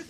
こ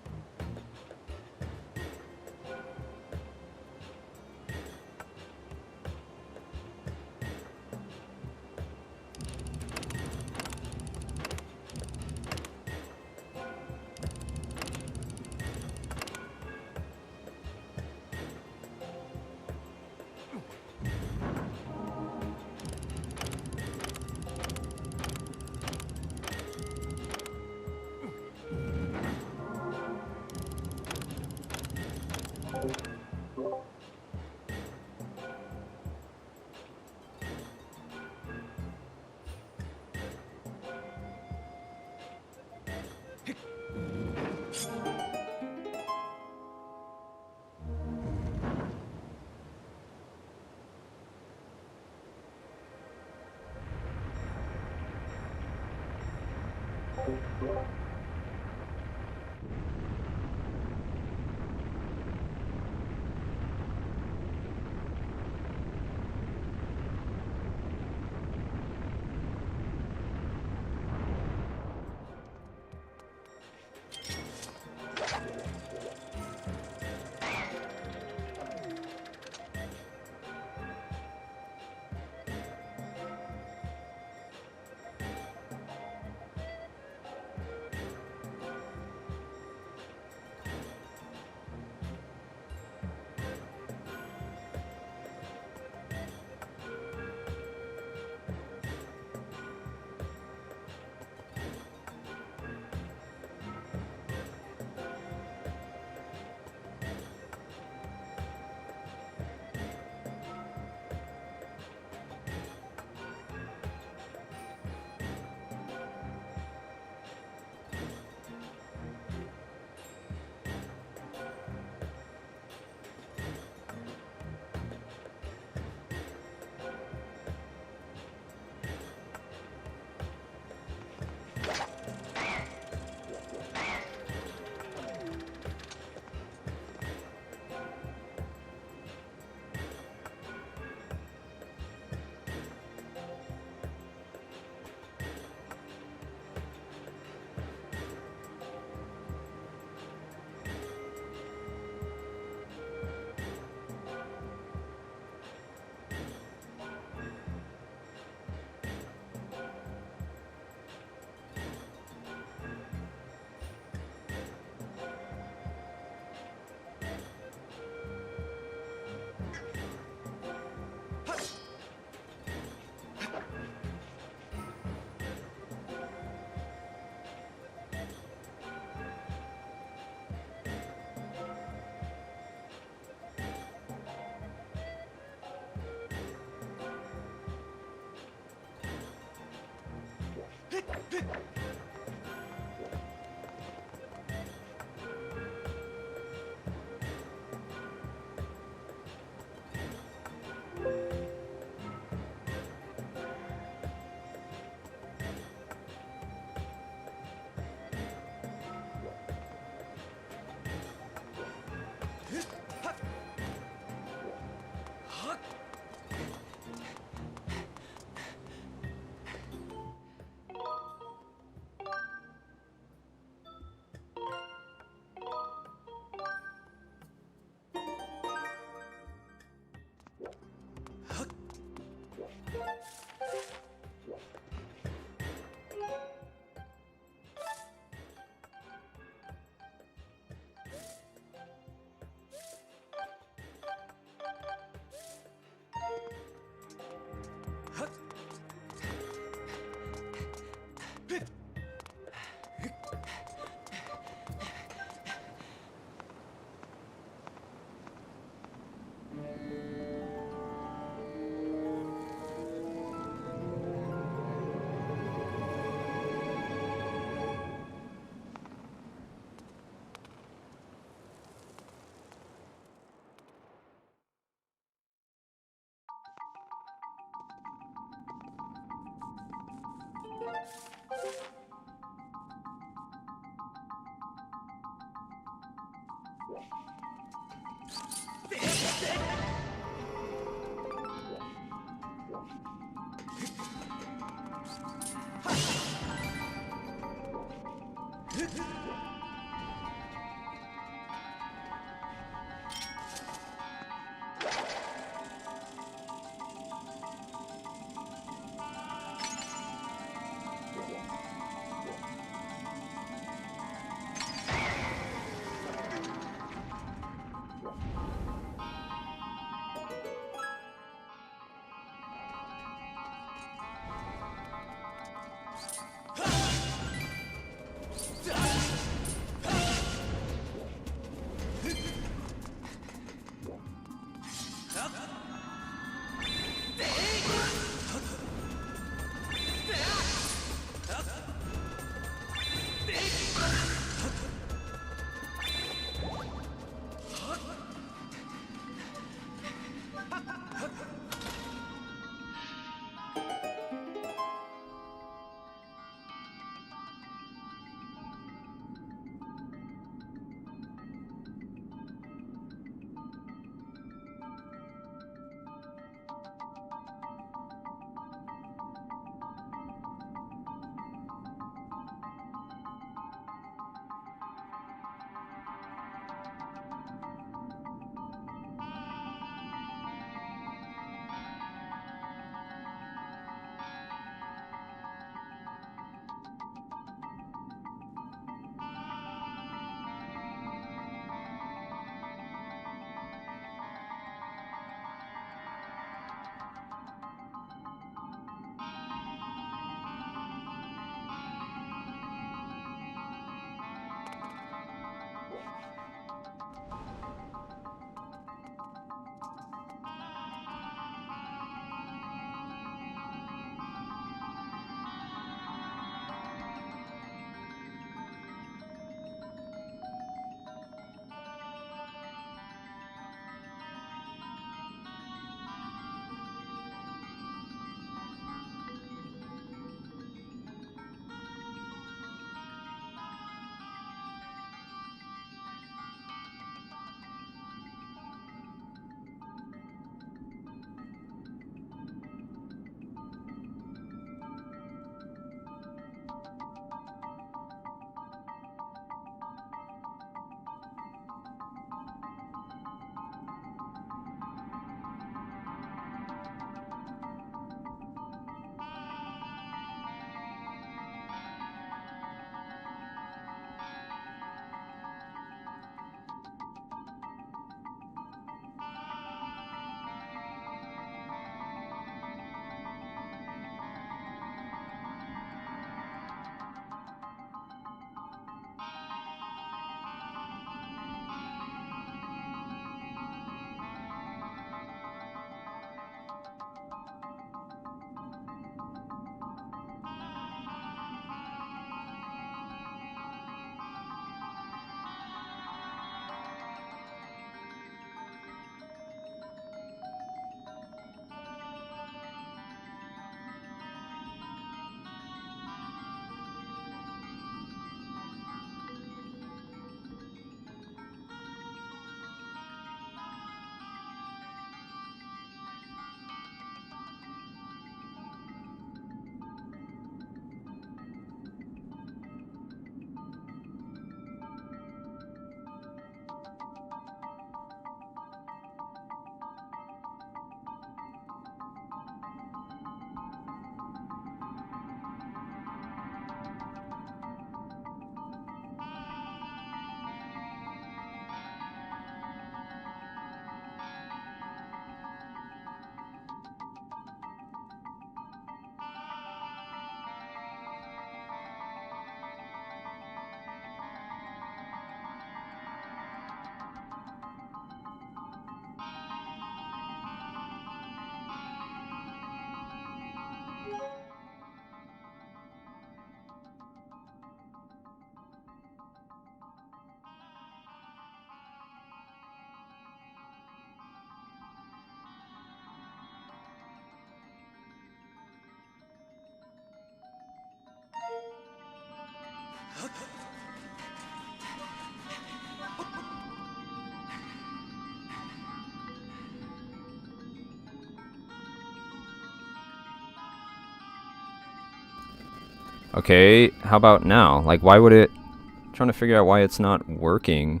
Okay, how about now? Like, why would it... I'm trying to figure out why it's not working.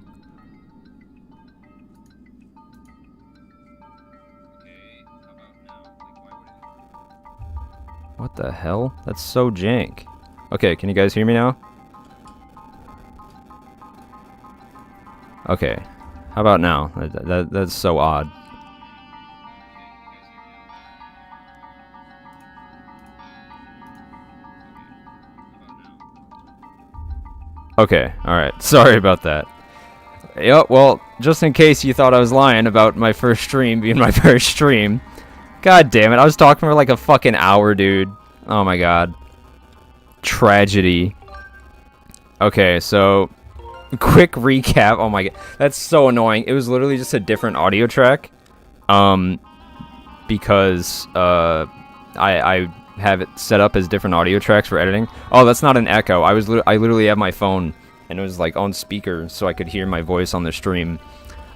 What the hell? That's so jank. Okay, can you guys hear me now? Okay. How about now? That's so odd. Okay, alright. Sorry about that. Yep, well, just in case you thought I was lying about my first stream being my first stream. God damn it, I was talking for like a fucking hour, dude. Oh my god. Tragedy. Okay, so... quick recap. Oh my god. That's so annoying. It was literally just a different audio track. Because, I have it set up as different audio tracks for editing. Oh, that's not an echo. I literally have my phone, and it was like on speaker, so I could hear my voice on the stream.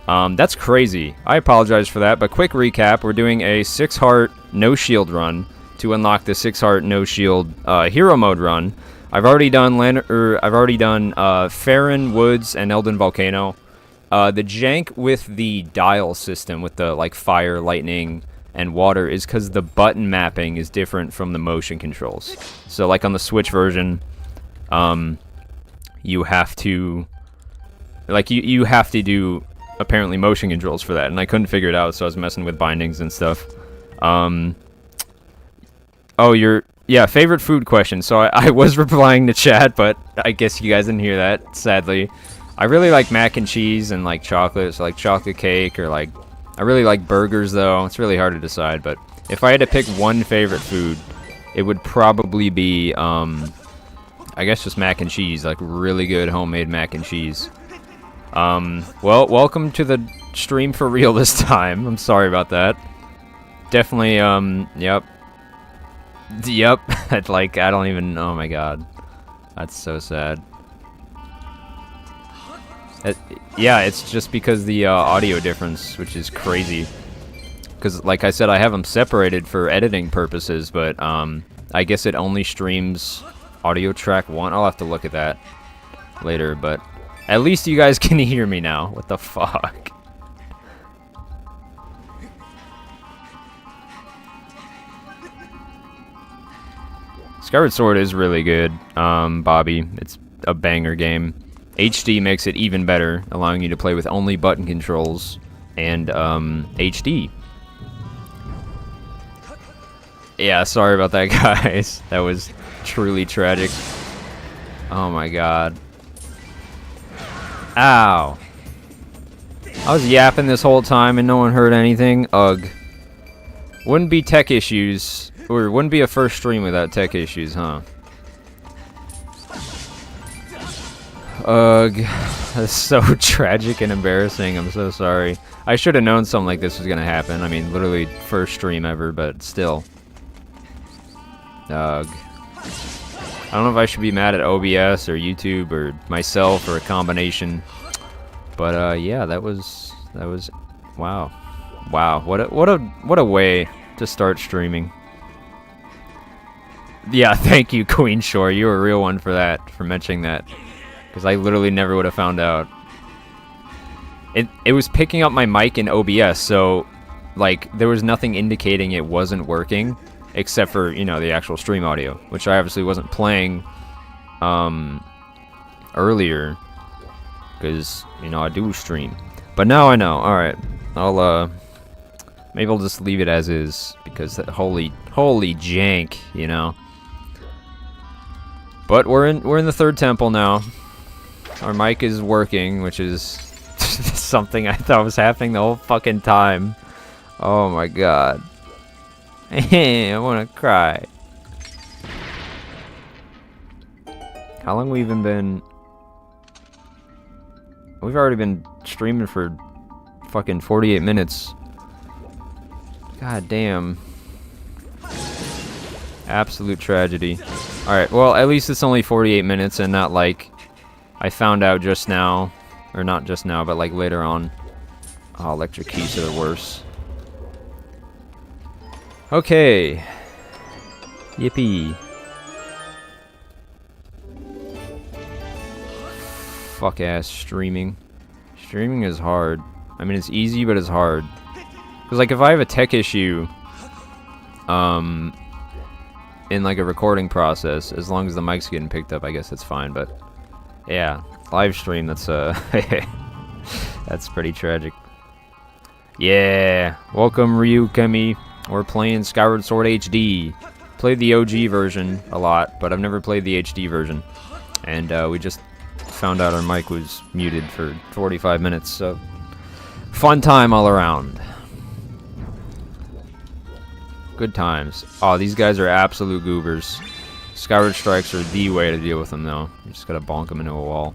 That's crazy. I apologize for that, but quick recap. We're doing a 6-heart no-shield run to unlock the 6-heart no-shield hero mode run. I've already done Faron, Woods, and Elden Volcano. The jank with the dial system, with the like fire, lightning, and water, is because the button mapping is different from the motion controls. So, like on the Switch version, you have to, like, you have to do apparently motion controls for that, and I couldn't figure it out, so I was messing with bindings and stuff. Oh, yeah, favorite food question. So I was replying to chat, but I guess you guys didn't hear that, sadly. I really like mac and cheese and like chocolate, so like chocolate cake, or like, I really like burgers though. It's really hard to decide, but if I had to pick one favorite food, it would probably be, I guess just mac and cheese, like really good homemade mac and cheese. Well, welcome to the stream for real this time. I'm sorry about that. Definitely, yep. Yep, like, I don't even, oh my god. That's so sad. Yeah, it's just because the audio difference, which is crazy. Because, like I said, I have them separated for editing purposes, but I guess it only streams audio track 1. I'll have to look at that later, but at least you guys can hear me now. What the fuck? Skyward Sword is really good, Bobby. It's a banger game. HD makes it even better, allowing you to play with only button controls and HD. Yeah, sorry about that, guys. That was truly tragic. Oh my god. Ow. I was yapping this whole time and no one heard anything. Ugh. Wouldn't be tech issues, or wouldn't be a first stream without tech issues, huh? Ugh. That's so tragic and embarrassing. I'm so sorry. I should have known something like this was gonna happen. I mean, literally first stream ever, but still. Ugh. I don't know if I should be mad at OBS or YouTube or myself or a combination. But yeah, that was wow. Wow, what a way to start streaming. Yeah, thank you, Queen Shore. You were a real one for that, for mentioning that. Because I literally never would have found out. It was picking up my mic in OBS, so like there was nothing indicating it wasn't working, except for, you know, the actual stream audio, which I obviously wasn't playing earlier, because, you know, I do stream. But now I know. All right, maybe I'll just leave it as is, because that holy jank, you know. But we're in the third temple now. Our mic is working, which is something I thought was happening the whole fucking time. Oh my god. I wanna cry. How long we even been? We've already been streaming for fucking 48 minutes. God damn. Absolute tragedy. Alright, well, at least it's only 48 minutes and not like I found out just now. Or not just now, but like later on. Oh, electric keys are the worst. Okay. Yippee. fuck ass streaming. Streaming is hard. I mean, it's easy, but it's hard. Because, like, if I have a tech issue, in, like, a recording process, as long as the mic's getting picked up, I guess it's fine, but, yeah, live stream, that's, that's pretty tragic. Yeah, welcome, Ryu Kemi. We're playing Skyward Sword HD. Played the OG version a lot, but I've never played the HD version. And, we just found out our mic was muted for 45 minutes, so fun time all around. Good times. Oh, these guys are absolute goobers. Skyward Strikes are the way to deal with them, though. You just gotta bonk them into a wall.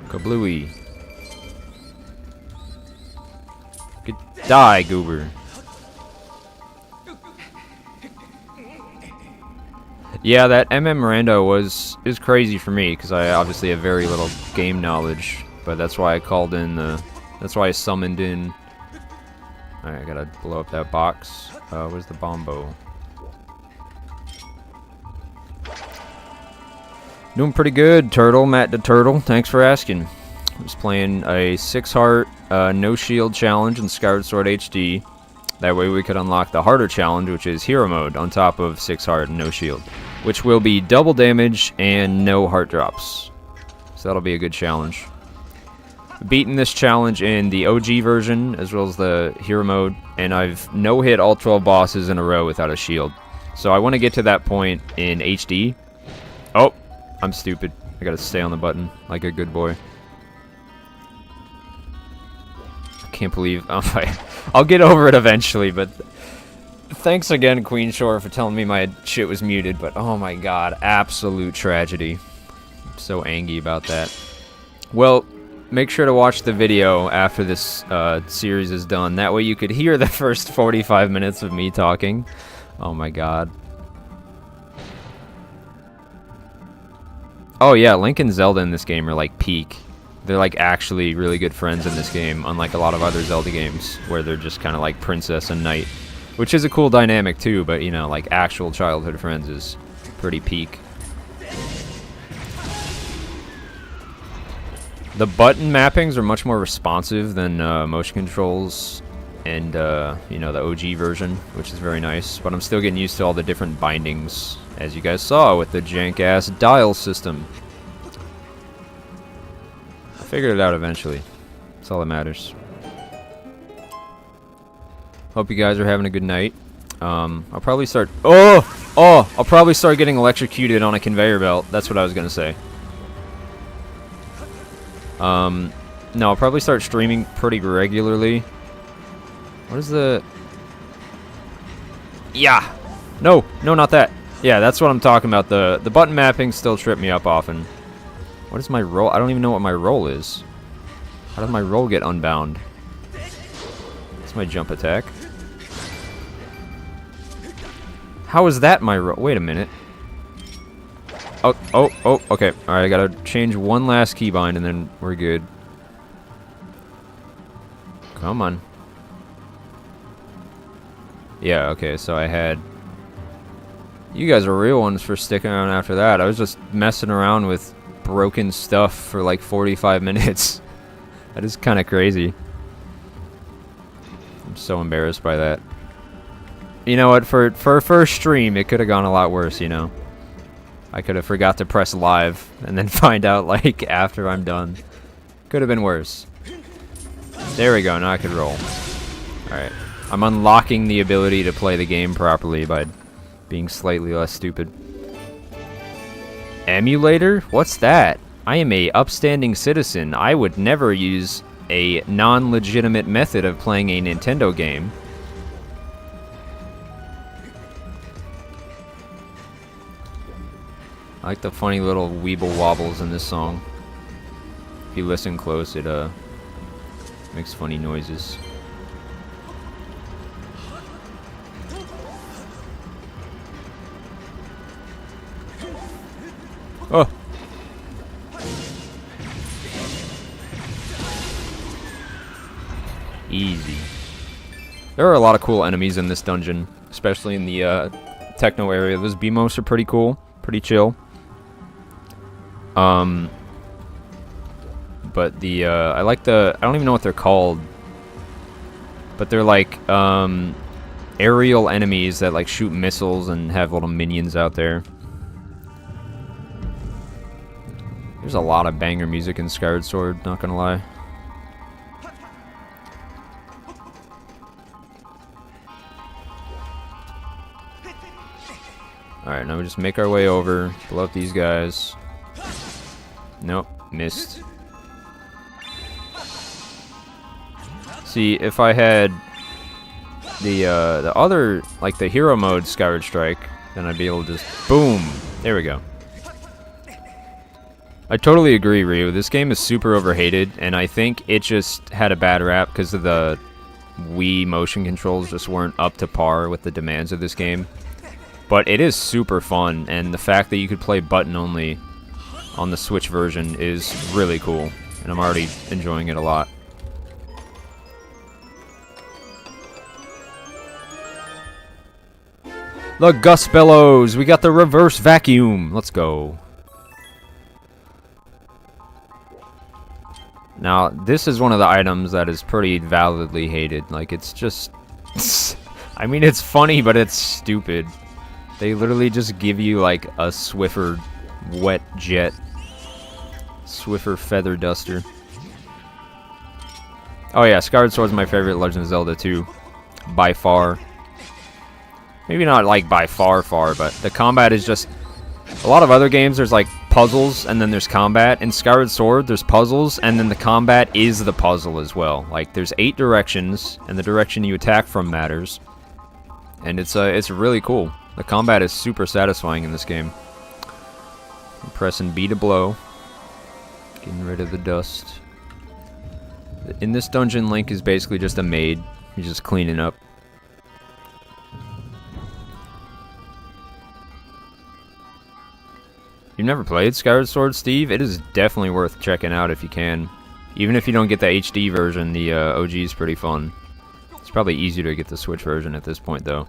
Kablooey. Good die, goober. Yeah, that MM Miranda is crazy for me because I obviously have very little game knowledge, but that's why I called in the. That's why I summoned in. Alright, I gotta blow up that box. Where's the bombo? Doing pretty good, Turtle. Matt the Turtle. Thanks for asking. I was playing a 6-heart no shield challenge in Skyward Sword HD. That way we could unlock the harder challenge, which is hero mode, on top of 6-heart and no shield, which will be double damage and no heart drops. So that'll be a good challenge. Beaten this challenge in the OG version as well as the hero mode, and I've no-hit all 12 bosses in a row without a shield. So I want to get to that point in HD. Oh, I'm stupid. I gotta stay on the button like a good boy. I can't believe I'll get over it eventually, but thanks again, Queen Shore, for telling me my shit was muted, but oh my god, absolute tragedy. I'm so angry about that. Well, make sure to watch the video after this series is done. That way you could hear the first 45 minutes of me talking. Oh my god. Oh yeah, Link and Zelda in this game are like peak. They're like actually really good friends in this game, unlike a lot of other Zelda games where they're just kind of like princess and knight, which is a cool dynamic too, but you know, like actual childhood friends is pretty peak. The button mappings are much more responsive than motion controls and you know, the OG version, which is very nice, but I'm still getting used to all the different bindings, as you guys saw with the jank-ass dial system. I figured it out eventually. That's all that matters. Hope you guys are having a good night. I'll probably start... I'll probably start getting electrocuted on a conveyor belt. That's what I was gonna say. No, I'll probably start streaming pretty regularly. What is the... Yeah! No, not that. Yeah, that's what I'm talking about. The button mapping still trip me up often. What is my roll? I don't even know what my roll is. How does my roll get unbound? That's my jump attack. How is that my roll? Wait a minute. Oh, okay. Alright, I gotta change one last keybind and then we're good. Come on. Yeah, okay, so I had... You guys are real ones for sticking around after that. I was just messing around with broken stuff for like 45 minutes. That is kind of crazy. I'm so embarrassed by that. You know what, for a first stream, it could have gone a lot worse, you know. I could have forgot to press live and then find out like after I'm done. Could have been worse. There we go, now I could roll. Alright. I'm unlocking the ability to play the game properly by being slightly less stupid. Emulator? What's that? I am a upstanding citizen. I would never use a non-legitimate method of playing a Nintendo game. I like the funny little weeble wobbles in this song. If you listen close, it makes funny noises. Oh! Easy. There are a lot of cool enemies in this dungeon, especially in the techno area. Those Beamos are pretty cool, pretty chill. But the I like the, I don't even know what they're called, but they're like aerial enemies that like shoot missiles and have little minions out there. There's a lot of banger music in Skyward Sword, not gonna lie. Alright, now we just make our way over, blow up these guys. Nope, missed. See, if I had the other, like the hero mode Skyward Strike, then I'd be able to just, boom! There we go. I totally agree, Ryu. This game is super overhated, and I think it just had a bad rap because of the Wii motion controls just weren't up to par with the demands of this game. But it is super fun, and the fact that you could play button-only on the Switch version is really cool, and I'm already enjoying it a lot. The Gust Bellows! We got the reverse vacuum! Let's go. Now, this is one of the items that is pretty validly hated. Like, it's just... I mean, it's funny, but it's stupid. They literally just give you, like, a Swiffer wet jet. Swiffer feather duster. Oh yeah, Skyward Sword is my favorite Legend of Zelda too. By far. Maybe not, like, by far, but the combat is just... A lot of other games, there's, like, puzzles, and then there's combat. In Skyward Sword, there's puzzles, and then the combat is the puzzle as well. Like, there's 8 directions, and the direction you attack from matters. And it's really cool. The combat is super satisfying in this game. I'm pressing B to blow. Getting rid of the dust. In this dungeon, Link is basically just a maid. He's just cleaning up. You've never played Skyward Sword, Steve? It is definitely worth checking out if you can. Even if you don't get the HD version, the OG is pretty fun. It's probably easier to get the Switch version at this point, though.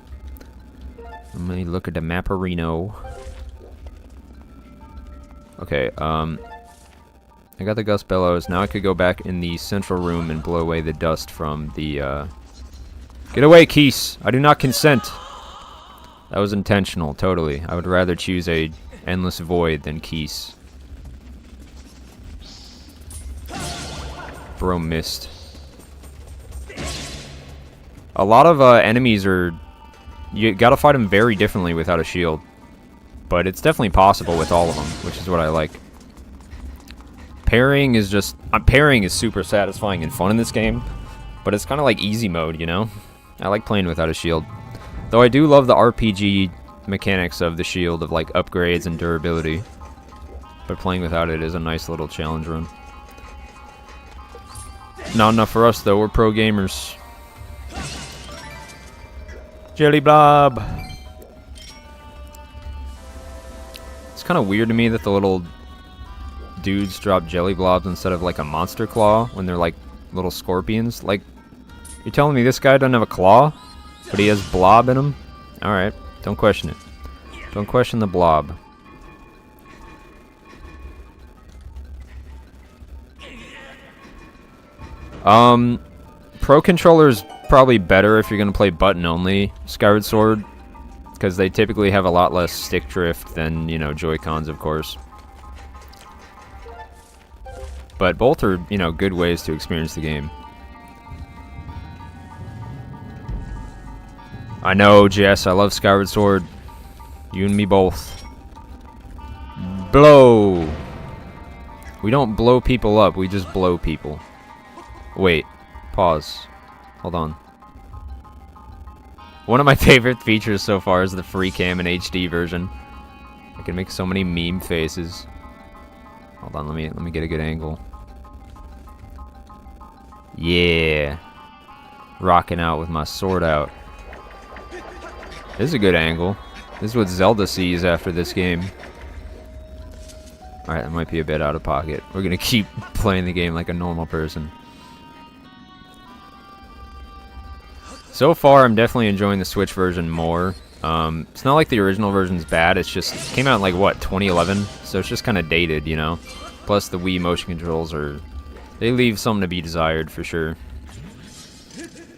Let me look at the Mapperino. Okay, I got the Gust Bellows. Now I could go back in the central room and blow away the dust from the, Get away, Keese! I do not consent! That was intentional, totally. I would rather choose a endless void than Keese. Bro missed. A lot of enemies are... You gotta fight them very differently without a shield. But it's definitely possible with all of them, which is what I like. Parrying is just... parrying is super satisfying and fun in this game. But it's kind of like easy mode, you know? I like playing without a shield. Though I do love the RPG mechanics of the shield, of like upgrades and durability. But playing without it is a nice little challenge run. Not enough for us though, we're pro gamers. Jelly Blob! It's kind of weird to me that the little dudes drop jelly blobs instead of like a monster claw when they're like little scorpions. Like, you're telling me this guy doesn't have a claw, but he has blob in him? Alright, don't question it. Don't question the blob. Pro controller's probably better if you're gonna play button only Skyward Sword, because they typically have a lot less stick drift than, you know, Joy-Cons, of course. But both are, you know, good ways to experience the game. I know, Jess, I love Skyward Sword. You and me both. Blow! We don't blow people up, we just blow people. Wait. Pause. Hold on. One of my favorite features so far is the free cam in HD version. I can make so many meme faces. Hold on, let me get a good angle. Yeah. Rocking out with my sword out. This is a good angle. This is what Zelda sees after this game. Alright, that might be a bit out of pocket. We're gonna keep playing the game like a normal person. So far, I'm definitely enjoying the Switch version more. It's not like the original version's bad, it's just, it came out in like, what, 2011? So it's just kind of dated, you know? Plus the Wii motion controls are, they leave something to be desired for sure.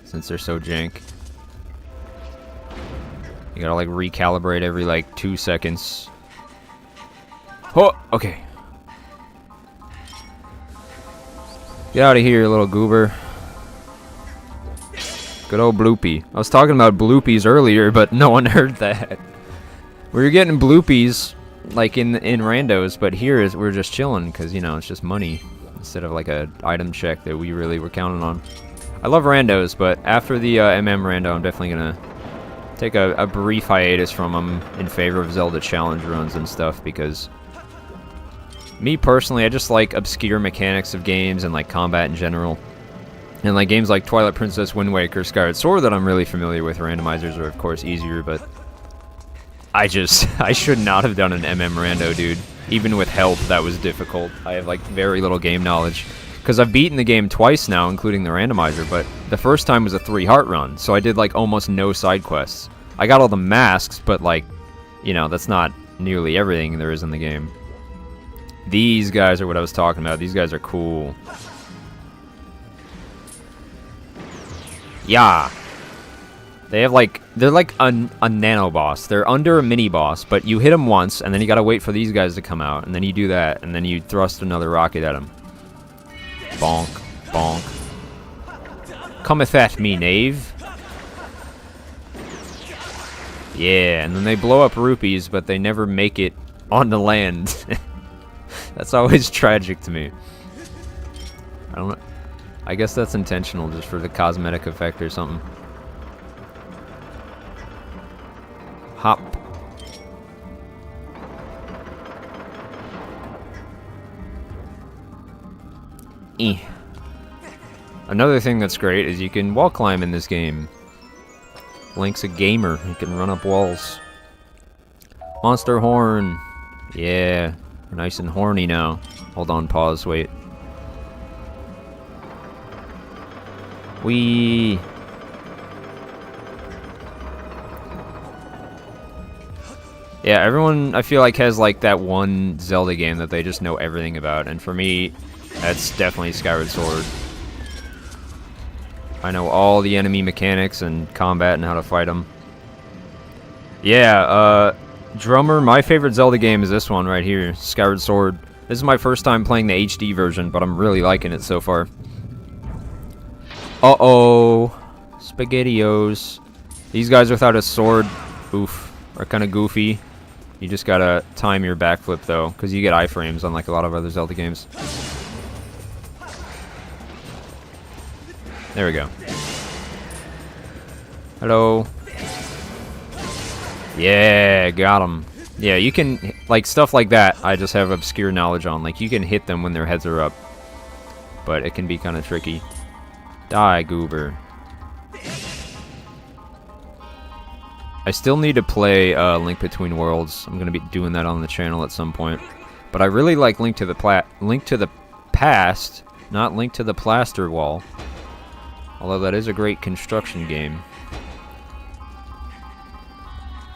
Since they're so jank. You gotta like recalibrate every like 2 seconds. Oh, okay. Get out of here, little goober. Good old bloopy. I was talking about bloopies earlier, but no one heard that. We were getting bloopies, like in randos, but here is we're just chilling because you know it's just money instead of like a item check that we really were counting on. I love randos, but after the MM rando, I'm definitely gonna take a brief hiatus from them in favor of Zelda challenge runs and stuff because me personally, I just like obscure mechanics of games and like combat in general. And like games like Twilight Princess, Wind Waker, Skyward Sword that I'm really familiar with, randomizers are of course easier, but I should not have done an MM rando, dude. Even with help, that was difficult. I have like very little game knowledge. Because I've beaten the game twice now, including the randomizer, but the first time was a 3-heart run, so I did like almost no side quests. I got all the masks, but like, you know, that's not nearly everything there is in the game. These guys are what I was talking about. These guys are cool. Yeah. They have like, they're like a nano boss. They're under a mini boss, but you hit them once, and then you gotta wait for these guys to come out, and then you do that, and then you thrust another rocket at them. Bonk, bonk. Cometh at me, knave. Yeah, and then they blow up rupees, but they never make it on the land. That's always tragic to me. I don't know. I guess that's intentional, just for the cosmetic effect or something. Hop. Another thing that's great is you can wall climb in this game. Link's a gamer. He can run up walls. Monster horn. Yeah. We're nice and horny now. Hold on, pause, wait. Wee. Yeah, everyone I feel like has like that one Zelda game that they just know everything about, and for me, that's definitely Skyward Sword. I know all the enemy mechanics and combat and how to fight them. Yeah, Drummer, my favorite Zelda game is this one right here, Skyward Sword. This is my first time playing the HD version, but I'm really liking it so far. Uh-oh. SpaghettiOs. These guys without a sword, oof, are kind of goofy. You just gotta time your backflip, though, because you get iframes unlike a lot of other Zelda games. There we go. Hello. Yeah, got him. Yeah, you can, like, stuff like that, I just have obscure knowledge on. Like, you can hit them when their heads are up, but it can be kind of tricky. Die, goober. I still need to play Link Between Worlds. I'm gonna be doing that on the channel at some point. But I really like Link to the Past, not Link to the Plaster Wall. Although that is a great construction game.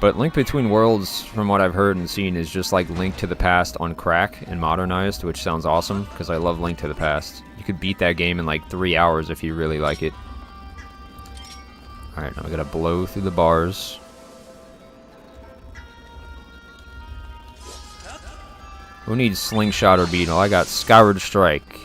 But Link Between Worlds, from what I've heard and seen, is just like Link to the Past on crack and modernized, which sounds awesome, because I love Link to the Past. You could beat that game in like 3 hours if you really like it. Alright, now I gotta blow through the bars. Who needs Slingshot or Beetle? I got Skyward Strike.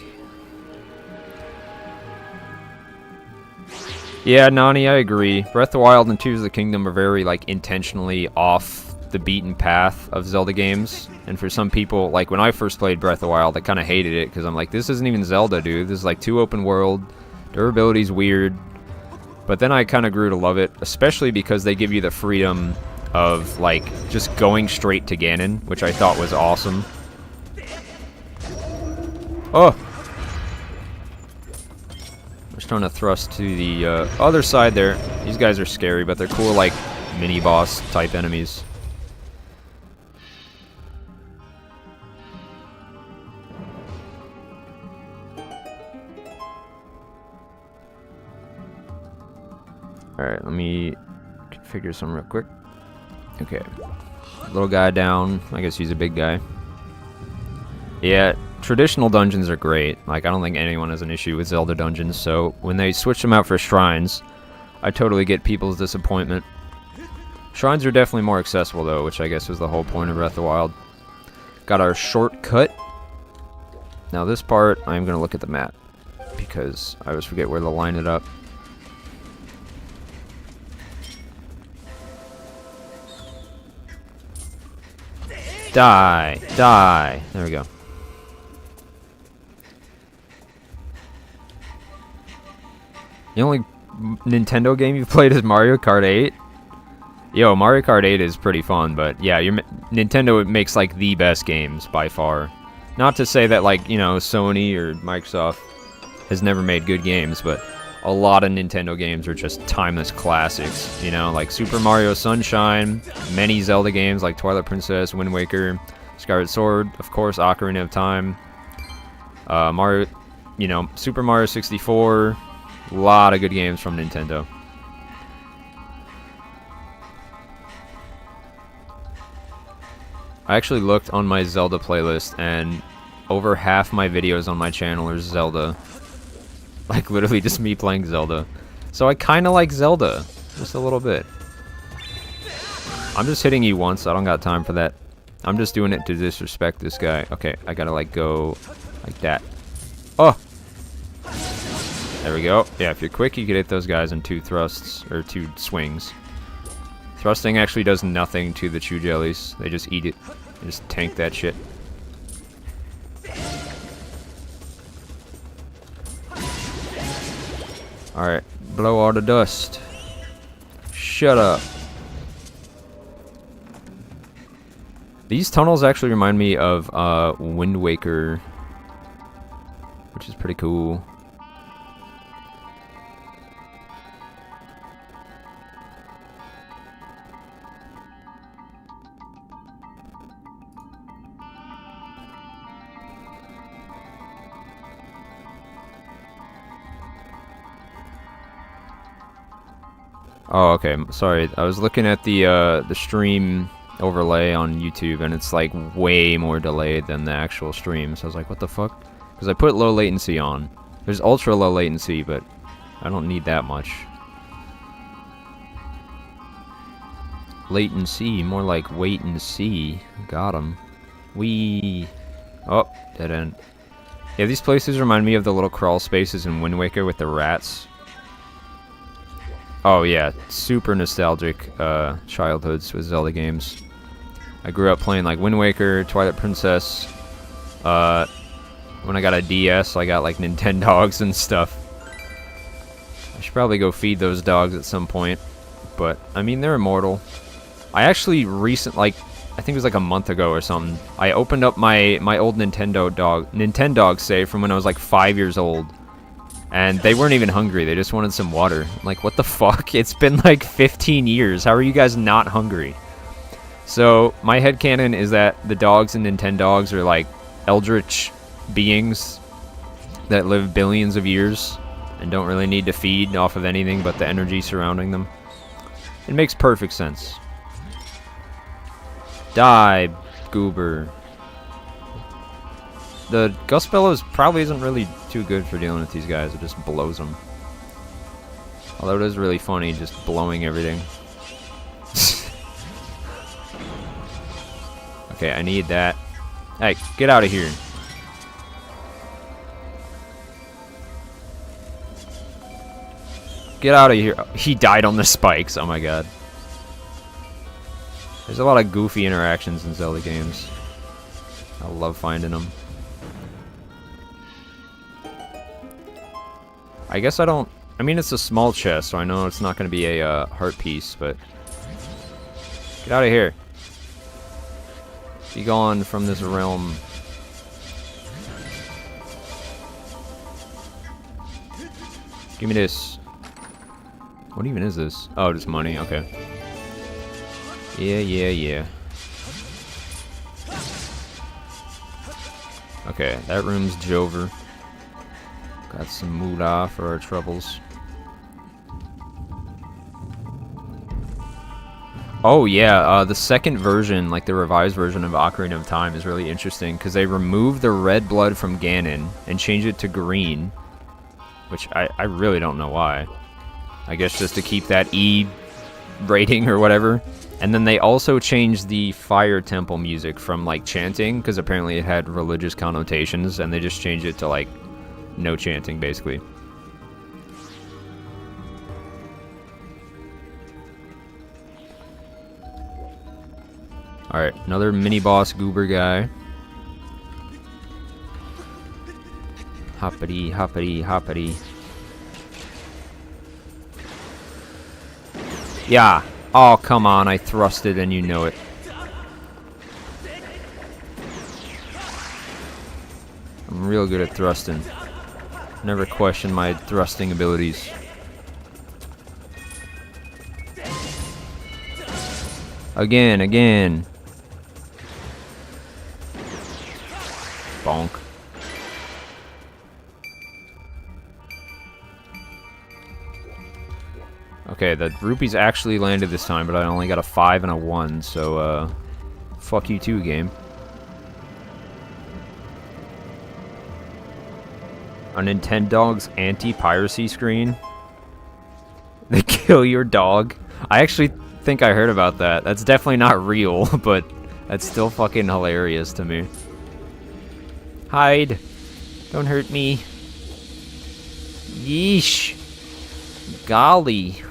Yeah, Nani, I agree. Breath of the Wild and Tears of the Kingdom are very, like, intentionally off the beaten path of Zelda games. And for some people, like, when I first played Breath of the Wild, I kind of hated it, because I'm like, this isn't even Zelda, dude. This is, like, too open world. Durability's weird. But then I kind of grew to love it, especially because they give you the freedom of, like, just going straight to Ganon, which I thought was awesome. Oh! Just trying to thrust to the other side there. These guys are scary, but they're cool, like, mini-boss type enemies. Alright, let me configure some real quick. Okay. Little guy down. I guess he's a big guy. Yeah, traditional dungeons are great. Like, I don't think anyone has an issue with Zelda dungeons, so when they switch them out for shrines, I totally get people's disappointment. Shrines are definitely more accessible, though, which I guess was the whole point of Breath of the Wild. Got our shortcut. Now this part, I'm going to look at the map, because I always forget where to line it up. Die! Die! There we go. The only Nintendo game you've played is Mario Kart 8? Yo, Mario Kart 8 is pretty fun, but yeah, Nintendo makes like the best games by far. Not to say that like, you know, Sony or Microsoft has never made good games, but a lot of Nintendo games are just timeless classics, you know, like Super Mario Sunshine, many Zelda games like Twilight Princess, Wind Waker, Skyward Sword, of course, Ocarina of Time, Mario, you know, Super Mario 64, a lot of good games from Nintendo. I actually looked on my Zelda playlist, and over half my videos on my channel are Zelda. Like, literally just me playing Zelda. So I kind of like Zelda. Just a little bit. I'm just hitting you once. I don't got time for that. I'm just doing it to disrespect this guy. Okay, I gotta, like, go like that. Oh! There we go. Yeah, if you're quick, you can hit those guys in 2 thrusts, or 2 swings. Thrusting actually does nothing to the chew jellies. They just eat it. They just tank that shit. Alright, blow all the dust. Shut up. These tunnels actually remind me of Wind Waker, which is pretty cool. Oh, okay. Sorry. I was looking at the stream overlay on YouTube, and it's like way more delayed than the actual stream. So I was like, what the fuck? Because I put low latency on. There's ultra low latency, but I don't need that much. Latency, more like wait and see. Got him. Wee. Oh, dead end. Yeah, these places remind me of the little crawl spaces in Wind Waker with the rats. Oh yeah, super nostalgic childhoods with Zelda games. I grew up playing like Wind Waker, Twilight Princess. When I got a DS, I got like Nintendogs and stuff. I should probably go feed those dogs at some point, but I mean they're immortal. I actually I think it was like a month ago or something, I opened up my old Nintendog save from when I was like 5 years old. And they weren't even hungry, they just wanted some water. I'm like, what the fuck? It's been like 15 years. How are you guys not hungry? So, my headcanon is that the dogs in Nintendogs are like eldritch beings that live billions of years and don't really need to feed off of anything but the energy surrounding them. It makes perfect sense. Die, goober. The Gust Bellows probably isn't really too good for dealing with these guys. It just blows them. Although it is really funny just blowing everything. Okay, I need that. Hey, get out of here. Get out of here. He died on the spikes. Oh my god. There's a lot of goofy interactions in Zelda games. I love finding them. I guess I don't... I mean, it's a small chest, so I know it's not going to be a heart piece, but... Get out of here. Be gone from this realm. Give me this. What even is this? Oh, just money. Okay. Yeah. Okay, that room's Jover. Got some moolah for our troubles. Oh yeah, the second version, like the revised version of Ocarina of Time, is really interesting because they removed the red blood from Ganon and changed it to green, which I really don't know why. I guess just to keep that E rating or whatever. And then they also changed the Fire Temple music from like chanting, because apparently it had religious connotations, and they just changed it to like no chanting basically. Alright, another mini-boss goober guy. Hoppity, hoppity, hoppity. Yeah! Oh, come on, I thrusted and you know it. I'm real good at thrusting. Never question my thrusting abilities. Again. Bonk. Okay, the rupees actually landed this time, but I only got a 5 and a 1, so, fuck you too, game. A Nintendog's anti-piracy screen? They kill your dog? I actually think I heard about that. That's definitely not real, but that's still fucking hilarious to me. Hide. Don't hurt me. Yeesh. Golly.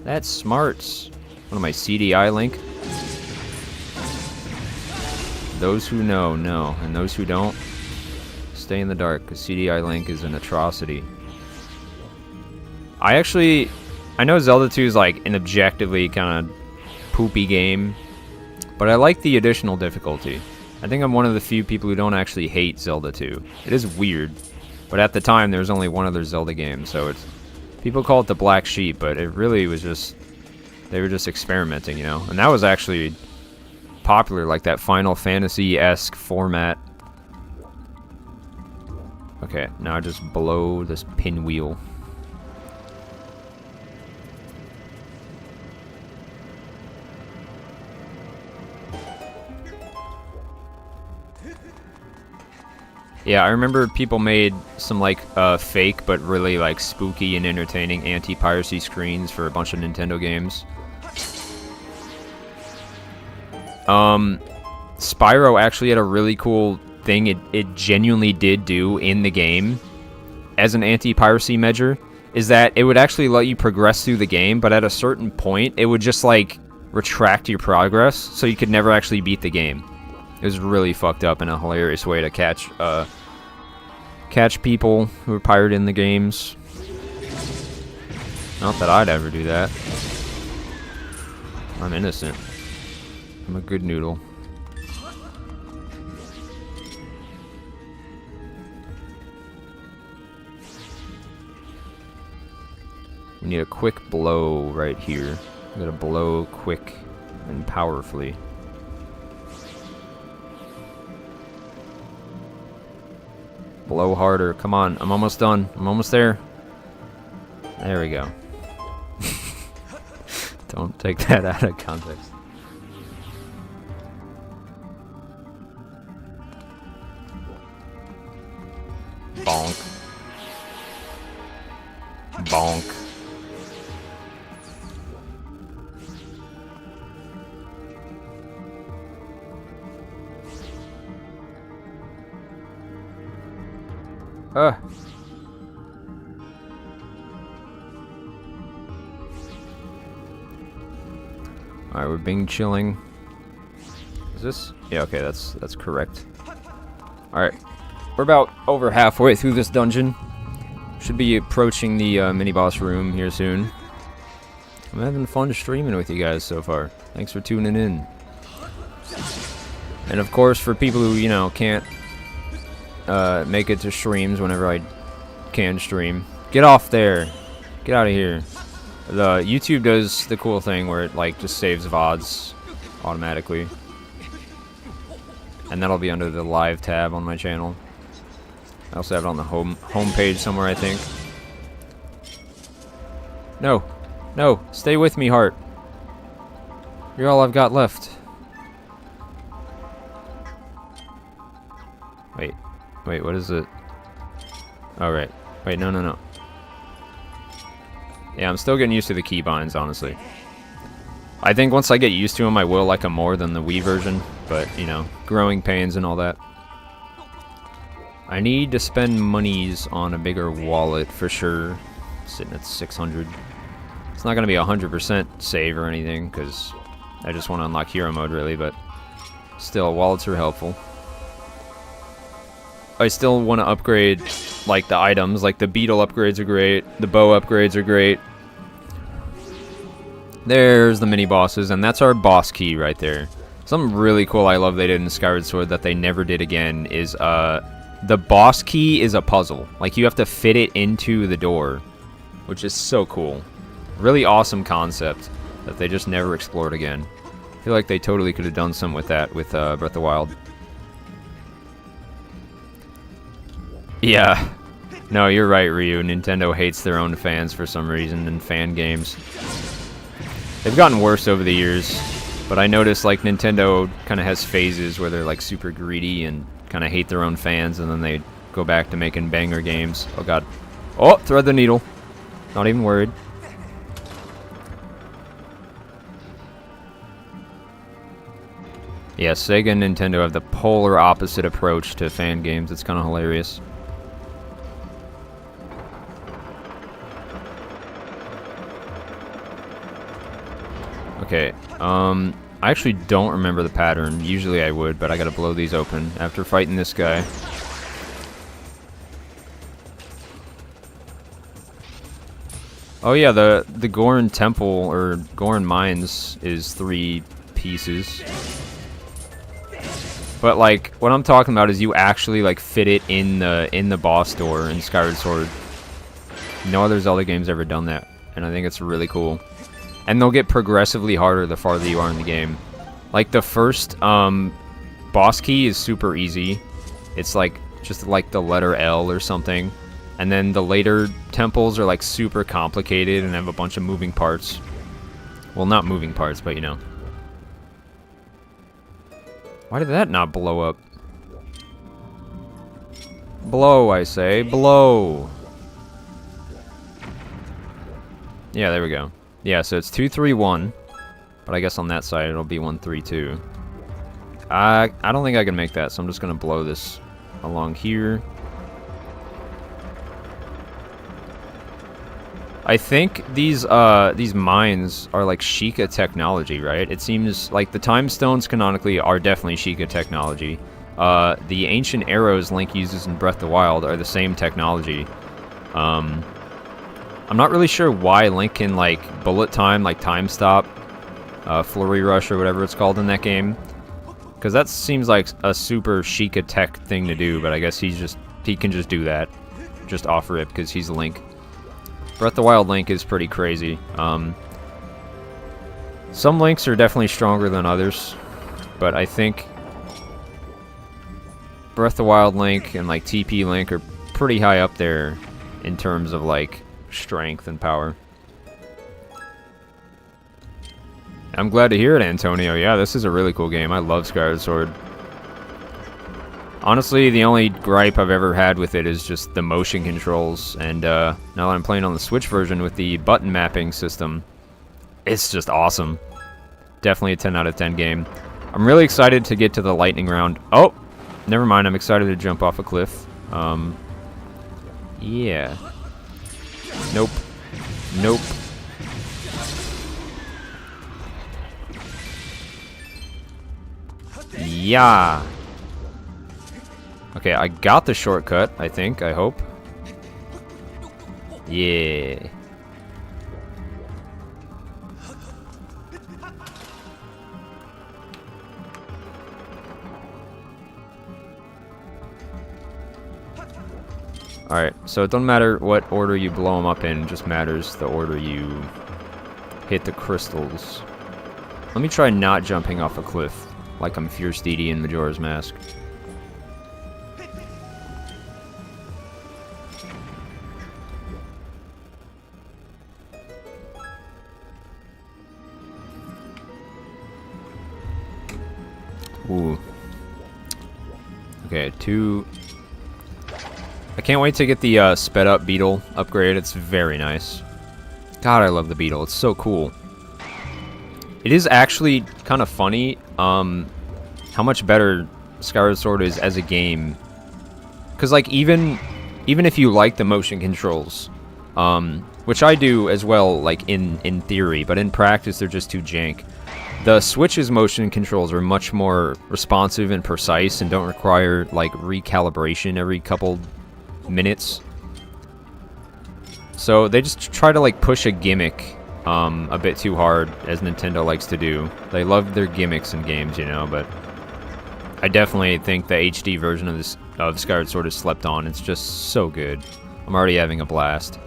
That's smarts. What am I, CDI Link? Those who know, and those who don't, stay in the dark, because CDI Link is an atrocity. I know Zelda 2 is like an objectively kind of poopy game, but I like the additional difficulty. I think I'm one of the few people who don't actually hate Zelda 2. It is weird, but at the time there was only one other Zelda game, so it's... People call it the black sheep, but it really was just... They were just experimenting, you know? And that was actually popular, like that Final Fantasy-esque format. Okay, now I just blow this pinwheel. Yeah, I remember people made some like fake but really like spooky and entertaining anti-piracy screens for a bunch of Nintendo games. Spyro actually had a really cool thing it genuinely did do in the game as an anti-piracy measure, is that it would actually let you progress through the game, but at a certain point it would just like retract your progress, so you could never actually beat the game. It was really fucked up in a hilarious way to catch people who are pirating the games. Not that I'd ever do that. I'm innocent. I'm a good noodle. We need a quick blow right here. We gotta blow quick and powerfully. Blow harder. Come on. I'm almost done. I'm almost there. There we go. Don't take that out of context. Bonk. Bonk. Alright, we're being chilling. Is this? Yeah, okay, that's correct. Alright. We're about over halfway through this dungeon. Should be approaching the mini-boss room here soon. I'm having fun streaming with you guys so far. Thanks for tuning in. And of course, for people who, you know, can't make it to streams whenever I can stream, get off there. Get out of here. The YouTube does the cool thing where it like just saves VODs automatically. And that'll be under the live tab on my channel. I also have it on the home page somewhere, I think. No. No, stay with me, heart. You're all I've got left. Wait. Wait, what is it? Oh, right. Wait, no, no, no. Yeah, I'm still getting used to the keybinds, honestly. I think once I get used to them, I will like them more than the Wii version. But, you know, growing pains and all that. I need to spend monies on a bigger wallet for sure. Sitting at 600. It's not going to be 100% save or anything, because I just want to unlock hero mode, really, but still, wallets are helpful. I still want to upgrade, like, the items. Like, the beetle upgrades are great. The bow upgrades are great. There's the mini-bosses, and that's our boss key right there. Something really cool I love they did in Skyward Sword that they never did again is, the boss key is a puzzle. Like, you have to fit it into the door, which is so cool. Really awesome concept that they just never explored again. I feel like they totally could have done something with that with, Breath of the Wild. Yeah. No, you're right, Ryu. Nintendo hates their own fans for some reason in fan games. They've gotten worse over the years, but I noticed, like, Nintendo kind of has phases where they're, like, super greedy and kind of hate their own fans, and then they go back to making banger games. Oh, God. Oh, thread the needle. Not even worried. Yeah, Sega and Nintendo have the polar opposite approach to fan games. It's kind of hilarious. Okay, I actually don't remember the pattern. Usually I would, but I gotta blow these open after fighting this guy. Oh yeah, the Goron Temple, or Goron Mines, is 3 pieces. But, like, what I'm talking about is you actually, like, fit it in the boss door in Skyward Sword. No other Zelda game's ever done that, and I think it's really cool. And they'll get progressively harder the farther you are in the game. Like, the first boss key is super easy. It's like just like the letter L or something. And then the later temples are like super complicated and have a bunch of moving parts. Well, not moving parts, but you know. Why did that not blow up? Blow, I say. Blow. Yeah, there we go. Yeah, so it's 2, 3, 1. But I guess on that side it'll be 1, 3, 2. I don't think I can make that, so I'm just gonna blow this along here. I think these mines are like Sheikah technology, right? It seems like the time stones canonically are definitely Sheikah technology. The ancient arrows Link uses in Breath of the Wild are the same technology. I'm not really sure why Link can like bullet time, like time stop, flurry rush or whatever it's called in that game, because that seems like a super Sheikah tech thing to do. But I guess he can just do that, just off rip because he's Link. Breath of the Wild Link is pretty crazy. Some Links are definitely stronger than others, but I think Breath of the Wild Link and like TP Link are pretty high up there in terms of like strength and power. I'm glad to hear it, Antonio. Yeah, this is a really cool game. I love Skyward Sword. Honestly, the only gripe I've ever had with it is just the motion controls, and now that I'm playing on the Switch version with the button mapping system, it's just awesome. Definitely a 10 out of 10 game. I'm really excited to get to the lightning round. Oh, never mind, I'm excited to jump off a cliff. Yeah. Nope. Nope. Yeah. Okay, I got the shortcut, I think, I hope. Yeah. Alright, so it doesn't matter what order you blow them up in, it just matters the order you hit the crystals. Let me try not jumping off a cliff, like I'm Fierce Deity in Majora's Mask. Ooh. Okay, 2. I can't wait to get the sped up beetle upgrade. It's very nice. God, I love the beetle. It's so cool. It is actually kind of funny how much better Skyward Sword is as a game. Because, like, even if you like the motion controls, which I do as well, like, in theory, but in practice they're just too jank. The Switch's motion controls are much more responsive and precise and don't require, like, recalibration every couple minutes. So they just try to, like, push a gimmick a bit too hard, as Nintendo likes to do. They love their gimmicks in games, you know, but I definitely think the HD version of Skyward Sword is slept on. It's just so good. I'm already having a blast.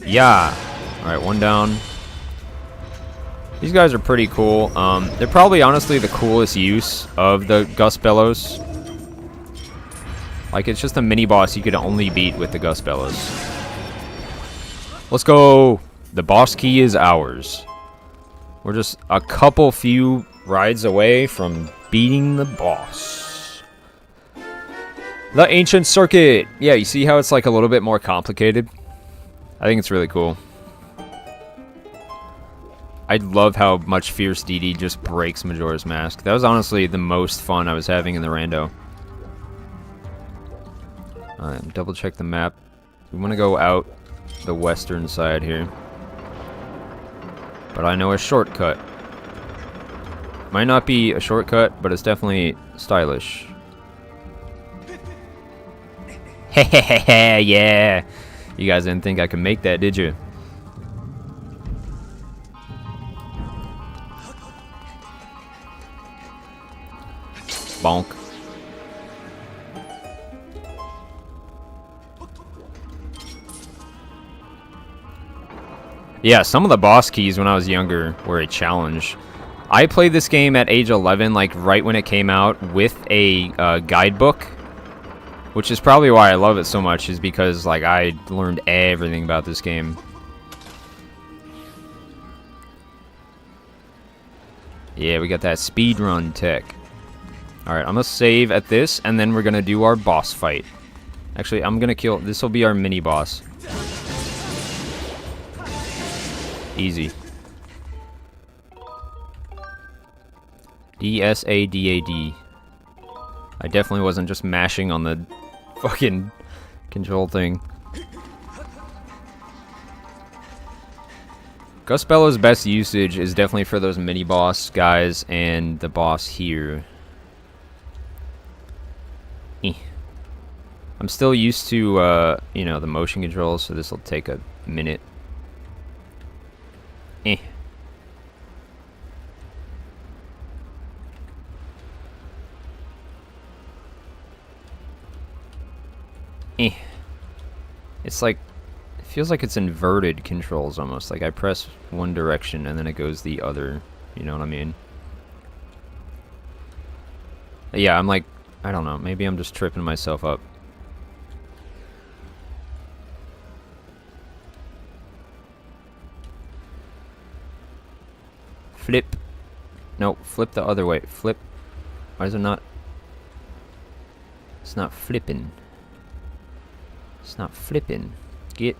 Yeah. Alright, 1 down. These guys are pretty cool. They're probably honestly the coolest use of the Gust Bellows. Like, it's just a mini-boss you could only beat with the Gust Bellows. Let's go! The boss key is ours. We're just a few rides away from beating the boss. The Ancient Circuit! Yeah, you see how it's like a little bit more complicated? I think it's really cool. I love how much Fierce DD just breaks Majora's Mask. That was honestly the most fun I was having in the rando. Double check the map. We want to go out the western side here. But I know a shortcut. Might not be a shortcut, but it's definitely stylish. Hehehe, yeah! You guys didn't think I could make that, did you? Bonk. Yeah, some of the boss keys when I was younger were a challenge. I played this game at age 11, like right when it came out, with a guidebook. Which is probably why I love it so much, is because like I learned everything about this game. Yeah, we got that speedrun tech. Alright, I'm gonna save at this, and then we're gonna do our boss fight. Actually, I'm gonna kill... This will be our mini-boss. Easy. D-S-A-D-A-D. I definitely wasn't just mashing on the fucking control thing. Gust Bellow's best usage is definitely for those mini-boss guys and the boss here. I'm still used to, you know, the motion controls, so this will take a minute. It's like, it feels like it's inverted controls almost. Like I press one direction and then it goes the other. You know what I mean? Yeah, I'm like, I don't know. Maybe I'm just tripping myself up. Flip. No, flip the other way. Flip. Why is it not? It's not flipping. It's not flipping. Get.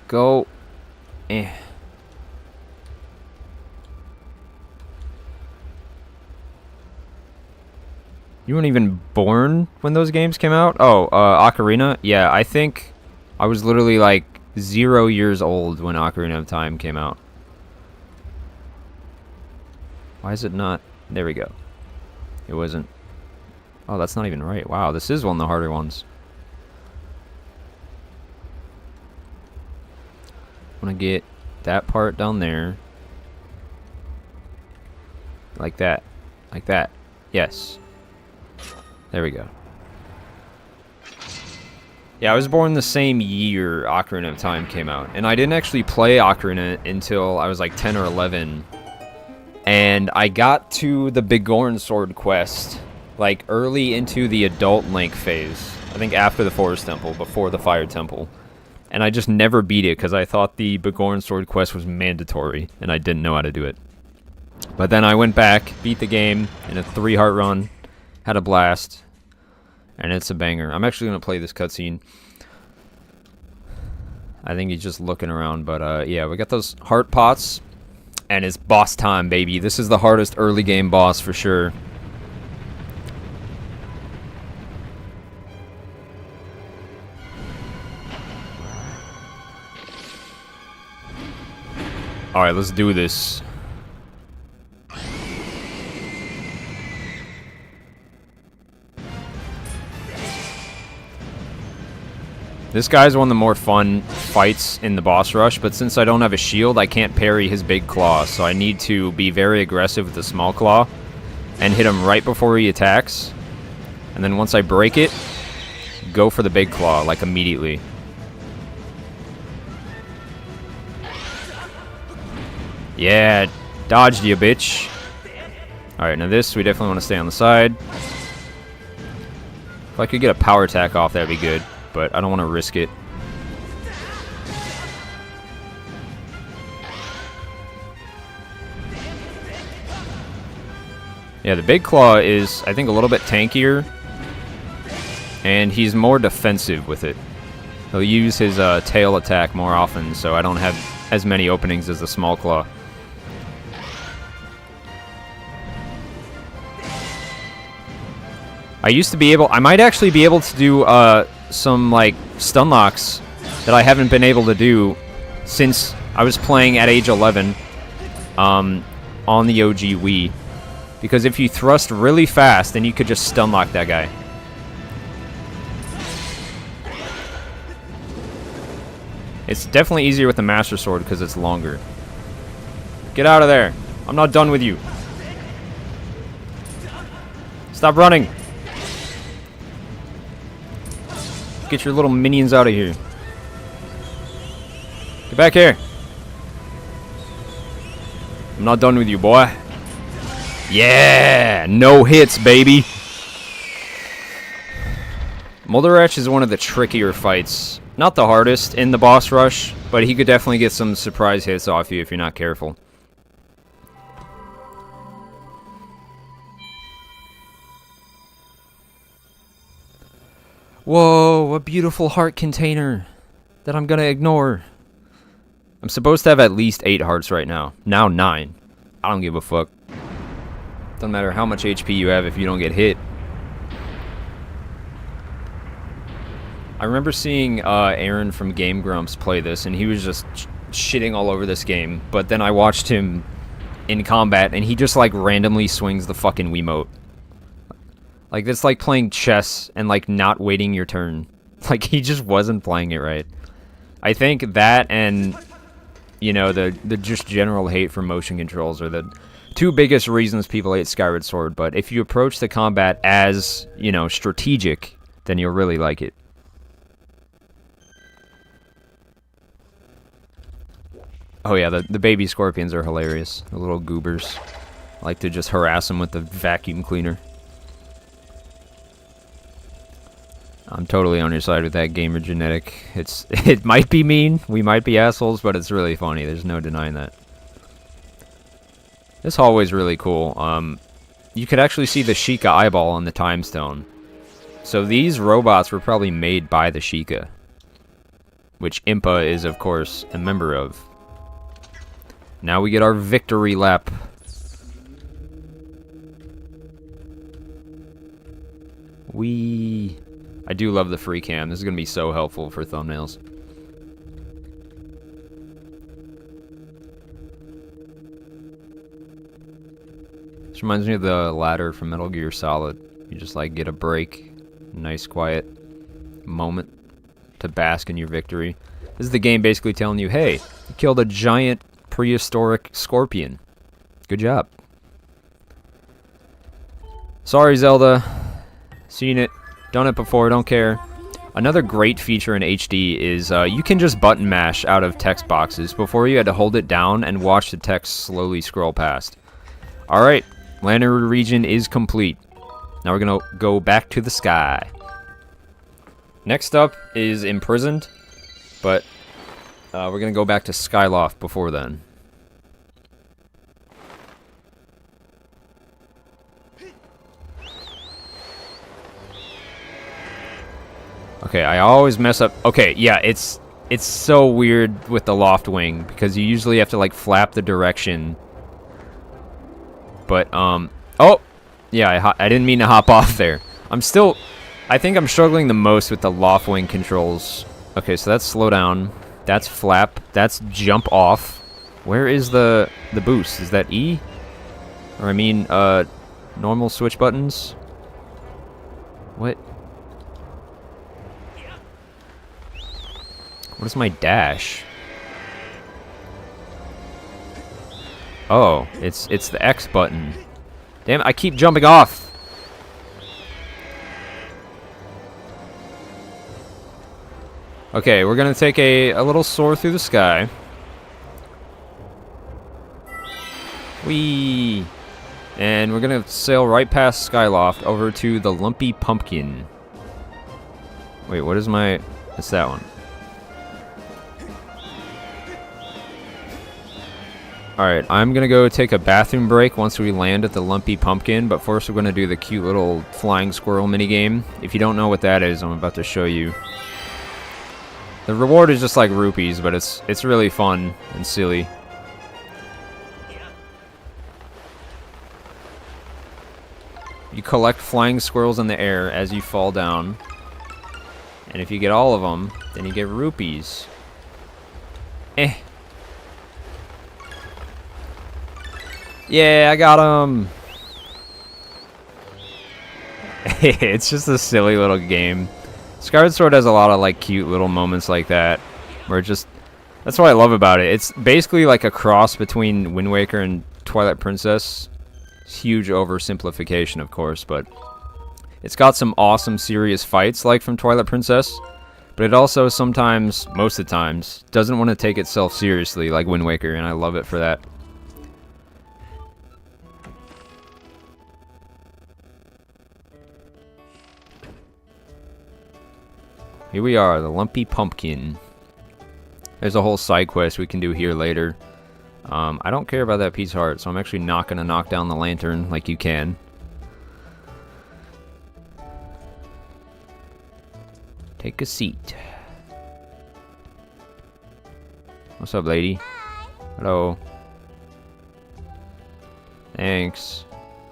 Go. You weren't even born when those games came out? Oh, Ocarina? Yeah, I think I was literally like 0 years old when Ocarina of Time came out. Why is it not? There we go. It wasn't. Oh, that's not even right. Wow, this is one of the harder ones. I want to get that part down there. Like that. Like that. Yes. There we go. Yeah, I was born the same year Ocarina of Time came out. And I didn't actually play Ocarina until I was like 10 or 11. And I got to the Bigorn Sword quest like early into the adult Link phase. I think after the Forest Temple, before the Fire Temple. And I just never beat it because I thought the Begorn Sword quest was mandatory, and I didn't know how to do it. But then I went back, beat the game in a 3-heart run, had a blast, and it's a banger. I'm actually going to play this cutscene. I think he's just looking around, but yeah, we got those heart pots, and it's boss time, baby. This is the hardest early game boss for sure. Alright, let's do this. This guy's one of the more fun fights in the boss rush, but since I don't have a shield, I can't parry his big claw, so I need to be very aggressive with the small claw and hit him right before he attacks. And then once I break it, go for the big claw, like immediately. Yeah, dodged you, bitch. Alright, now this, we definitely want to stay on the side. If I could get a power attack off, that'd be good, but I don't want to risk it. Yeah, the big claw is, I think, a little bit tankier, and he's more defensive with it. He'll use his tail attack more often, so I don't have as many openings as the small claw. I might actually be able to do some like stun locks that I haven't been able to do since I was playing at age 11 on the OG Wii. Because if you thrust really fast, then you could just stun lock that guy. It's definitely easier with the Master Sword because it's longer. Get out of there. I'm not done with you. Stop running. Get your little minions out of here. Get back here. I'm not done with you, boy. Yeah! No hits, baby. Moldarach is one of the trickier fights. Not the hardest in the boss rush, but he could definitely get some surprise hits off you if you're not careful. Whoa, a beautiful heart container that I'm gonna ignore. I'm supposed to have at least 8 hearts right now. Now 9. I don't give a fuck. Doesn't matter how much HP you have if you don't get hit. I remember seeing Aaron from Game Grumps play this, and he was just shitting all over this game. But then I watched him in combat, and he just like randomly swings the fucking Wiimote. Like, it's like playing chess and, like, not waiting your turn. Like, he just wasn't playing it right. I think that and, you know, the just general hate for motion controls are the 2 biggest reasons people hate Skyward Sword. But if you approach the combat as, you know, strategic, then you'll really like it. Oh, yeah, the baby scorpions are hilarious. The little goobers. I like to just harass them with the vacuum cleaner. I'm totally on your side with that gamer genetic. It might be mean, we might be assholes, but it's really funny. There's no denying that. This hallway's really cool. You could actually see the Sheikah eyeball on the time stone. So these robots were probably made by the Sheikah, which Impa is, of course, a member of. Now we get our victory lap. I do love the free cam. This is going to be so helpful for thumbnails. This reminds me of the ladder from Metal Gear Solid. You just like get a break, nice quiet moment to bask in your victory. This is the game basically telling you, hey, you killed a giant prehistoric scorpion. Good job. Sorry, Zelda. Seen it. Done it before, don't care. Another great feature in HD is you can just button mash out of text boxes. Before you had to hold it down and watch the text slowly scroll past. Alright, Lantern region is complete. Now we're gonna go back to the sky. Next up is Imprisoned, but we're gonna go back to Skyloft before then. Okay, I always mess up. Okay, yeah, it's so weird with the loft wing because you usually have to like flap the direction. But oh, yeah, I didn't mean to hop off there. I think I'm struggling the most with the loft wing controls. Okay, so that's slow down. That's flap. That's jump off. Where is the boost? Is that E? Or I mean, normal switch buttons? What? What is my dash? Oh, it's the X button. Damn it, I keep jumping off. Okay, we're gonna take a little soar through the sky. Whee! And we're gonna sail right past Skyloft over to the Lumpy Pumpkin. Wait, what is my... It's that one. Alright, I'm gonna go take a bathroom break once we land at the Lumpy Pumpkin, but first we're gonna do the cute little flying squirrel minigame. If you don't know what that is, I'm about to show you. The reward is just like rupees, but it's really fun and silly. You collect flying squirrels in the air as you fall down. And if you get all of them, then you get rupees. Eh. Yeah, I got him. It's just a silly little game. Skyward Sword has a lot of like cute little moments like that, where it just, that's what I love about it. It's basically like a cross between Wind Waker and Twilight Princess. It's huge oversimplification, of course, but it's got some awesome serious fights like from Twilight Princess, but it also sometimes, most of the times, doesn't want to take itself seriously like Wind Waker, and I love it for that. Here we are, the Lumpy Pumpkin. There's a whole side quest we can do here later. I don't care about that piece of heart, so I'm actually not going to knock down the lantern like you can. Take a seat. What's up, lady? Hello. Thanks.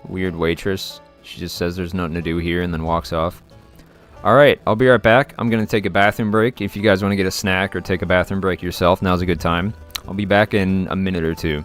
Weird waitress. She just says there's nothing to do here and then walks off. Alright, I'll be right back. I'm going to take a bathroom break. If you guys want to get a snack or take a bathroom break yourself, now's a good time. I'll be back in a minute or two.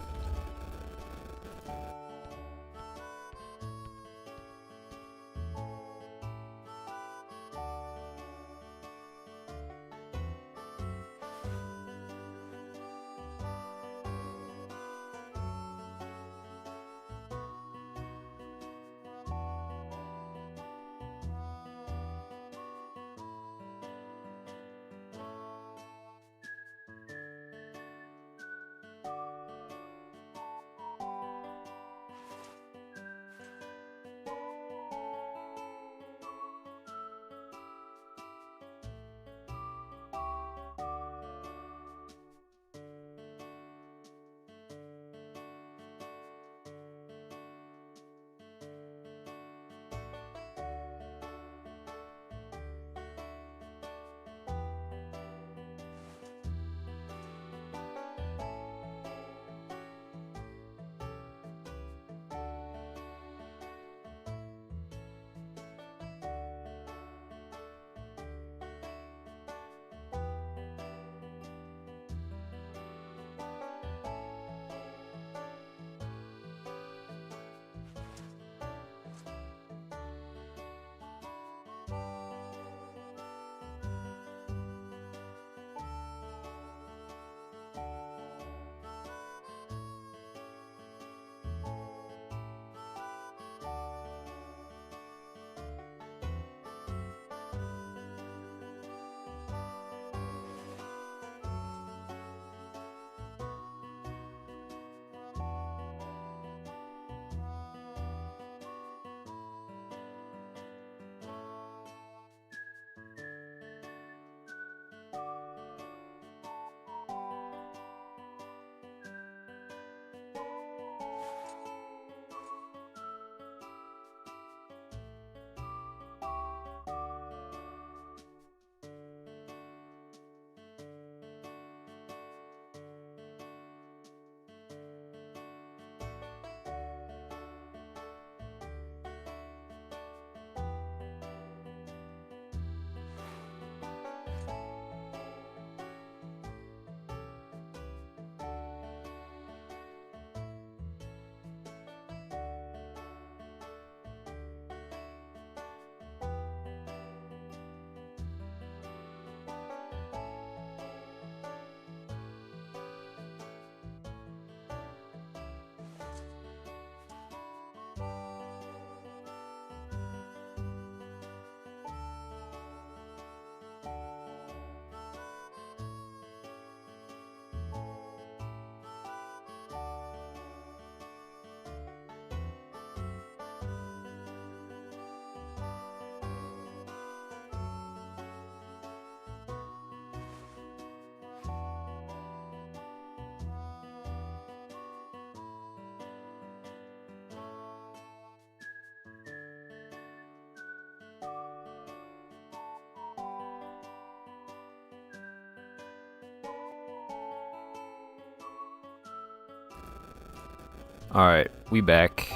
Alright, we back.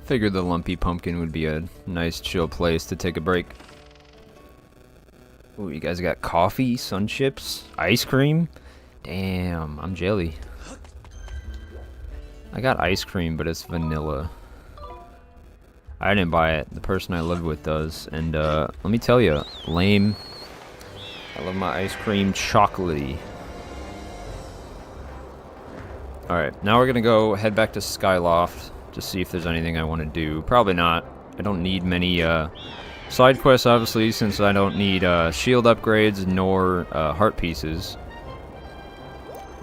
Figured the Lumpy Pumpkin would be a nice chill place to take a break. Ooh, you guys got coffee, sun chips, ice cream? Damn, I'm jelly. I got ice cream, but it's vanilla. I didn't buy it. The person I live with does. And let me tell you, lame. I love my ice cream chocolatey. Alright, now we're gonna go head back to Skyloft to see if there's anything I want to do. Probably not. I don't need many side quests, obviously, since I don't need shield upgrades nor heart pieces.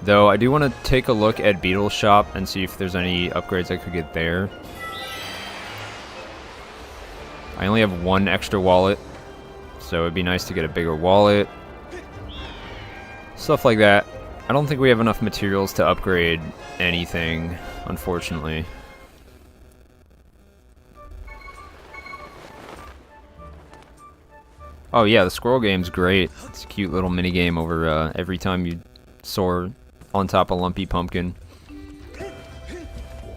Though I do want to take a look at Beetle's shop and see if there's any upgrades I could get there. I only have one extra wallet, so it'd be nice to get a bigger wallet. Stuff like that. I don't think we have enough materials to upgrade anything, unfortunately. Oh yeah, the squirrel game's great. It's a cute little mini game over every time you soar on top of Lumpy Pumpkin.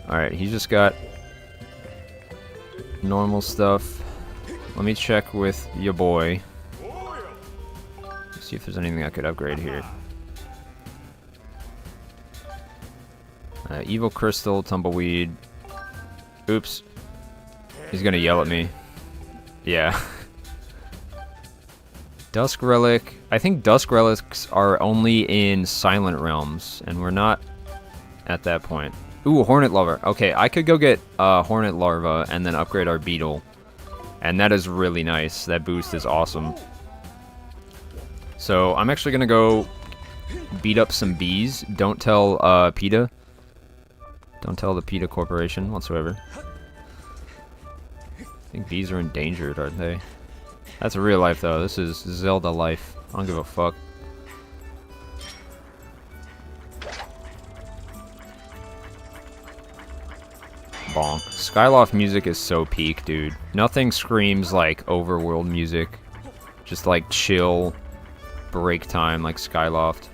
Alright, he's just got normal stuff. Let me check with your boy. See if there's anything I could upgrade here. Evil Crystal, Tumbleweed. Oops. He's gonna yell at me. Yeah. Dusk Relic. I think Dusk Relics are only in Silent Realms, and we're not at that point. Ooh, Hornet Larva. Okay, I could go get Hornet Larva and then upgrade our Beetle. And that is really nice. That boost is awesome. So, I'm actually gonna go beat up some bees. Don't tell PETA. Don't tell the PETA Corporation whatsoever. I think bees are endangered, aren't they? That's real life, though. This is Zelda life. I don't give a fuck. Bonk. Skyloft music is so peak, dude. Nothing screams like overworld music. Just like chill, break time like Skyloft.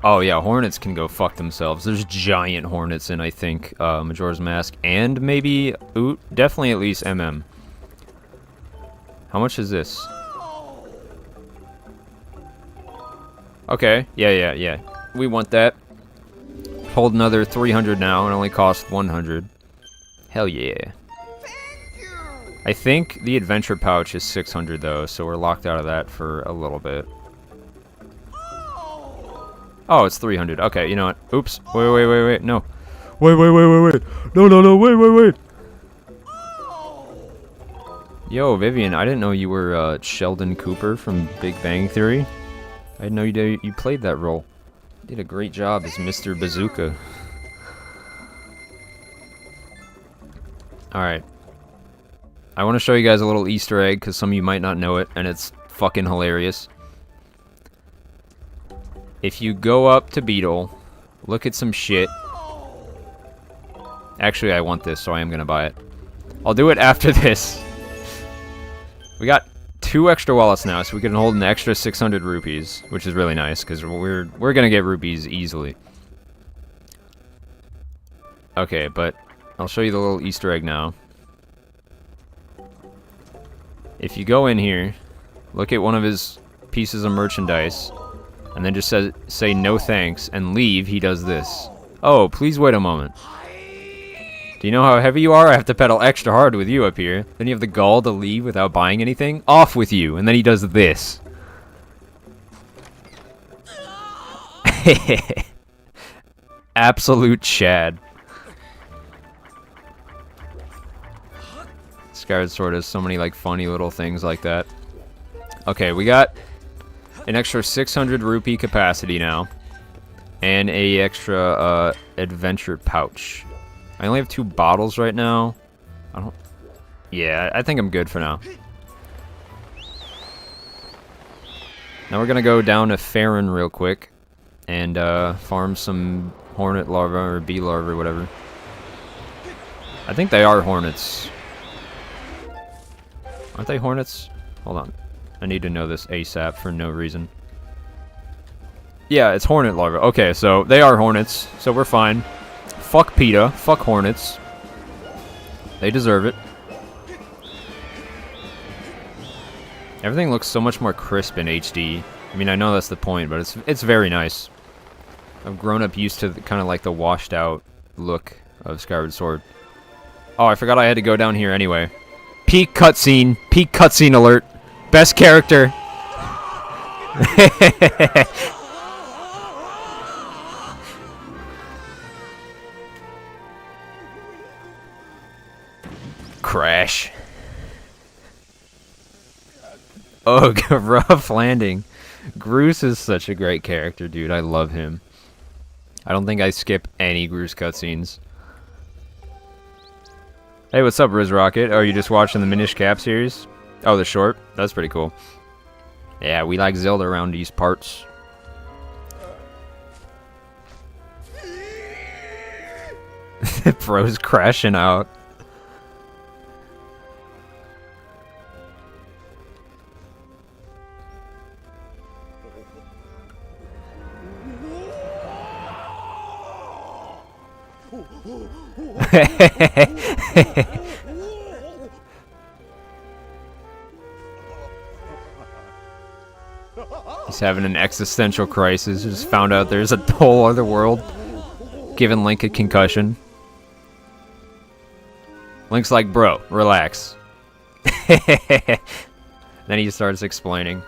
Oh yeah, hornets can go fuck themselves. There's giant hornets in, I think, Majora's Mask, and maybe, ooh, definitely at least MM. How much is this? Okay, yeah. We want that. Hold another 300 now, and only cost 100. Hell yeah. I think the adventure pouch is 600 though, so we're locked out of that for a little bit. Oh, it's 300. Okay, you know what? Oops. Wait. No. Wait. No. Wait. Yo, Vivian, I didn't know you were Sheldon Cooper from Big Bang Theory. I didn't know you played that role. You did a great job as Mr. Bazooka. Alright. I want to show you guys a little Easter egg, because some of you might not know it, and it's fucking hilarious. If you go up to Beetle, look at some shit. Actually, I want this, so I am going to buy it. I'll do it after this. We got 2 extra wallets now, so we can hold an extra 600 rupees, which is really nice, because we're going to get rupees easily. Okay, but I'll show you the little Easter egg now. If you go in here, look at one of his pieces of merchandise, and then just say no thanks and leave, he does this. Oh, please wait a moment. Do you know how heavy you are? I have to pedal extra hard with you up here. Then you have the gall to leave without buying anything? Off with you. And then he does this. Absolute Chad. Skyward Sword has so many like funny little things like that. Okay, we got an extra 600 rupee capacity now, and a extra adventure pouch. I only have 2 bottles right now. Yeah, I think I'm good for now. Now we're gonna go down to Faron real quick and farm some hornet larva or bee larva or whatever. I think they are hornets. Aren't they hornets? Hold on. I need to know this ASAP for no reason. Yeah, it's hornet larvae. Okay, so they are hornets, so we're fine. Fuck PETA. Fuck hornets. They deserve it. Everything looks so much more crisp in HD. I mean, I know that's the point, but it's very nice. I've grown up used to kind of like the washed out look of Skyward Sword. Oh, I forgot I had to go down here anyway. Peak cutscene. Peak cutscene alert. Best character. Crash. Oh, rough landing. Groose is such a great character, dude. I love him. I don't think I skip any Groose cutscenes. Hey, what's up, Riz Rocket? Oh, you just watching the Minish Cap series? Oh, the short? That's pretty cool. Yeah, we like Zelda around these parts. Bro's crashing out. He's having an existential crisis. Just found out there's a whole other world. Giving Link a concussion. Link's like, bro, relax. Then he starts explaining.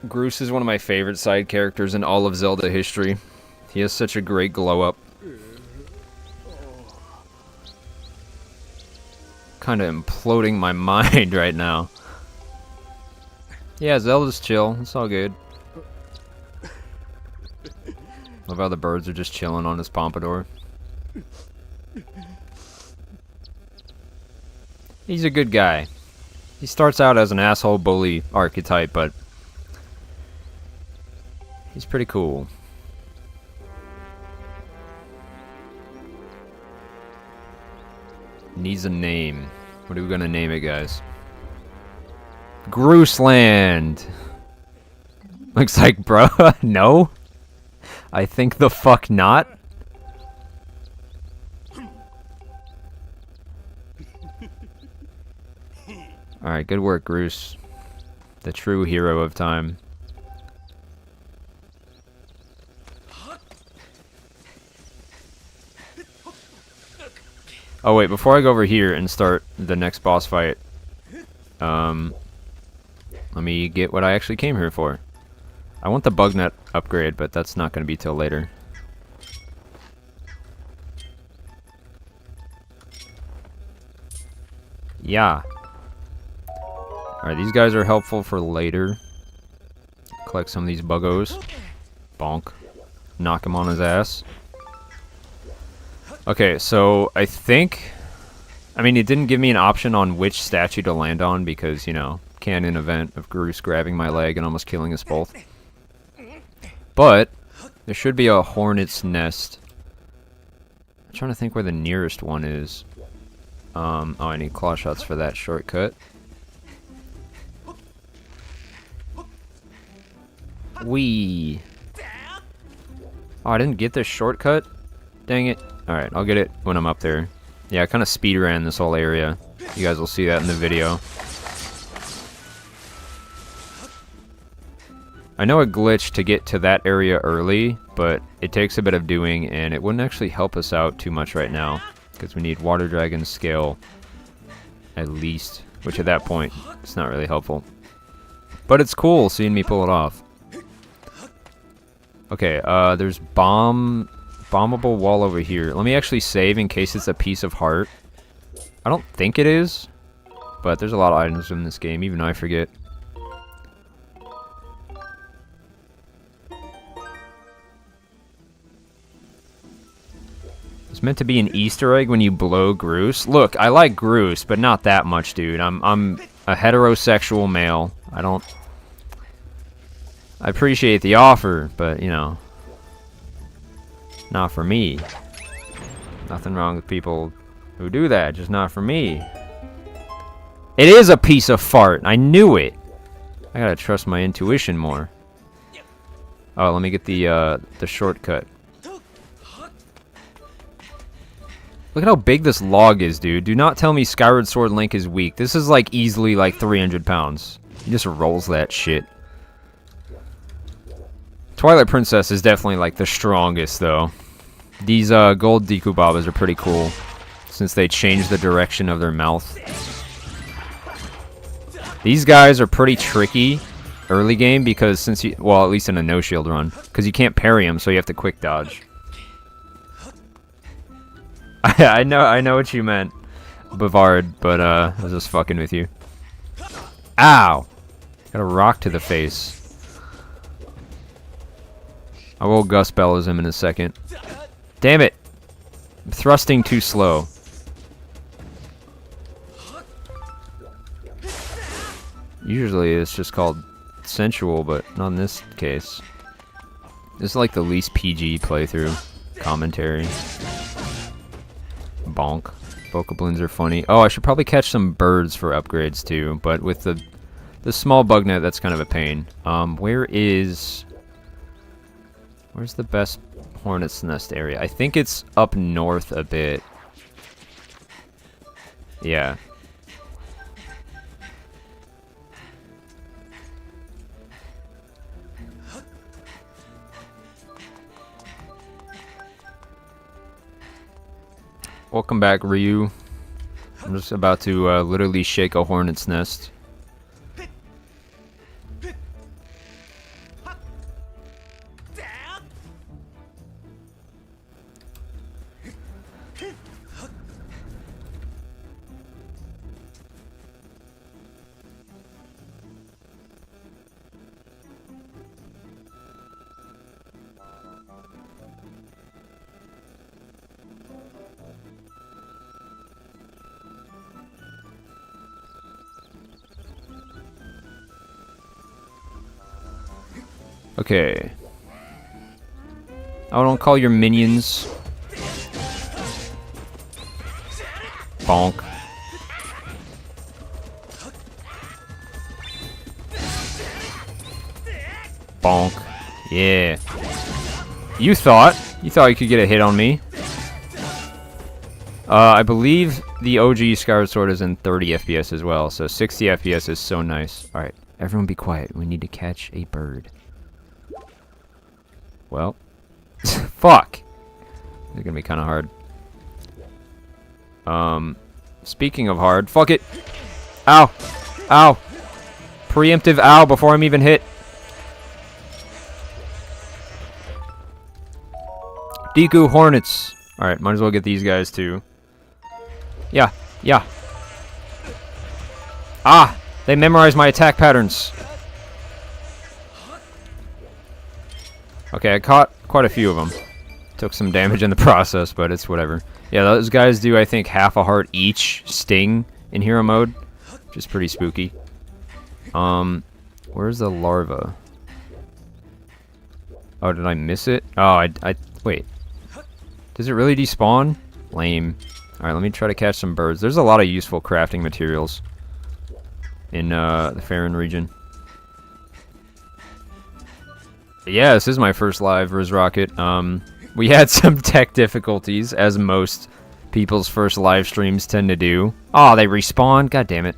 Groose is one of my favorite side characters in all of Zelda history. He has such a great glow-up. Kind of imploding my mind right now. Yeah, Zelda's chill. It's all good. Love how the birds are just chilling on his pompadour. He's a good guy. He starts out as an asshole bully archetype, but he's pretty cool. Needs a name. What are we gonna name it, guys? Grooseland! Looks like, bro, no? I think the fuck not. Alright, good work, Groose. The true hero of time. Oh wait, before I go over here and start the next boss fight, let me get what I actually came here for. I want the bug net upgrade, but that's not going to be till later. Yeah. Alright, these guys are helpful for later. Collect some of these buggos. Bonk. Knock him on his ass. Okay, so I think... I mean, it didn't give me an option on which statue to land on because, you know, canon event of Groose grabbing my leg and almost killing us both. But there should be a hornet's nest. I'm trying to think where the nearest one is. Oh, I need claw shots for that shortcut. Wee. Oh, I didn't get this shortcut? Dang it. Alright, I'll get it when I'm up there. Yeah, I kind of speed ran this whole area. You guys will see that in the video. I know a glitch to get to that area early, but it takes a bit of doing, and it wouldn't actually help us out too much right now, because we need Water Dragon scale at least, which at that point, it's not really helpful. But it's cool seeing me pull it off. Okay, there's bombable wall over here. Let me actually save in case it's a piece of heart. I don't think it is, but there's a lot of items in this game, even I forget. It's meant to be an Easter egg when you blow Groose. Look, I like Groose, but not that much, dude. I'm a heterosexual male. I appreciate the offer, but, you know, Not for me. Nothing wrong with people who do that, just not for me. It is a piece of fart. I knew it. I gotta trust my intuition more. Oh, let me get the shortcut. Look at how big this log is, dude. Do not tell me Skyward Sword Link is weak. This is like easily like 300 pounds. He just rolls that shit. Twilight Princess is definitely like the strongest though. These gold Deku Babas are pretty cool since they change the direction of their mouth. These guys are pretty tricky early game because since you, well, at least in a no shield run, because you can't parry them, so you have to quick dodge. I know what you meant, Bavard, but I was just fucking with you. Ow! Got a rock to the face. I will Gus Bellows him in a second. Damn it! I'm thrusting too slow. Usually it's just called sensual, but not in this case. This is like the least PG playthrough. Commentary. Bonk. Bokoblins are funny. Oh, I should probably catch some birds for upgrades too, but with the small bug net, that's kind of a pain. Where's the best hornet's nest area? I think it's up north a bit. Yeah. Welcome back, Ryu. I'm just about to literally shake a hornet's nest. Okay. I don't call your minions. Bonk. Bonk. Yeah. You thought you could get a hit on me. I believe the OG Skyward Sword is in 30 FPS as well, so 60 FPS is so nice. Alright, everyone be quiet. We need to catch a bird. Well, fuck. This is gonna be kind of hard. Speaking of hard, fuck it. Ow, ow. Preemptive ow before I'm even hit. Deku Hornets. All right, might as well get these guys too. Yeah, yeah. Ah, they memorize my attack patterns. Okay, I caught quite a few of them. Took some damage in the process, but it's whatever. Yeah, those guys do, I think, half a heart each sting in hero mode, which is pretty spooky. Where's the larva? Oh, did I miss it? Oh, wait. Does it really despawn? Lame. Alright, let me try to catch some birds. There's a lot of useful crafting materials in the Faron region. Yeah, this is my first live Riz Rocket. We had some tech difficulties, as most people's first live streams tend to do. Oh, they respawn? God damn it.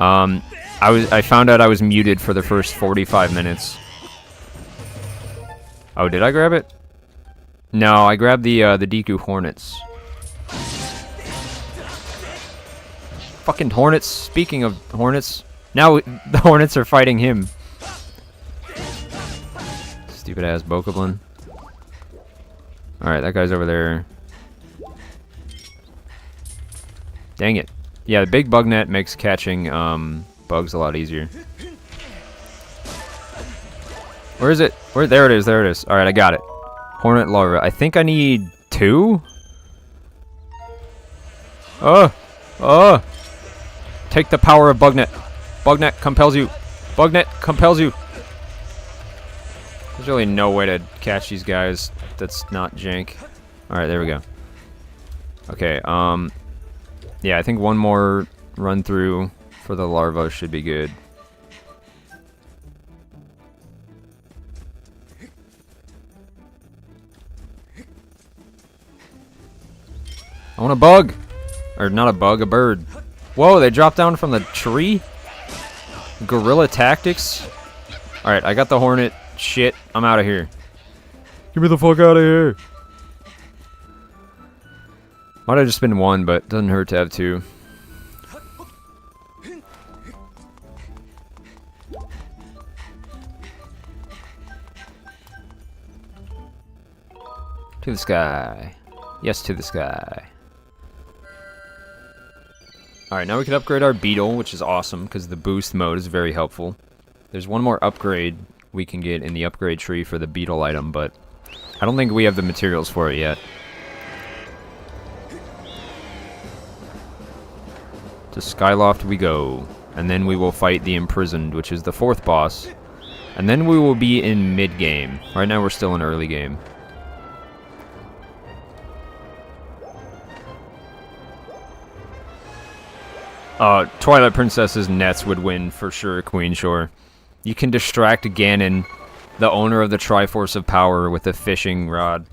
I found out I was muted for the first 45 minutes. Oh, did I grab it? No, I grabbed the Deku Hornets. Fucking Hornets. Speaking of Hornets, now the Hornets are fighting him. Stupid ass Bokoblin. Alright, that guy's over there. Dang it. Yeah, the big bug net makes catching bugs a lot easier. Where is it? Where? There it is, there it is. Alright, I got it. Hornet larva. I think I need 2? Oh! Take the power of Bugnet. Bugnet compels you. Bugnet compels you. There's really no way to catch these guys that's not jank. Alright, there we go. Okay, yeah, I think one more run through for the larva should be good. I want a bug! Or not a bug, a bird. Whoa, they dropped down from the tree? Guerrilla tactics? Alright, I got the hornet. Shit, I'm out of here. Get me the fuck out of here! Might have just been one, but doesn't hurt to have two. To the sky. Yes, to the sky. Alright, now we can upgrade our beetle, which is awesome, because the boost mode is very helpful. There's one more upgrade we can get in the upgrade tree for the beetle item, but I don't think we have the materials for it yet. To Skyloft we go, and then we will fight the Imprisoned, which is the 4th boss, and then we will be in mid-game. Right now we're still in early game. Twilight Princess's nets would win for sure, Queen Shore. You can distract Ganon, the owner of the Triforce of Power, with a fishing rod.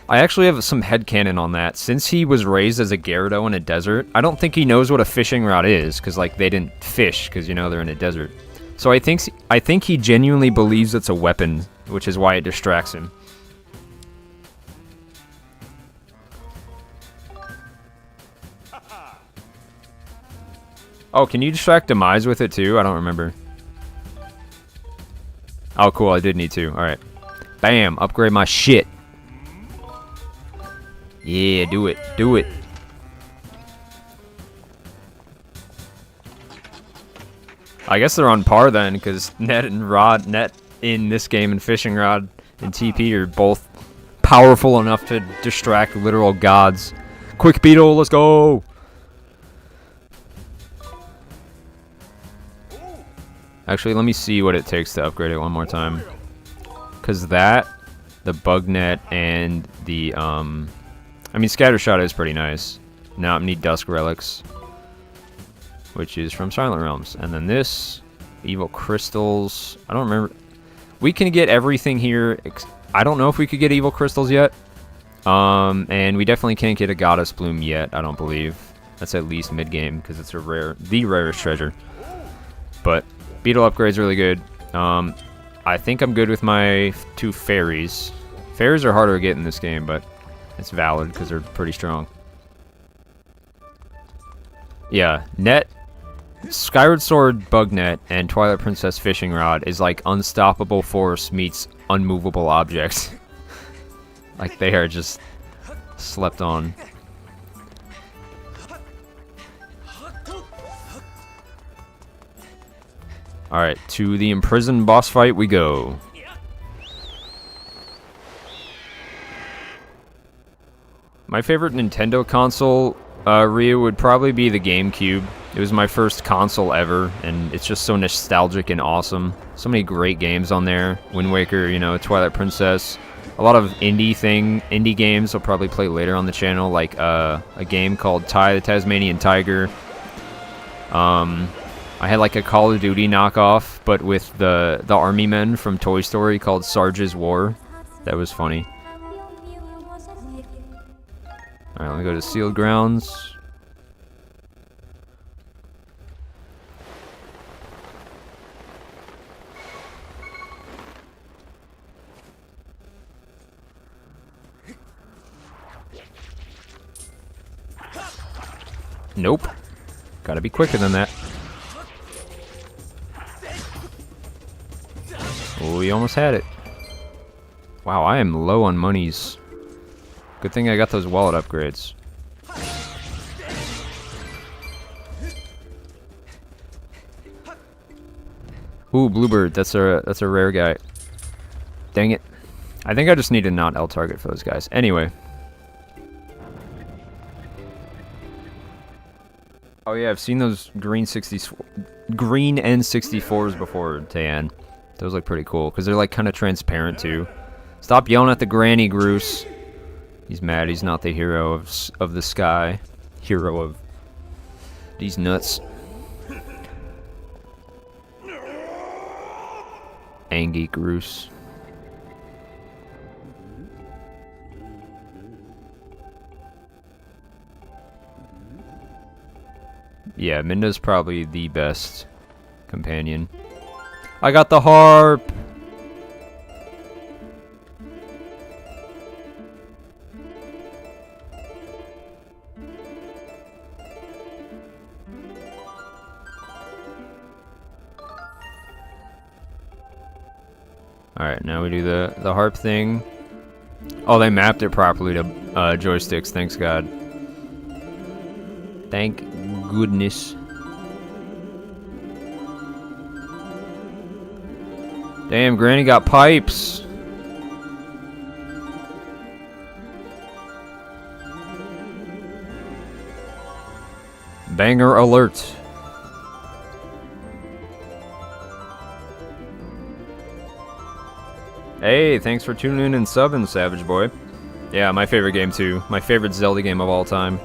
I actually have some headcanon on that. Since he was raised as a Gyarados in a desert, I don't think he knows what a fishing rod is, because like they didn't fish, because you know they're in a desert. So I think he genuinely believes it's a weapon, which is why it distracts him. Oh, can you distract Demise with it too? I don't remember. Oh, cool. I did need to. Alright. Bam. Upgrade my shit. Yeah, do it. Do it. I guess they're on par then, because Net and Rod, Net in this game and Fishing Rod and TP are both powerful enough to distract literal gods. Quick Beetle, let's go! Actually, let me see what it takes to upgrade it one more time. Because that, the Bug Net, and the, I mean, Scattershot is pretty nice. Now I need Dusk Relics, which is from Silent Realms. And then this, Evil Crystals, I don't remember. We can get everything here. I don't know if we could get Evil Crystals yet. And we definitely can't get a Goddess Bloom yet, I don't believe. That's at least mid-game, because it's the rarest treasure. But Beetle upgrade's really good. I think I'm good with my 2 fairies. Fairies are harder to get in this game, but it's valid because they're pretty strong. Yeah, Net, Skyward Sword, Bug Net, and Twilight Princess Fishing Rod is like unstoppable force meets unmovable objects. Like they are just slept on. Alright, to the Imprisoned boss fight we go. My favorite Nintendo console, Ryu, would probably be the GameCube. It was my first console ever, and it's just so nostalgic and awesome. So many great games on there. Wind Waker, you know, Twilight Princess. A lot of indie games I'll probably play later on the channel, like a game called Ty the Tasmanian Tiger. I had like a Call of Duty knockoff, but with the army men from Toy Story called Sarge's War. That was funny. Alright, let me go to Sealed Grounds. Nope. Gotta be quicker than that. Oh, we almost had it. Wow, I am low on monies. Good thing I got those wallet upgrades. Ooh, Bluebird. That's a rare guy. Dang it. I think I just need to not L target for those guys. Anyway. Oh yeah, I've seen those green N64s before, Tayan. Those look pretty cool because they're like kind of transparent too. Stop yelling at the granny, Groose. He's mad. He's not the hero of the sky. Hero of these nuts. Angry Groose. Yeah, Minda's probably the best companion. I got the harp! Alright, now we do the harp thing. Oh, they mapped it properly to joysticks, thanks God. Thank goodness. Damn, Granny got pipes. Banger alert. Hey, thanks for tuning in and subbing, Savage Boy. Yeah, my favorite game too. My favorite Zelda game of all time.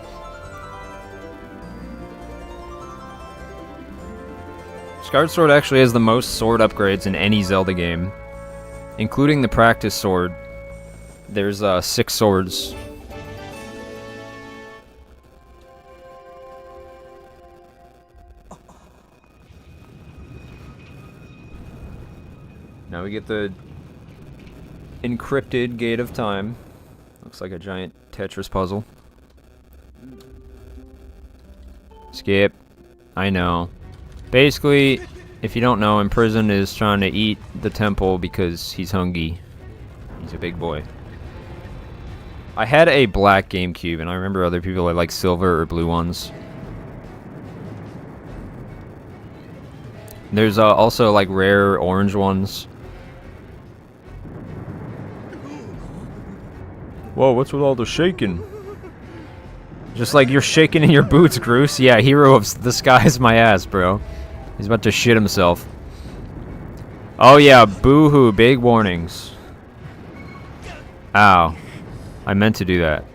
Skyward Sword actually has the most sword upgrades in any Zelda game, including the practice sword. There's 6 swords. Now we get the encrypted Gate of Time. Looks like a giant Tetris puzzle. Skip. I know. Basically, if you don't know, Imprisoned is trying to eat the temple because he's hungry. He's a big boy. I had a black GameCube, and I remember other people had like silver or blue ones. There's also like rare orange ones. Whoa, what's with all the shaking? Just like you're shaking in your boots, Groose. Yeah, hero of the sky is my ass, bro. He's about to shit himself. Oh yeah, boo-hoo, big warnings. Ow. I meant to do that.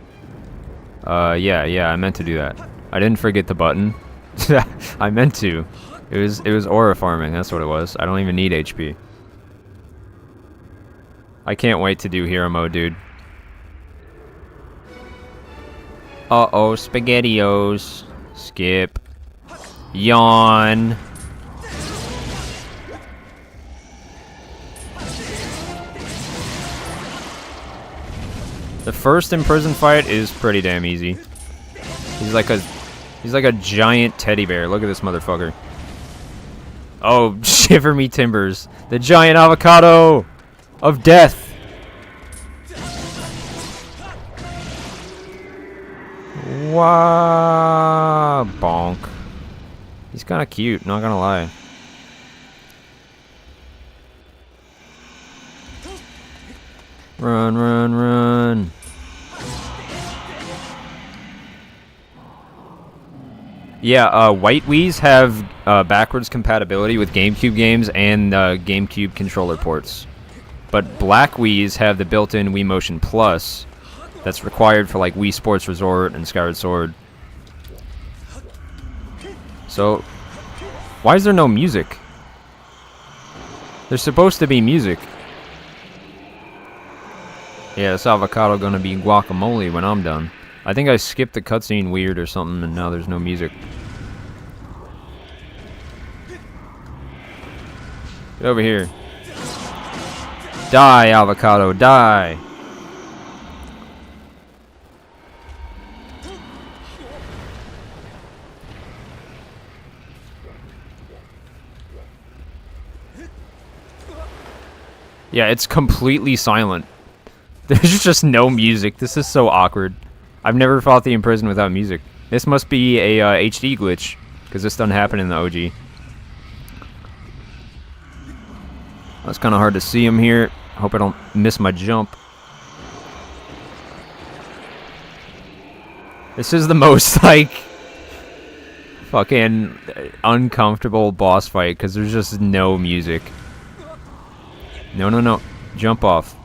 Yeah, I meant to do that. I didn't forget the button. I meant to. It was aura farming, that's what it was. I don't even need HP. I can't wait to do hero mode, dude. Uh-oh, SpaghettiOs. Skip. Yawn. The first Imprisoned fight is pretty damn easy. He's like a giant teddy bear. Look at this motherfucker. Oh, shiver me timbers. The giant avocado of death. Wow, bonk. He's kind of cute, not gonna lie. Run, run, run. Yeah, white Wii's have backwards compatibility with GameCube games and GameCube controller ports. But black Wii's have the built-in Wii Motion Plus that's required for like Wii Sports Resort and Skyward Sword. So, why is there no music? There's supposed to be music. Yeah, this avocado gonna be guacamole when I'm done. I think I skipped the cutscene weird or something and now there's no music. Get over here. Die, avocado, die! Yeah, it's completely silent. There's just no music. This is so awkward. I've never fought the Imprisoned without music. This must be a HD glitch, because this doesn't happen in the OG. It's kind of hard to see him here. Hope I don't miss my jump. This is the most, like, fucking uncomfortable boss fight, because there's just no music. No, no, no. Jump off.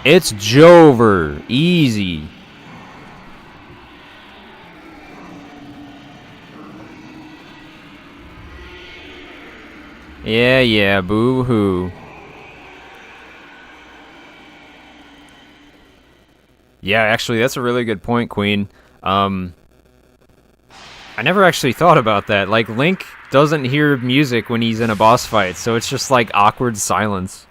It's Jover. Easy. Yeah, yeah, boo-hoo. Yeah, actually, that's a really good point, Queen. I never actually thought about that. Like, Link doesn't hear music when he's in a boss fight, so it's just like awkward silence.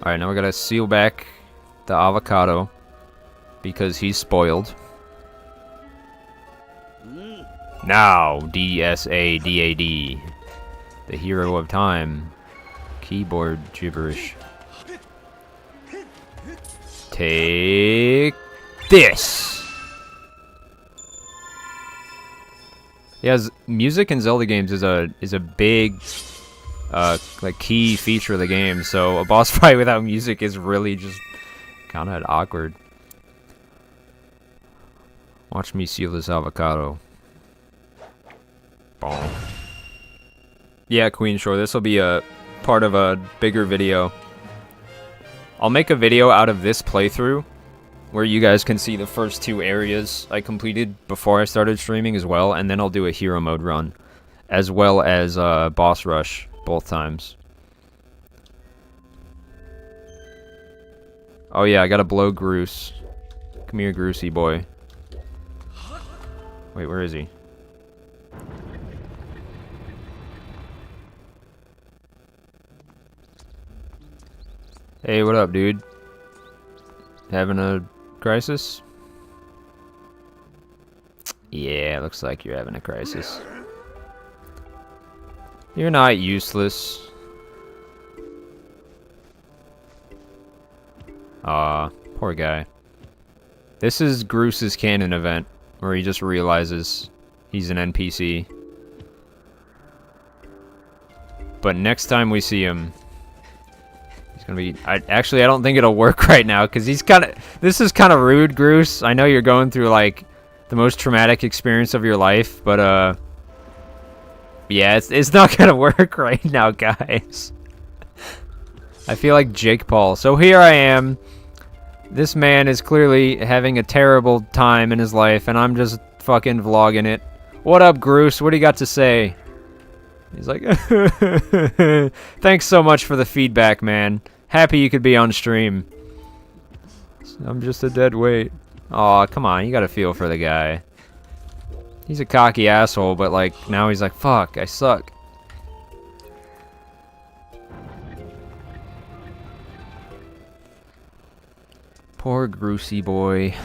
Alright, now we gotta seal back the avocado because he's spoiled. Now, DSADAD, the hero of time. Keyboard gibberish. Take this! Yeah, music in Zelda games is a big like key feature of the game, so a boss fight without music is really just kind of awkward. Watch me seal this avocado. Boom. Yeah, Queen, sure, this will be a part of a bigger video. I'll make a video out of this playthrough where you guys can see the first 2 areas I completed before I started streaming as well, and then I'll do a hero mode run as well as boss rush both times. Oh yeah, I gotta blow Groose. Come here, Groosey boy. Wait, where is he? Hey, what up, dude? Having a crisis? Yeah, looks like you're having a crisis. You're not useless. Aw, poor guy. This is Groose's canon event, where he just realizes he's an NPC. But next time we see him, he's gonna be... Actually, I don't think it'll work right now, because he's kind of... This is kind of rude, Groose. I know you're going through, like, the most traumatic experience of your life, but, yeah, it's not gonna work right now, guys. I feel like Jake Paul. So here I am. This man is clearly having a terrible time in his life, and I'm just fucking vlogging it. What up, Groose? What do you got to say? He's like, thanks so much for the feedback, man. Happy you could be on stream. I'm just a dead weight. Aw, come on, you gotta feel for the guy. He's a cocky asshole, but like, now he's like, fuck, I suck. Poor Groosey boy.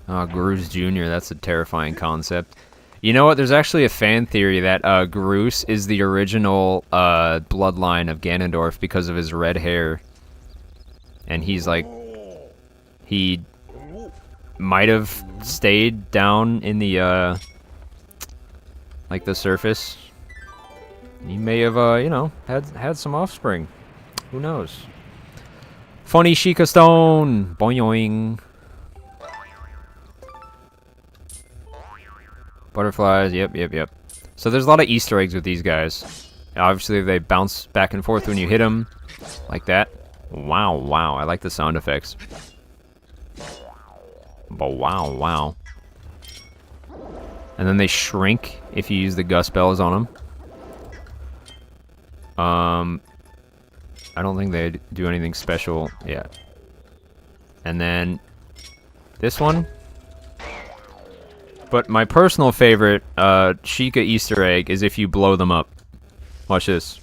Oh, Groose Jr., that's a terrifying concept. You know what? There's actually a fan theory that Groose is the original bloodline of Ganondorf because of his red hair. And he's like... He might have stayed down in the, like the surface. He may have, you know, had some offspring. Who knows? Funny Sheikah Stone! Boing! Butterflies, yep. So there's a lot of Easter eggs with these guys. Obviously, they bounce back and forth when you hit them. Like that. Wow, I like the sound effects. But wow. And then they shrink if you use the gust bells on them. I don't think they do anything special yet. And then this one. But my personal favorite Sheikah Easter egg is if you blow them up. Watch this.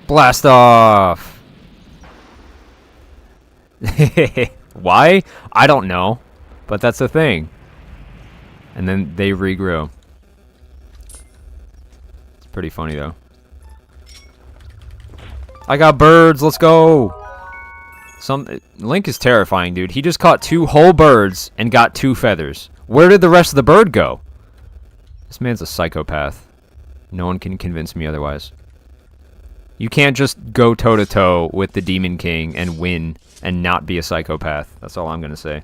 Blast off! Why? I don't know. But that's the thing. And then they regrow. Pretty funny though. I got birds. Let's go. Link is terrifying, dude. He just caught 2 whole birds and got 2 feathers. Where did the rest of the bird go? This man's a psychopath. No one can convince me otherwise. You can't just go toe-to-toe with the Demon King and win and not be a psychopath. That's all I'm gonna say.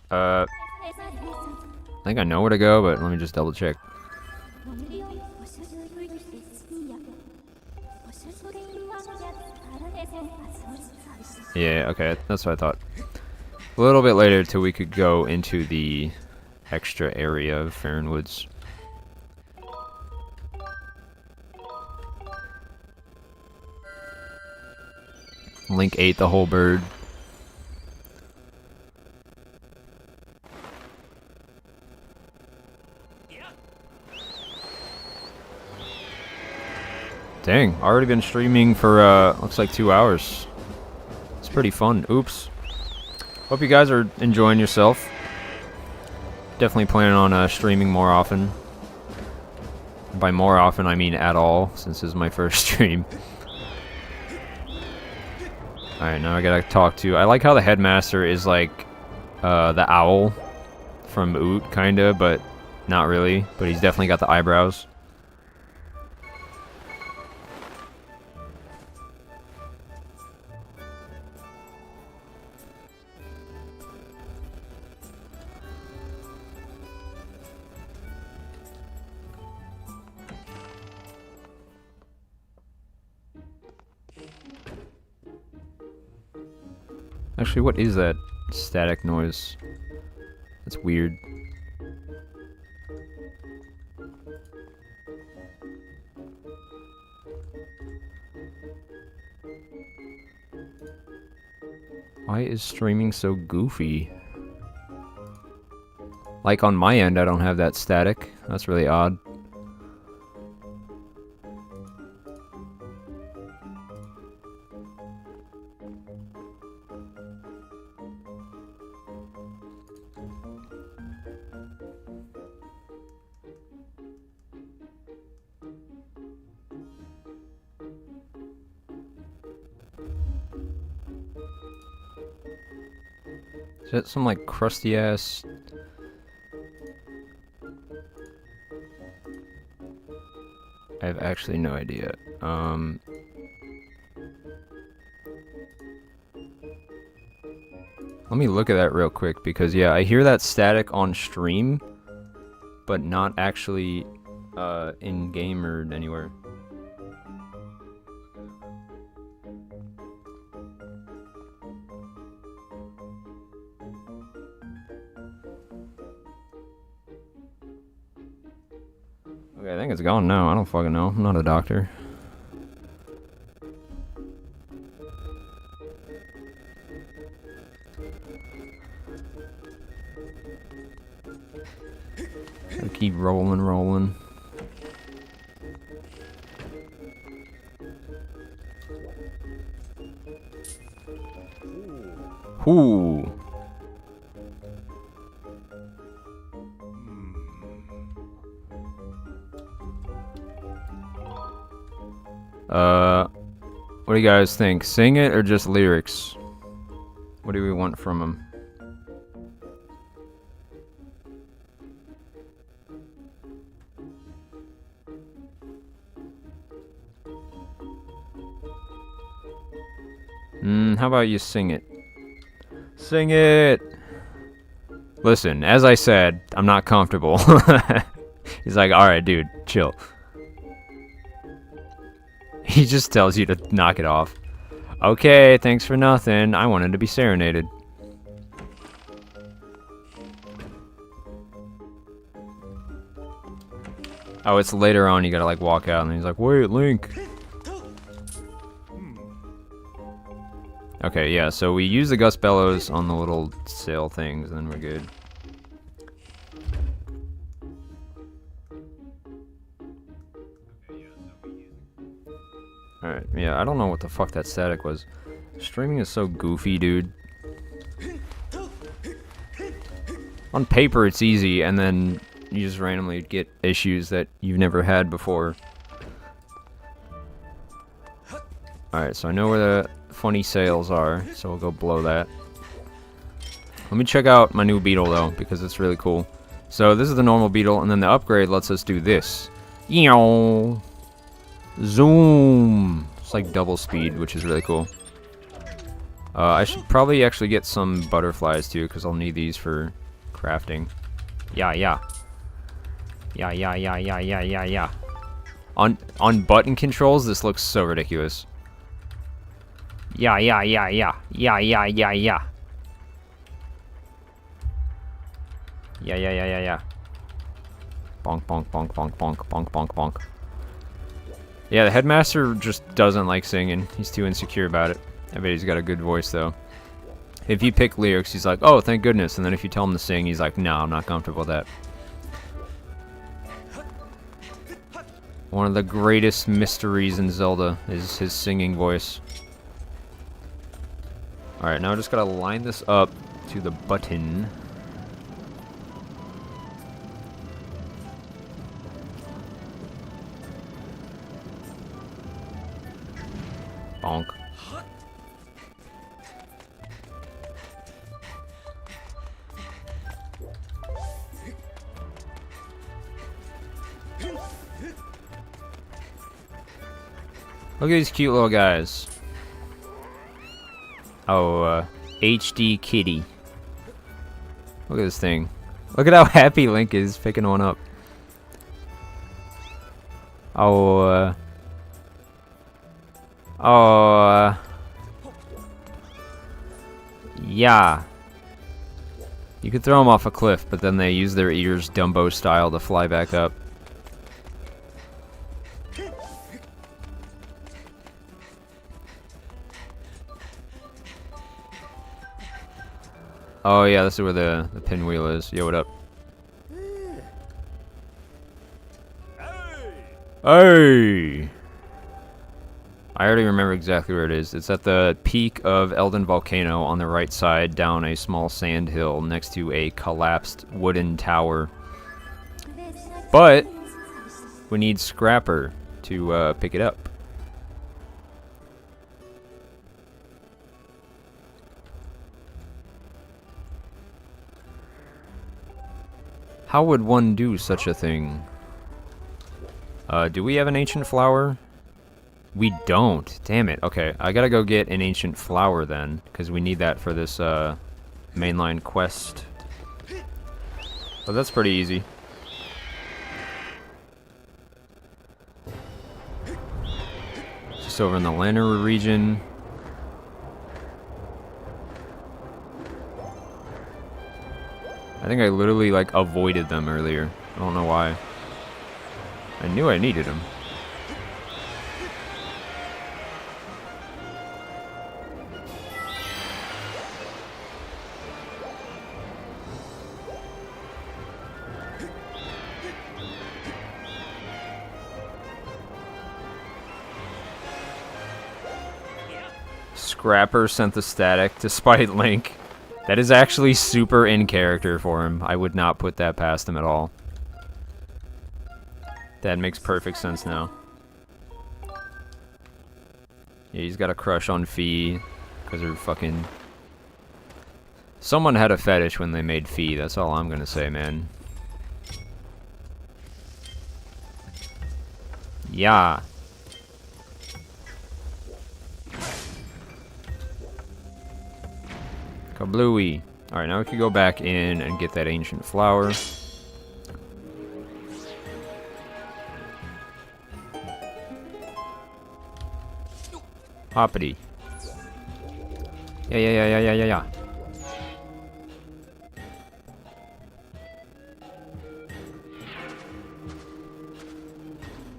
I think I know where to go, but let me just double check. Yeah, okay, that's what I thought. A little bit later till we could go into the extra area of Faron Woods. Link ate the whole bird. Dang, already been streaming for, looks like 2 hours. It's pretty fun. Oops. Hope you guys are enjoying yourself. Definitely planning on streaming more often. By more often, I mean at all, since this is my first stream. Alright, now I gotta talk to... I like how the headmaster is like, the owl from Oot, kinda, but not really. But he's definitely got the eyebrows. Actually, what is that static noise? That's weird. Why is streaming so goofy? Like on my end, I don't have that static. That's really odd. Is that some like crusty ass? I have actually no idea. Let me look at that real quick because yeah, I hear that static on stream, but not actually in game or anywhere. Okay, I think it's gone now. I don't fucking know. I'm not a doctor. Gotta keep rolling. Ooh. What do you guys think? Sing it or just lyrics? What do we want from him? How about you sing it? Sing it! Listen, as I said, I'm not comfortable. He's like, alright, dude, chill. He just tells you to knock it off. Okay, thanks for nothing. I wanted to be serenaded. Oh, it's later on you gotta like walk out and he's like, wait, Link. Okay, yeah, so we use the Gust Bellows on the little sail things and then we're good. I don't know what the fuck that static was. Streaming is so goofy, dude. On paper, it's easy, and then you just randomly get issues that you've never had before. Alright, so I know where the funny sails are, so we'll go blow that. Let me check out my new beetle, though, because it's really cool. So this is the normal beetle, and then the upgrade lets us do this. Zoom! It's like double speed, which is really cool. I should probably actually get some butterflies, too, because I'll need these for crafting. Yeah. Yeah. On button controls, this looks so ridiculous. Yeah. Yeah. Bonk, bonk, bonk, bonk, bonk, bonk, bonk, bonk. Yeah, the headmaster just doesn't like singing. He's too insecure about it. I bet he's got a good voice, though. If you pick lyrics, he's like, oh, thank goodness. And then if you tell him to sing, he's like, no, I'm not comfortable with that. One of the greatest mysteries in Zelda is his singing voice. Alright, now I just gotta line this up to the button. Bonk. Look at these cute little guys. Oh, HD kitty. Look at this thing. Look at how happy Link is picking one up. Oh, yeah. You could throw them off a cliff, but then they use their ears Dumbo style to fly back up. Oh yeah, this is where the pinwheel is. Yo, what up? Hey! I already remember exactly where it is. It's at the peak of Elden Volcano on the right side, down a small sand hill next to a collapsed wooden tower. But we need Scrapper to pick it up. How would one do such a thing? Do we have an ancient flower? We don't. Damn it. Okay, I gotta go get an ancient flower then, because we need that for this mainline quest. But that's pretty easy. Just over in the Lanayru region. I think I literally, like, avoided them earlier. I don't know why. I knew I needed them. Scrapper sent the static despite Link. That is actually super in character for him. I would not put that past him at all. That makes perfect sense now. Yeah, he's got a crush on Fee because they're fucking... Someone had a fetish when they made Fee, that's all I'm gonna say, man. Yeah. Kablooey. Alright, now we can go back in and get that ancient flower. Hoppity. Yeah.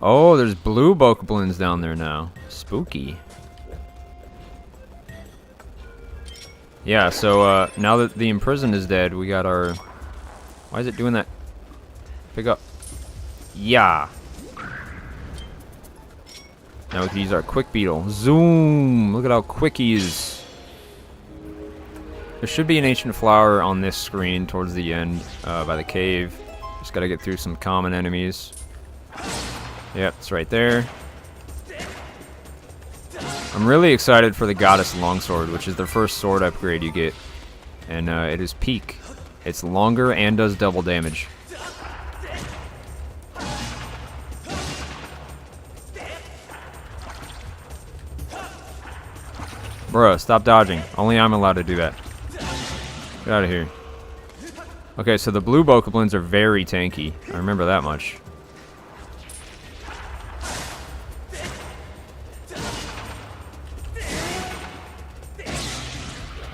Oh, there's blue bokoblins down there now. Spooky. Yeah, so now that the Imprisoned is dead, we got our... Why is it doing that? Pick up. Yeah. Now we can use our quick beetle. Zoom! Look at how quick he is. There should be an ancient flower on this screen towards the end by the cave. Just gotta get through some common enemies. Yep, it's right there. I'm really excited for the Goddess Longsword, which is the first sword upgrade you get. And it is peak. It's longer and does double damage. Bruh, stop dodging. Only I'm allowed to do that. Get out of here. Okay, so the blue bokoblins are very tanky. I remember that much.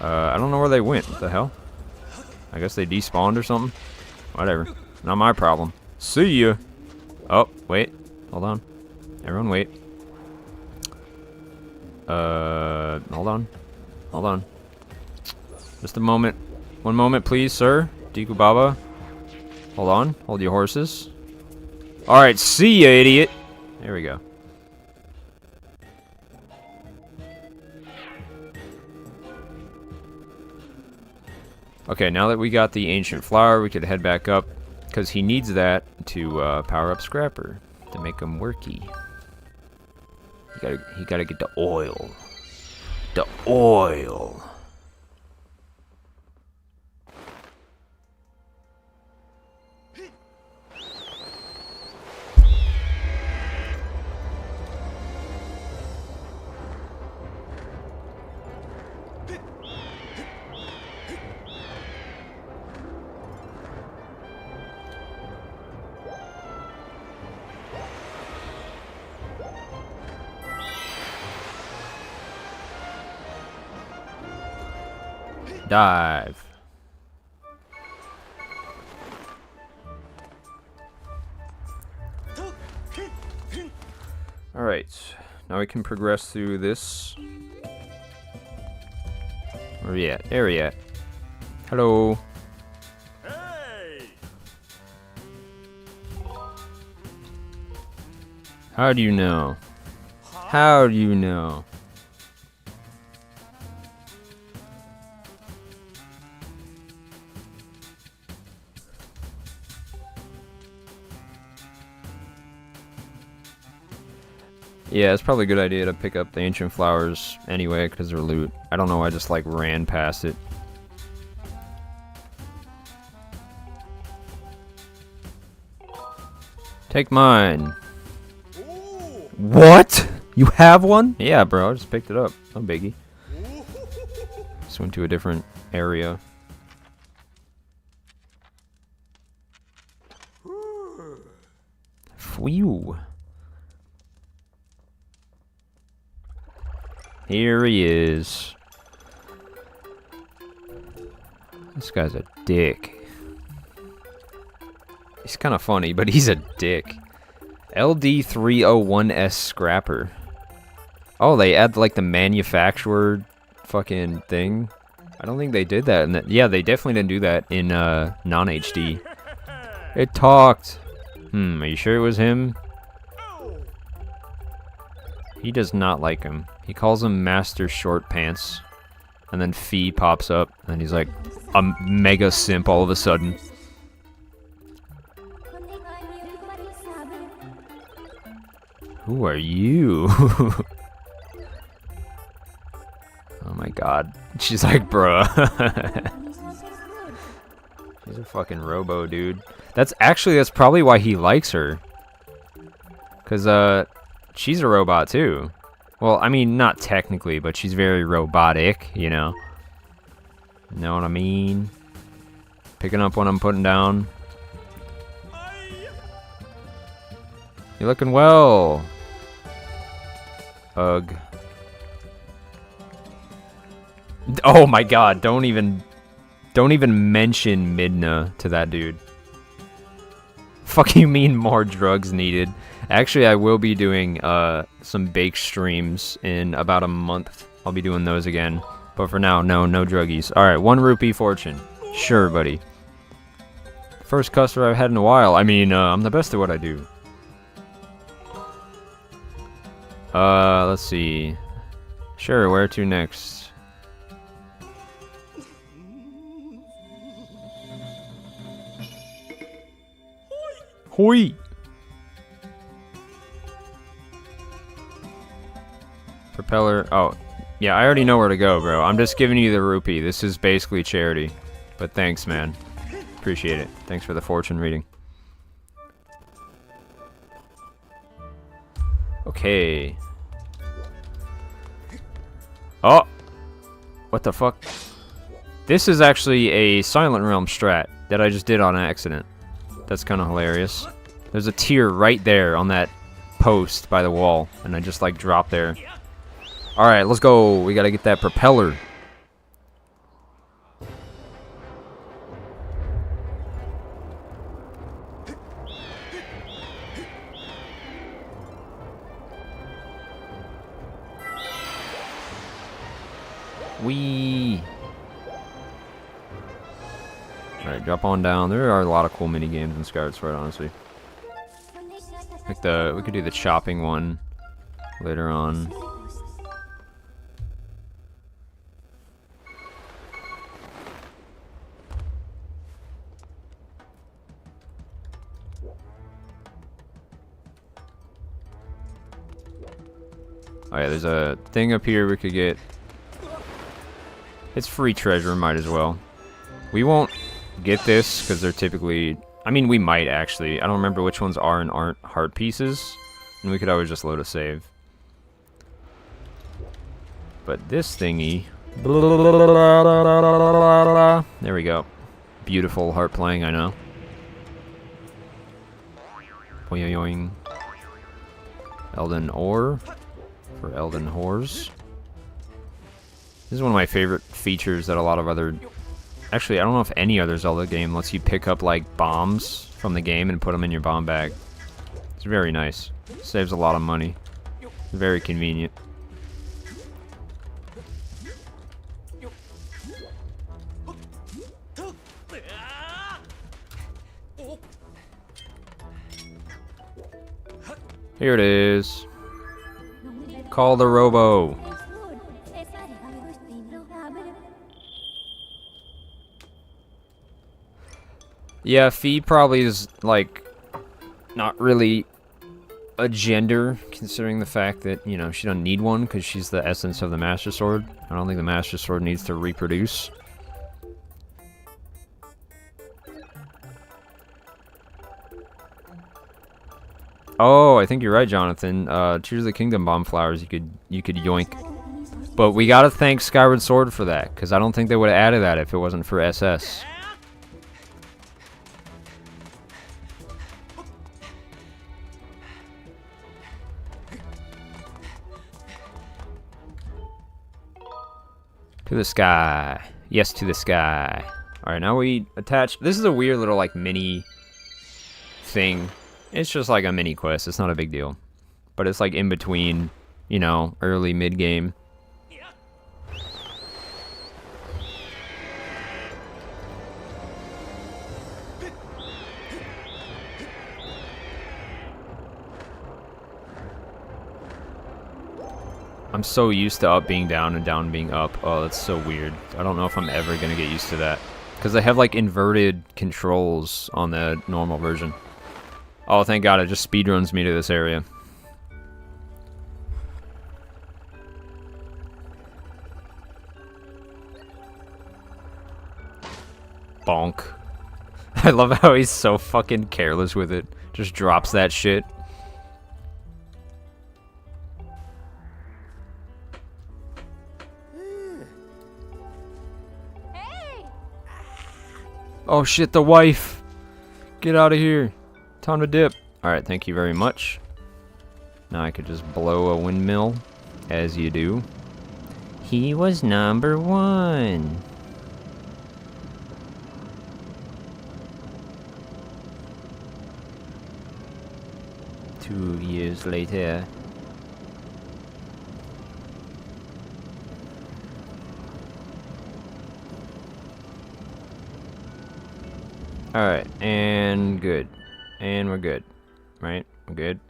I don't know where they went. What the hell? I guess they despawned or something? Whatever. Not my problem. See ya! Oh, wait. Hold on. Everyone wait. Hold on. Hold on. Just a moment. One moment, please, sir. Deku Baba. Hold on. Hold your horses. Alright, see ya, idiot! There we go. Okay, now that we got the ancient flower, we could head back up, because he needs that to power up Scrapper, to make him worky. He gotta get the oil. The oil. Dive. Alright, now we can progress through this. Where are we at? There we at. Hello. Hey. How do you know? How do you know? Yeah, it's probably a good idea to pick up the ancient flowers anyway, because they're loot. I don't know, I just like ran past it. Take mine. Ooh. What? You have one? Yeah, bro, I just picked it up. No biggie. Just went to a different area. Phew. Here he is. This guy's a dick. He's kind of funny, but he's a dick. LD301S Scrapper. Oh, they add like the manufacturer fucking thing. I don't think they did that. Yeah, they definitely didn't do that in non-HD. It talked. Are you sure it was him? He does not like him. He calls him Master Short Pants. And then Fee pops up, and he's like a mega simp all of a sudden. Who are you? Oh my god. She's like, bruh. She's a fucking robo, dude. That's probably why he likes her. Cause, she's a robot too. Well, I mean, not technically, but she's very robotic, you know? Know what I mean? Picking up what I'm putting down. You're looking well. Ugh. Oh my god, don't even mention Midna to that dude. Fuck you mean more drugs needed? Actually, I will be doing some bake streams in about a month. I'll be doing those again. But for now, no druggies. Alright, 1 rupee fortune. Sure, buddy. First customer I've had in a while. I mean, I'm the best at what I do. Let's see. Sure, where to next? Hoi! Propeller. Oh, yeah, I already know where to go, bro. I'm just giving you the rupee. This is basically charity. But thanks, man. Appreciate it. Thanks for the fortune reading. Okay. Oh! What the fuck? This is actually a Silent Realm strat that I just did on accident. That's kind of hilarious. There's a tier right there on that post by the wall, and I just like dropped there. Alright, let's go. We gotta get that propeller. Whee! Alright, drop on down. There are a lot of cool mini games in Skyward Sword, honestly. Like we could do the chopping one later on. Oh yeah, there's a thing up here we could get. It's free treasure, might as well. We won't get this because they're typically... I mean, we might actually. I don't remember which ones are and aren't heart pieces. And we could always just load a save. But this thingy... There we go. Beautiful heart playing, I know. Boing. Elden Ore. For Elden Whores. This is one of my favorite features that a lot of other... Actually, I don't know if any other Zelda game lets you pick up, like, bombs from the game and put them in your bomb bag. It's very nice. Saves a lot of money. Very convenient. Here it is. Call the robo. Yeah, Fee probably is, like, not really a gender, considering the fact that, you know, she doesn't need one because she's the essence of the Master Sword. I don't think the Master Sword needs to reproduce. Oh, I think you're right, Jonathan. Tears of the Kingdom bomb flowers you could yoink. But we gotta thank Skyward Sword for that, because I don't think they would have added that if it wasn't for SS. To the sky. Yes, to the sky. Alright, now we attach... This is a weird little, like, mini thing. It's just like a mini quest. It's not a big deal. But it's, like, in between, you know, early, mid-game. I'm so used to up being down and down being up. Oh, that's so weird. I don't know if I'm ever gonna get used to that. Because they have like inverted controls on the normal version. Oh, thank God, it just speedruns me to this area. Bonk. I love how he's so fucking careless with it. Just drops that shit. Oh shit, the wife! Get out of here. Time to dip. Alright, thank you very much. Now I could just blow a windmill, as you do. He was number one. Two years later. Alright, and good. And we're good. Right? We're good.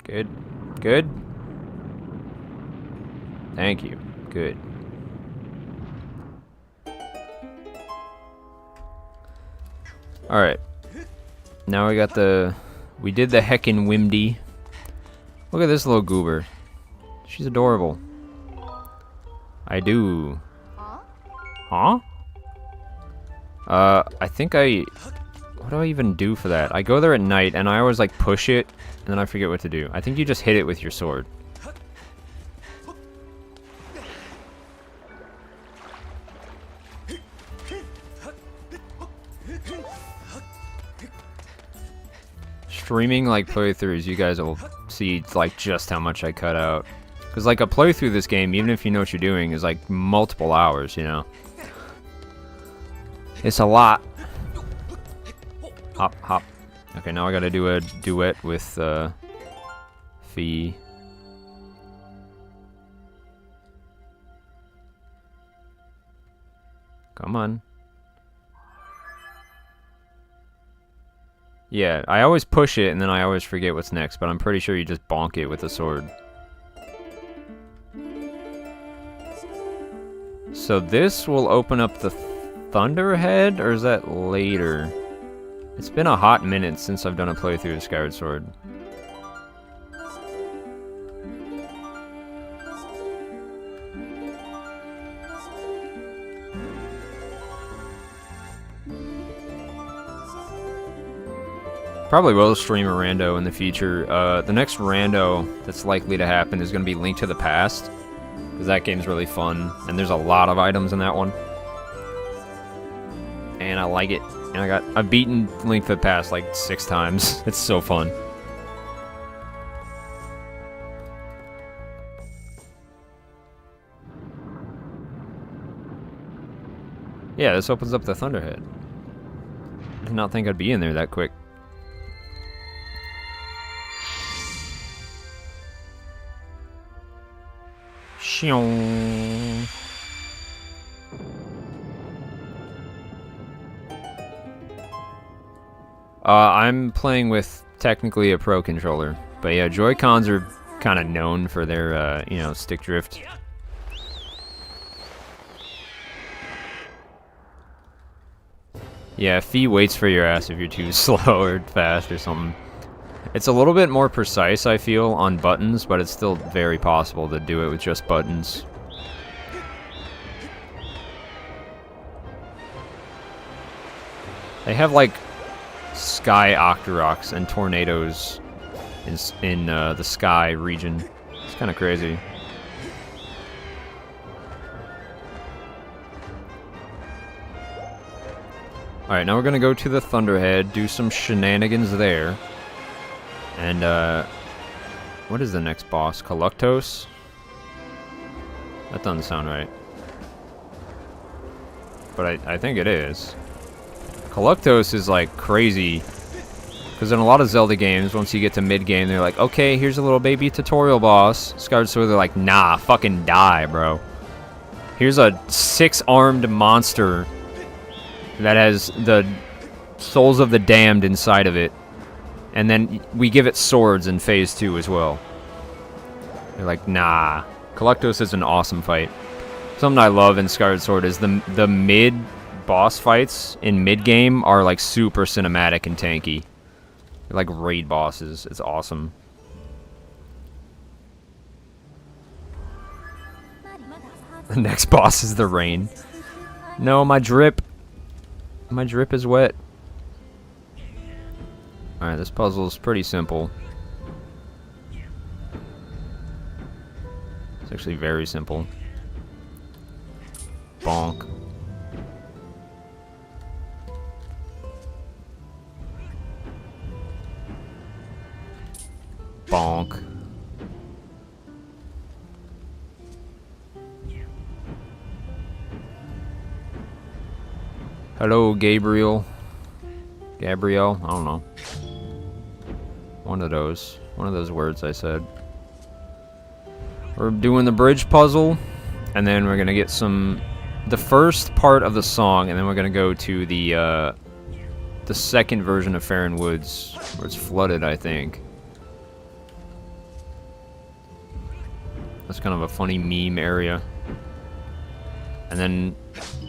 Good. Good. Thank you. Good. Alright. Now we got the... We did the heckin' Wimdy. Look at this little goober. She's adorable. I do. Huh? I think I... What do I even do for that? I go there at night, and I always, like, push it, and then I forget what to do. I think you just hit it with your sword. Streaming, like, playthroughs, you guys will see, like, just how much I cut out. Because, like, a playthrough this game, even if you know what you're doing, is, like, multiple hours, you know? It's a lot. Hop, hop. Okay, now I gotta do a duet with, Fee. Come on. Yeah, I always push it and then I always forget what's next, but I'm pretty sure you just bonk it with a sword. So this will open up the Thunderhead, or is that later? It's been a hot minute since I've done a playthrough of Skyward Sword. Probably will stream a rando in the future. The next rando that's likely to happen is going to be Link to the Past, because that game's really fun, and there's a lot of items in that one. And I like it. And I've beaten Link to the Past like 6 times. It's so fun. Yeah, this opens up the Thunderhead. I did not think I'd be in there that quick. Shiong. I'm playing with technically a Pro controller, but yeah, Joy-Cons are kind of known for their, you know, stick drift. Yeah, Fee waits for your ass if you're too slow or fast or something. It's a little bit more precise, I feel, on buttons, but it's still very possible to do it with just buttons. They have, like, sky Octoroks and tornadoes in the sky region. It's kind of crazy. Alright, now we're gonna go to the Thunderhead, do some shenanigans there. And, what is the next boss? Koloktos? That doesn't sound right. But I think it is. Koloktos is, like, crazy. Because in a lot of Zelda games, once you get to mid-game, they're like, okay, here's a little baby tutorial boss. Skyward Sword, they're like, nah, fucking die, bro. Here's a 6-armed monster that has the souls of the damned inside of it. And then we give it swords in Phase 2 as well. They're like, nah. Koloktos is an awesome fight. Something I love in Skyward Sword is the mid-boss fights in mid-game are like super cinematic and tanky. They're like raid bosses. It's awesome. The next boss is the rain. No, my drip. My drip is wet. Alright, this puzzle is pretty simple. It's actually very simple. Bonk. Bonk. Hello, Gabriel. Gabrielle? I don't know. One of those words I said. We're doing the bridge puzzle, and then we're gonna get the first part of the song, and then we're gonna go to the second version of Faron Woods, where it's flooded, I think. That's kind of a funny meme area. And then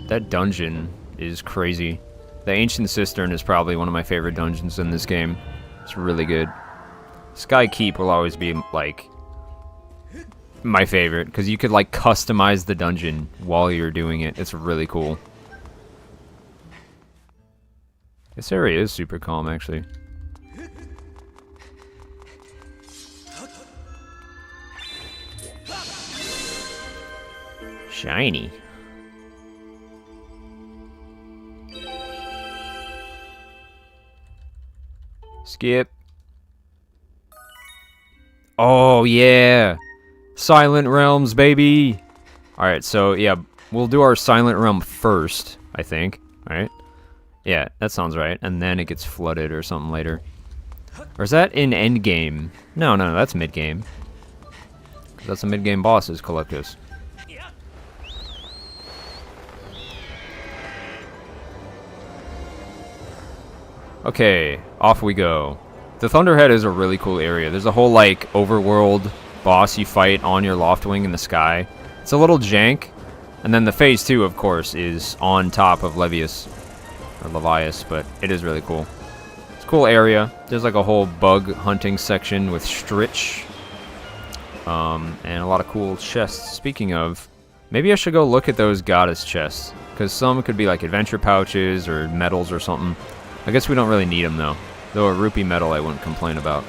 that dungeon is crazy. The Ancient Cistern is probably one of my favorite dungeons in this game. It's really good. Sky Keep will always be, like, my favorite, because you could, like, customize the dungeon while you're doing it. It's really cool. This area is super calm, actually. Shiny. Skip. Oh, yeah. Silent Realms, baby. Alright, so, yeah, we'll do our Silent Realm first, I think. Alright? Yeah, that sounds right. And then it gets flooded or something later. Or is that in endgame? No, that's mid-game. That's a mid-game boss, is Koloktos. Okay, off we go. The Thunderhead is a really cool area. There's a whole, like, overworld boss you fight on your Loftwing in the sky. It's a little jank. And then the phase 2, of course, is on top of Levius. Or Levius, but it is really cool. It's a cool area. There's, like, a whole bug hunting section with Stritch. And a lot of cool chests. Speaking of, maybe I should go look at those goddess chests. Because some could be, like, adventure pouches or medals or something. I guess we don't really need them, though. Though a rupee medal I wouldn't complain about.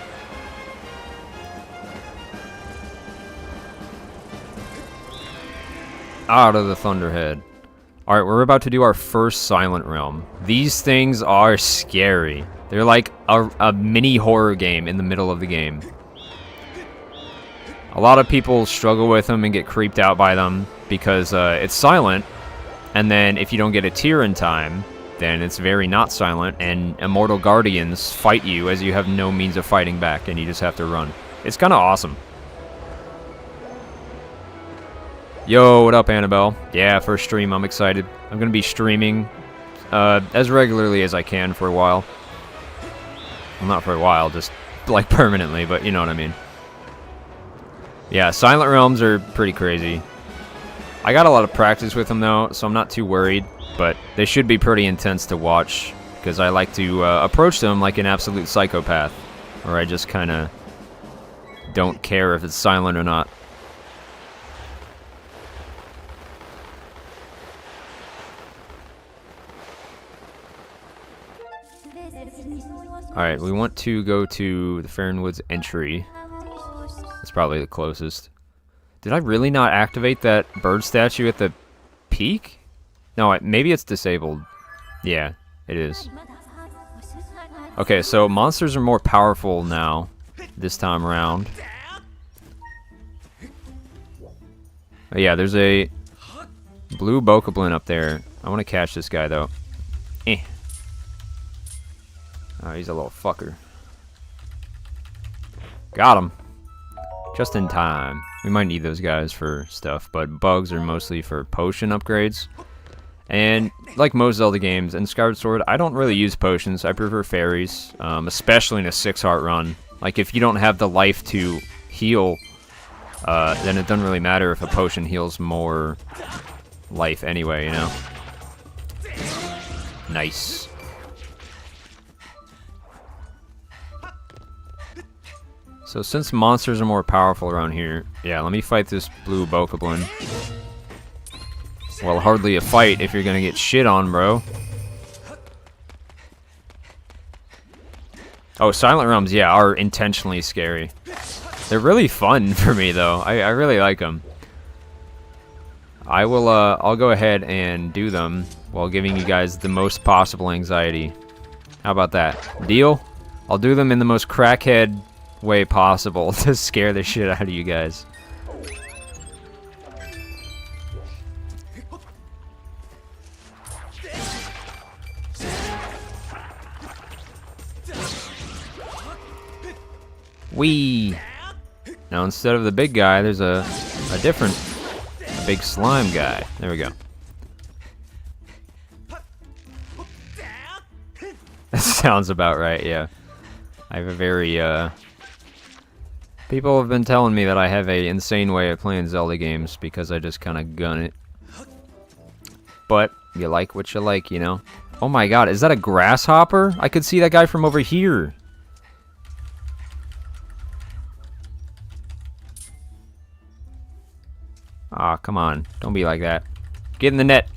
Out of the Thunderhead. Alright, we're about to do our first Silent Realm. These things are scary. They're like a mini horror game in the middle of the game. A lot of people struggle with them and get creeped out by them because it's silent. And then if you don't get a tear in time, then it's very not silent, and immortal guardians fight you as you have no means of fighting back, and you just have to run. It's kind of awesome. Yo, what up, Annabelle? Yeah, first stream, I'm excited. I'm going to be streaming as regularly as I can for a while. Well, not for a while, just, like, permanently, but you know what I mean. Yeah, Silent Realms are pretty crazy. I got a lot of practice with them, though, so I'm not too worried. But they should be pretty intense to watch, because I like to approach them like an absolute psychopath, or I just kind of don't care if it's silent or not. Alright, we want to go to the Faron Woods entry. That's probably the closest. Did I really not activate that bird statue at the peak? No, maybe it's disabled. Yeah, it is. Okay, so monsters are more powerful now, this time around. Oh, yeah, there's a blue bokoblin up there. I want to catch this guy, though. Eh. Oh, he's a little fucker. Got him. Just in time. We might need those guys for stuff, but bugs are mostly for potion upgrades. And like most Zelda games and Skyward Sword, I don't really use potions. I prefer fairies, especially in a 6-heart run. Like, if you don't have the life to heal, then it doesn't really matter if a potion heals more life anyway, you know? Nice. So since monsters are more powerful around here, yeah, let me fight this blue bokoblin. Well, hardly a fight if you're gonna get shit on, bro. Oh, Silent Realms, yeah, are intentionally scary. They're really fun for me, though. I really like them. I'll go ahead and do them while giving you guys the most possible anxiety. How about that? Deal? I'll do them in the most crackhead way possible to scare the shit out of you guys. Whee! Now instead of the big guy, there's a different big slime guy. There we go. That sounds about right, yeah. I have a very People have been telling me that I have a insane way of playing Zelda games because I just kind of gun it. But you like what you like, you know? Oh my god, is that a grasshopper? I could see that guy from over here. Aw, come on. Don't be like that. Get in the net.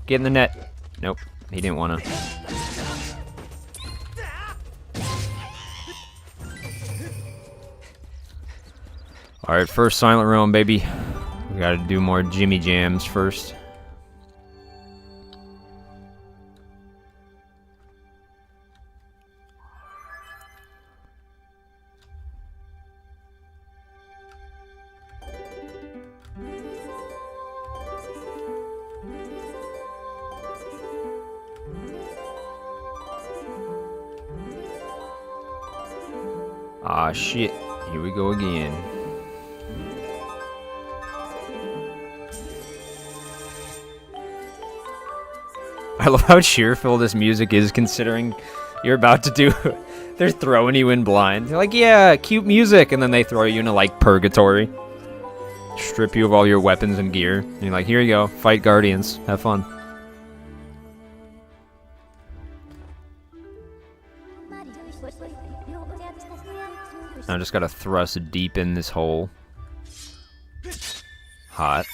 Get in the net. Nope, he didn't want to. Alright, first Silent Realm, baby. We gotta do more Jimmy Jams first. Ah, shit. Here we go again. I love how cheerful this music is considering you're about to do... They're throwing you in blind. They're like, yeah, cute music. And then they throw you into, like, purgatory. Strip you of all your weapons and gear. And you're like, here you go. Fight Guardians. Have fun. I just gotta thrust deep in this hole. Hot.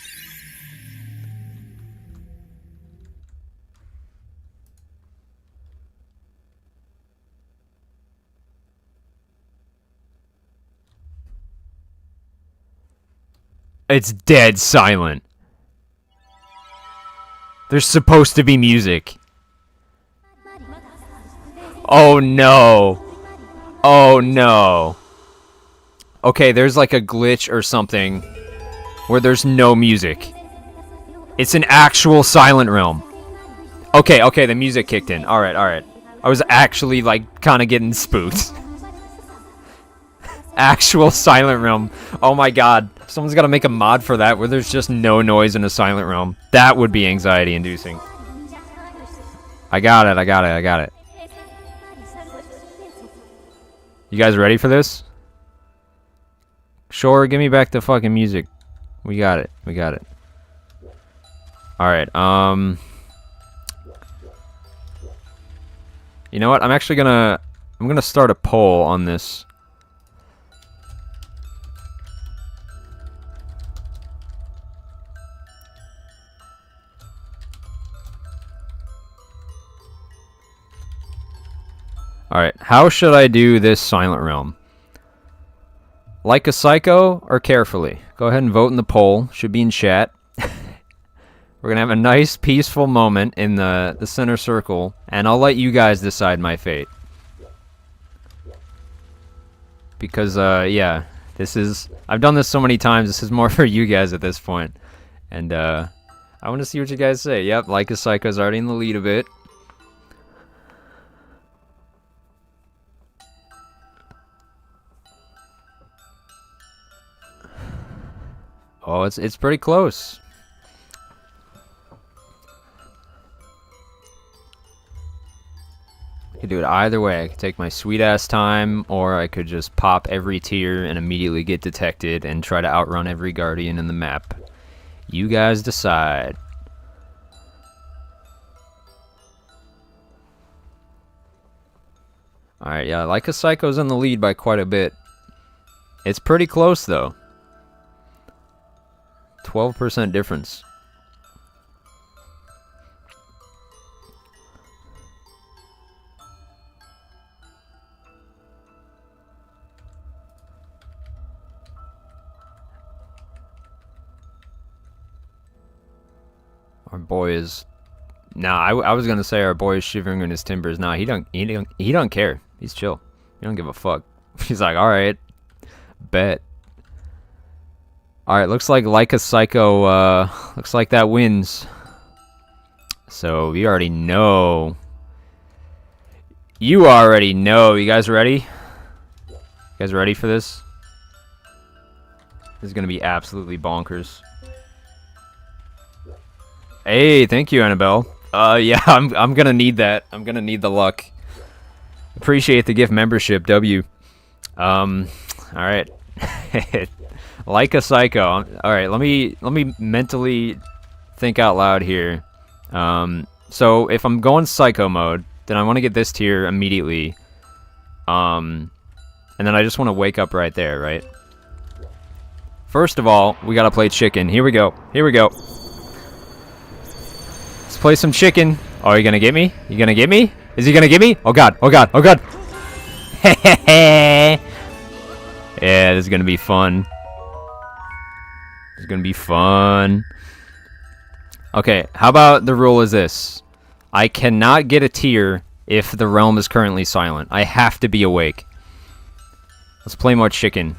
It's dead silent. There's supposed to be music. Oh no. Oh no. Okay, there's like a glitch or something where there's no music. It's an actual Silent Realm. Okay, okay, the music kicked in. Alright, alright. I was actually like kind of getting spooked. Actual Silent Realm. Oh my god. Someone's got to make a mod for that where there's just no noise in a Silent Realm. That would be anxiety inducing. I got it, I got it, I got it. You guys ready for this? Sure, give me back the fucking music. We got it. We got it. Alright, you know what? I'm actually gonna... I'm gonna start a poll on this. Alright, how should I do this Silent Realm? Like a psycho or carefully? Go ahead and vote in the poll. Should be in chat. We're going to have a nice, peaceful moment in the center circle, and I'll let you guys decide my fate. Because, yeah, this is... I've done this so many times, this is more for you guys at this point. And, I want to see what you guys say. Yep, Like a Psycho's already in the lead a bit. Oh, it's pretty close. I could do it either way. I could take my sweet ass time, or I could just pop every tier and immediately get detected and try to outrun every guardian in the map. You guys decide. Alright, yeah, Like a Psycho's in the lead by quite a bit. It's pretty close though. 12% difference. Our boy is... Nah, I was gonna say our boy is shivering in his timbers. Nah, he don't care. He's chill. He don't give a fuck. He's like, alright. Bet. Alright, looks like a Psycho, looks like that wins. So, we already know. You already know. You guys ready? You guys ready for this? This is gonna be absolutely bonkers. Hey, thank you, Annabelle. Yeah, I'm gonna need that. I'm gonna need the luck. Appreciate the gift membership, W. Alright. Like a psycho. Alright, let me mentally think out loud here. So if I'm going psycho mode, then I want to get this tier immediately. And then I just want to wake up right there, right? First of all, we gotta play chicken. Here we go. Here we go. Let's play some chicken. Oh, are you gonna get me? You gonna get me? Is he gonna get me? Oh god, oh god, oh god! Yeah, this is gonna be fun. It's gonna be fun. Okay, how about the rule is this? I cannot get a tier if the realm is currently silent. I have to be awake. Let's play more chicken.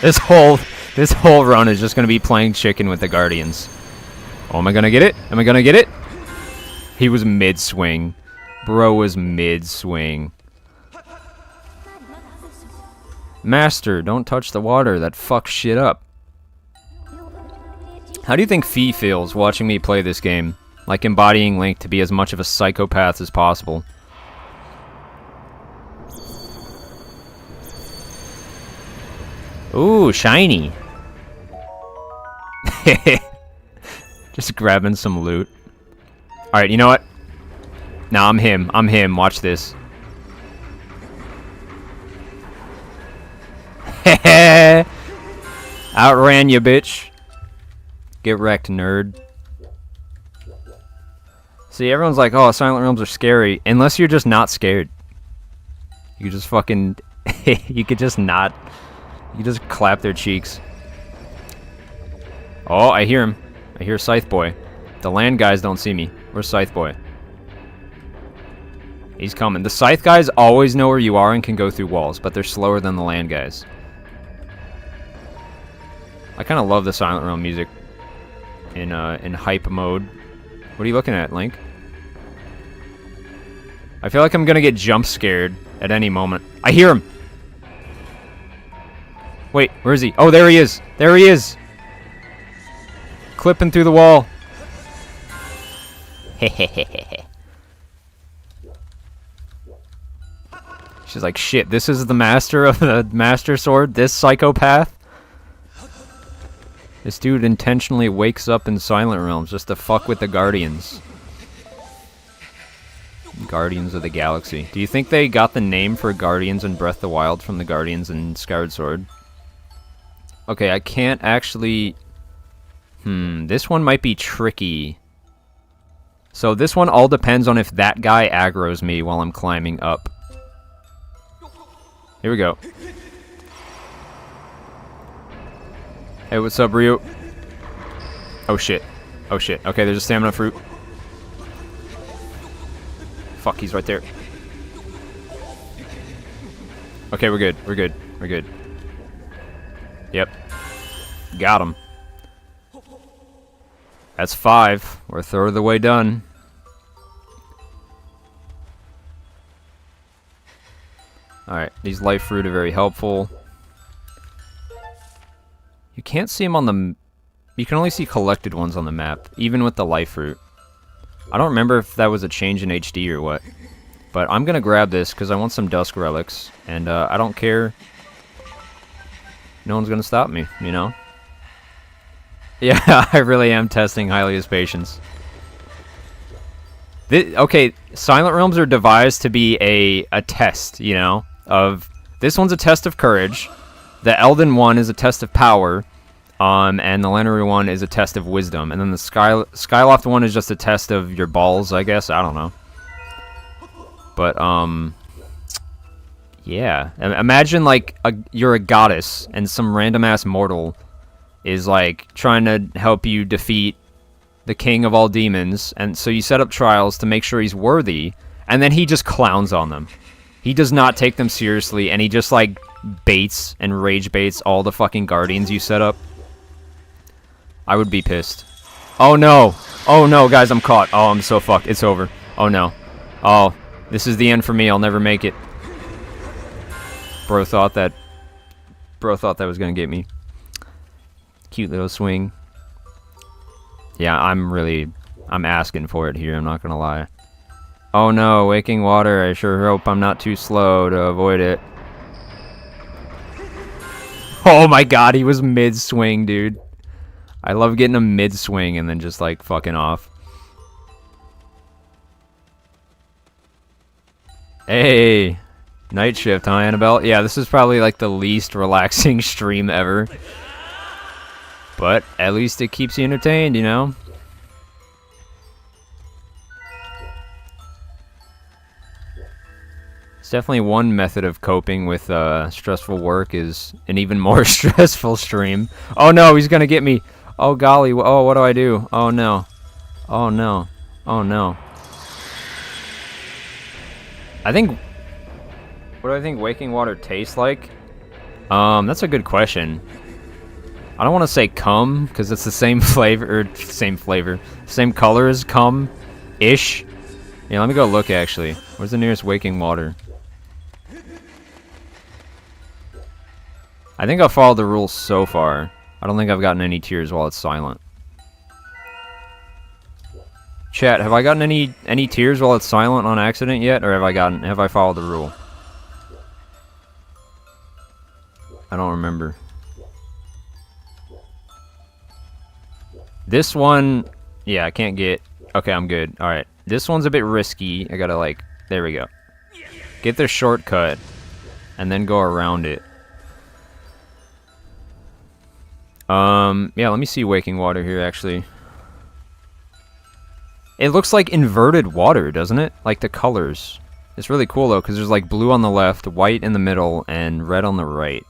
This whole run is just gonna be playing chicken with the Guardians. Oh, am I gonna get it? Am I gonna get it? He was mid-swing. Bro was mid-swing. Master, don't touch the water. That fucks shit up. How do you think Fee feels watching me play this game? Like embodying Link to be as much of a psychopath as possible. Ooh, shiny. Just grabbing some loot. Alright, you know what? Nah, I'm him. I'm him. Watch this. Outran you, bitch. Get wrecked, nerd. See, everyone's like, oh, Silent Realms are scary. Unless you're just not scared. You just fucking... you could just not... You just clap their cheeks. Oh, I hear him. I hear Scythe Boy. The land guys don't see me. Where's Scythe Boy? He's coming. The Scythe guys always know where you are and can go through walls, but they're slower than the land guys. I kind of love the Silent Realm music in hype mode. What are you looking at, Link? I feel like I'm gonna get jump scared at any moment. I hear him! Wait, where is he? Oh, there he is! There he is! Clipping through the wall. She's like, shit, this is the master of the Master Sword? This psychopath? This dude intentionally wakes up in Silent Realms just to fuck with the Guardians. Guardians of the Galaxy. Do you think they got the name for Guardians in Breath of the Wild from the Guardians in Skyward Sword? Okay, I can't actually... this one might be tricky. So this one all depends on if that guy aggroes me while I'm climbing up. Here we go. Hey, what's up, Ryu? Oh shit. Oh shit. Okay, there's a stamina fruit. Fuck, he's right there. Okay, we're good. We're good. We're good. Yep. Got him. That's 5. We're a third of the way done. Alright, these life fruit are very helpful. You can't see them on the... You can only see collected ones on the map, even with the life fruit. I don't remember if that was a change in HD or what. But I'm gonna grab this because I want some Dusk Relics. And I don't care. No one's gonna stop me, you know? Yeah, I really am testing Hylia's patience. Okay, Silent Realms are devised to be a test, you know? Of... This one's a test of courage. The Elden one is a test of power. And the Lenary one is a test of wisdom. And then the Skyloft one is just a test of your balls, I guess. I don't know. But, yeah. Imagine, like, you're a goddess, and some random-ass mortal is, like, trying to help you defeat the king of all demons. And so you set up trials to make sure he's worthy, and then he just clowns on them. He does not take them seriously, and he just, like, baits and rage baits all the fucking guardians you set up. I would be pissed. Oh no! Oh no, guys, I'm caught. Oh, I'm so fucked. It's over. Oh no. Oh, this is the end for me. I'll never make it. Bro thought that was gonna get me. Cute little swing. Yeah, I'm asking for it here, I'm not gonna lie. Oh no, waking water. I sure hope I'm not too slow to avoid it. Oh my god, he was mid-swing, dude. I love getting a mid-swing and then just, like, fucking off. Hey! Night shift, huh, Annabelle? Yeah, this is probably, like, the least relaxing stream ever. But, at least it keeps you entertained, you know? It's definitely one method of coping with stressful work is an even more stressful stream. Oh no, he's gonna get me. Oh golly, oh what do I do? Oh no. Oh no. Oh no. I think... What do I think waking water tastes like? That's a good question. I don't want to say cum, because it's the same flavor, or same color as cum-ish. Yeah, let me go look actually. Where's the nearest waking water? I think I've followed the rules so far. I don't think I've gotten any tears while it's silent. Chat, have I gotten any tears while it's silent on accident yet, or have I followed the rule? I don't remember. This one, yeah, I can't get. Okay, I'm good. All right, this one's a bit risky. I gotta like, there we go. Get the shortcut, and then go around it. Yeah, let me see waking water here, actually. It looks like inverted water, doesn't it? Like the colors. It's really cool, though, because there's, like, blue on the left, white in the middle, and red on the right.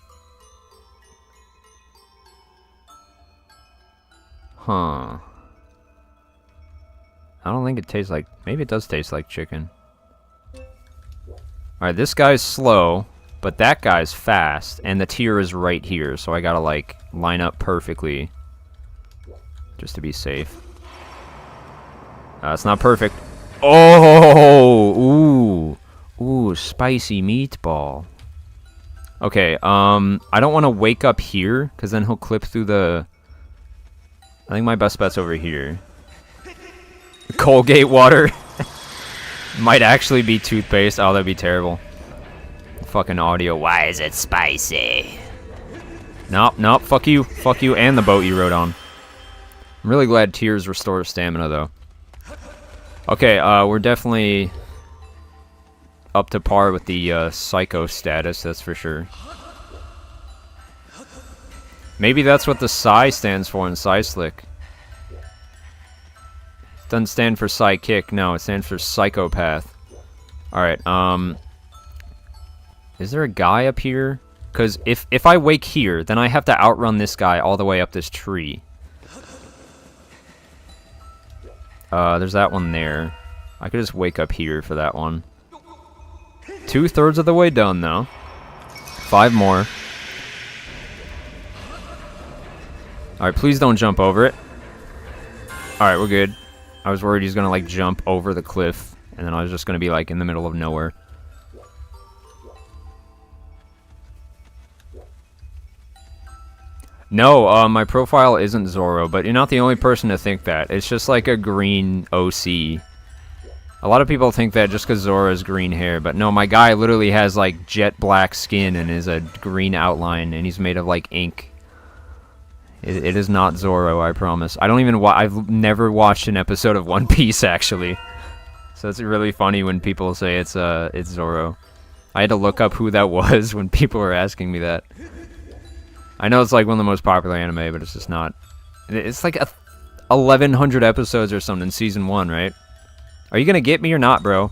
Huh. I don't think it tastes like... Maybe it does taste like chicken. Alright, this guy's slow. But that guy's fast, and the tier is right here, so I gotta, like, line up perfectly. Just to be safe. It's not perfect. Oh! Ooh! Ooh, spicy meatball. Okay, I don't want to wake up here, because then he'll clip through the... I think my best bet's over here. Colgate water. Might actually be toothpaste. Oh, that'd be terrible. Fucking audio. Why is it spicy? Nope, nope. Fuck you. Fuck you and the boat you rode on. I'm really glad tears restore stamina, though. Okay, we're definitely up to par with the psycho status, that's for sure. Maybe that's what the psi stands for in Psi Slick. It doesn't stand for psychic, no, it stands for psychopath. Alright, is there a guy up here? Because if I wake here, then I have to outrun this guy all the way up this tree. There's that one there. I could just wake up here for that one. 2/3 of the way done, though. 5 more. Alright, please don't jump over it. Alright, we're good. I was worried he's gonna, like, jump over the cliff, and then I was just gonna be, like, in the middle of nowhere. No, my profile isn't Zoro, but you're not the only person to think that. It's just like a green OC. A lot of people think that just because Zoro has green hair, but no, my guy literally has like jet black skin and is a green outline, and he's made of like ink. It is not Zoro, I promise. I don't even I've never watched an episode of One Piece, actually. So it's really funny when people say it's Zoro. I had to look up who that was when people were asking me that. I know it's like one of the most popular anime, but it's just not. It's like 1,100 episodes or something, season 1, right? Are you gonna get me or not, bro?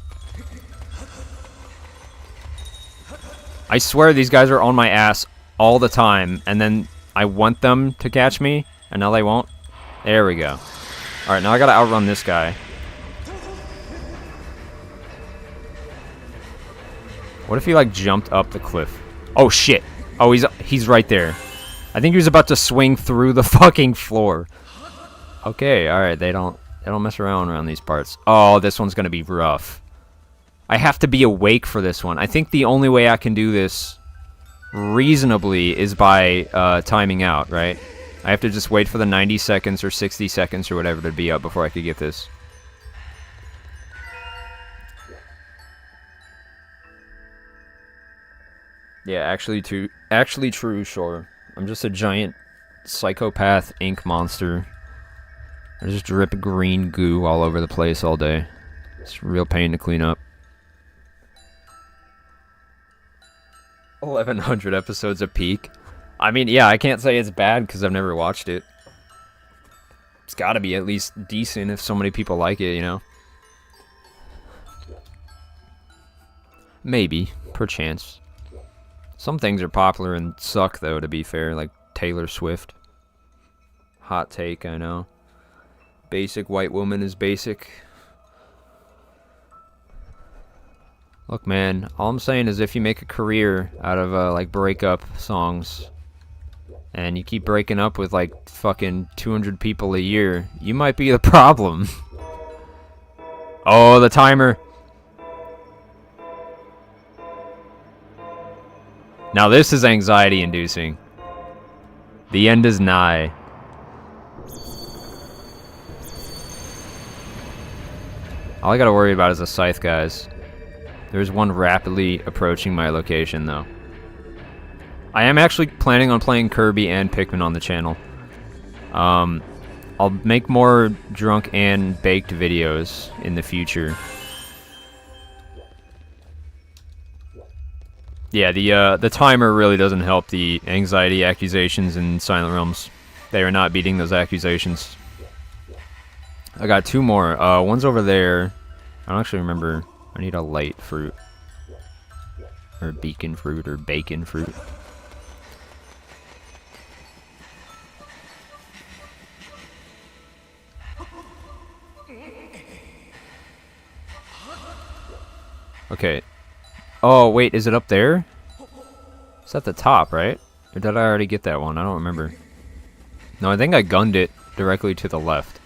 I swear these guys are on my ass all the time, and then I want them to catch me, and now they won't. There we go. Alright, now I gotta outrun this guy. What if he, like, jumped up the cliff? Oh, shit. Oh, he's right there. I think he was about to swing through the fucking floor. Okay, alright, they don't mess around these parts. Oh, this one's gonna be rough. I have to be awake for this one. I think the only way I can do this reasonably is by timing out, right? I have to just wait for the 90 seconds or 60 seconds or whatever to be up before I could get this. Yeah, actually true, sure. I'm just a giant psychopath ink monster. I just drip green goo all over the place all day. It's a real pain to clean up. 1,100 episodes a peak. I mean, yeah, I can't say it's bad because I've never watched it. It's gotta be at least decent if so many people like it, you know? Maybe, perchance. Some things are popular and suck, though, to be fair, like Taylor Swift. Hot take, I know. Basic white woman is basic. Look, man, all I'm saying is if you make a career out of, like, breakup songs, and you keep breaking up with, like, fucking 200 people a year, you might be the problem. Oh, the timer. Now this is anxiety-inducing. The end is nigh. All I gotta worry about is a scythe, guys. There's one rapidly approaching my location, though. I am actually planning on playing Kirby and Pikmin on the channel. I'll make more drunk and baked videos in the future. Yeah, the timer really doesn't help the anxiety accusations in Silent Realms. They are not beating those accusations. I got two more. One's over there. I don't actually remember. I need a light fruit. Or beacon fruit, or bacon fruit. Okay. Oh, wait, is it up there? It's at the top, right? Or did I already get that one? I don't remember. No, I think I gunned it directly to the left.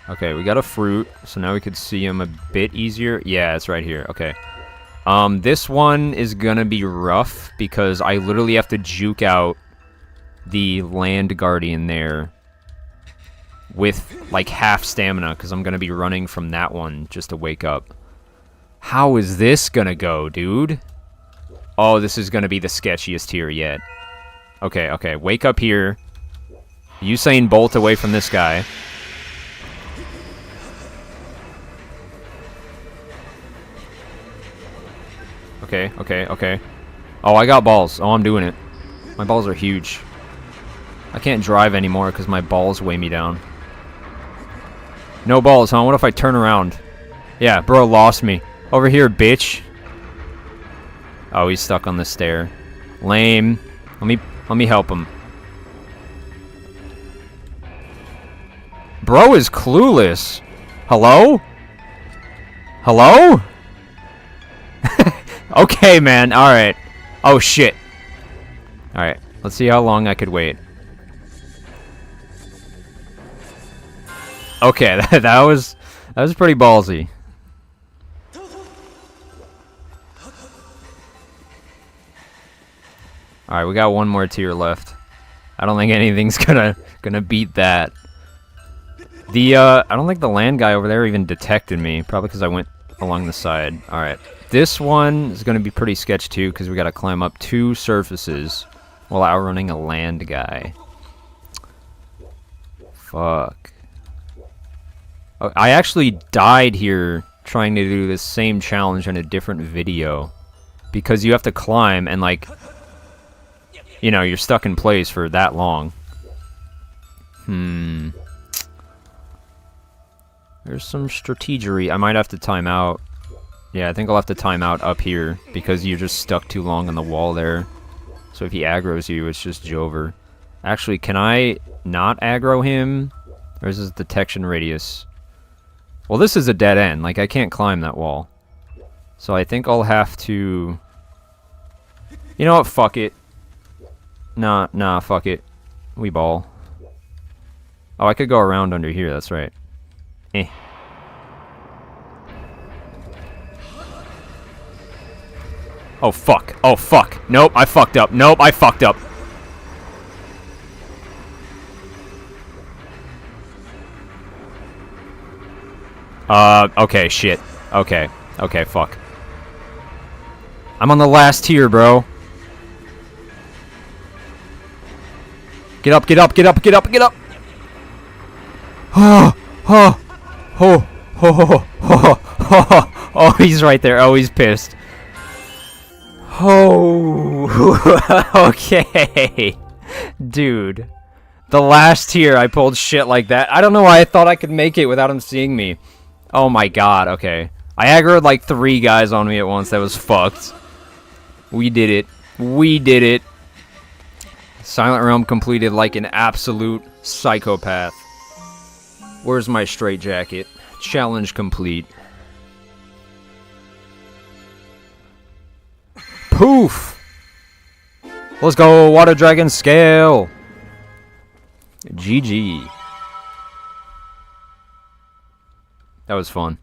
Okay, we got a fruit, so now we could see him a bit easier. Yeah, it's right here. Okay. This one is gonna be rough because I literally have to juke out the land guardian there with like half stamina because I'm gonna be running from that one just to wake up. How is this gonna go, dude? Oh, this is gonna be the sketchiest here yet. Okay, okay, wake up here. Usain Bolt away from this guy. Okay, okay, okay. Oh, I got balls. Oh, I'm doing it. My balls are huge. I can't drive anymore because my balls weigh me down. No balls, huh? What if I turn around? Yeah, bro lost me. Over here, bitch. Oh, he's stuck on the stair. Lame. Let me help him. Bro is clueless. Hello? Hello? Okay, man. Alright. Oh, shit. Alright. Let's see how long I could wait. Okay, that was pretty ballsy. Alright, we got one more tier left. I don't think anything's gonna beat that. I don't think the land guy over there even detected me, probably because I went along the side. Alright. This one is going to be pretty sketch too, because we got to climb up 2 surfaces while outrunning a land guy. Fuck. Oh, I actually died here trying to do this same challenge in a different video, because you have to climb and, like, you know, you're stuck in place for that long. There's some strategery. I might have to time out. Yeah, I think I'll have to time out up here because you're just stuck too long on the wall there. So if he aggroes you, it's just Jover. Actually, can I not aggro him? Or is this detection radius? Well, this is a dead end. Like, I can't climb that wall. So I think I'll have to... You know what? Fuck it. Nah, fuck it. We ball. Oh, I could go around under here. That's right. Eh. Oh, fuck. Oh, fuck. Nope, I fucked up. Nope, I fucked up. Okay, shit. Okay. Okay, fuck. I'm on the last tier, bro. Get up, get up, get up, get up, get up! Oh, oh, oh, oh, oh, oh, oh, he's right there. Oh, he's pissed. Oh, okay. Dude. The last tier I pulled shit like that. I don't know why I thought I could make it without him seeing me. Oh my god, okay. I aggroed like 3 guys on me at once. That was fucked. We did it. We did it. Silent Realm completed like an absolute psychopath. Where's my straitjacket? Challenge complete. Poof! Let's go, Water Dragon Scale! GG. That was fun.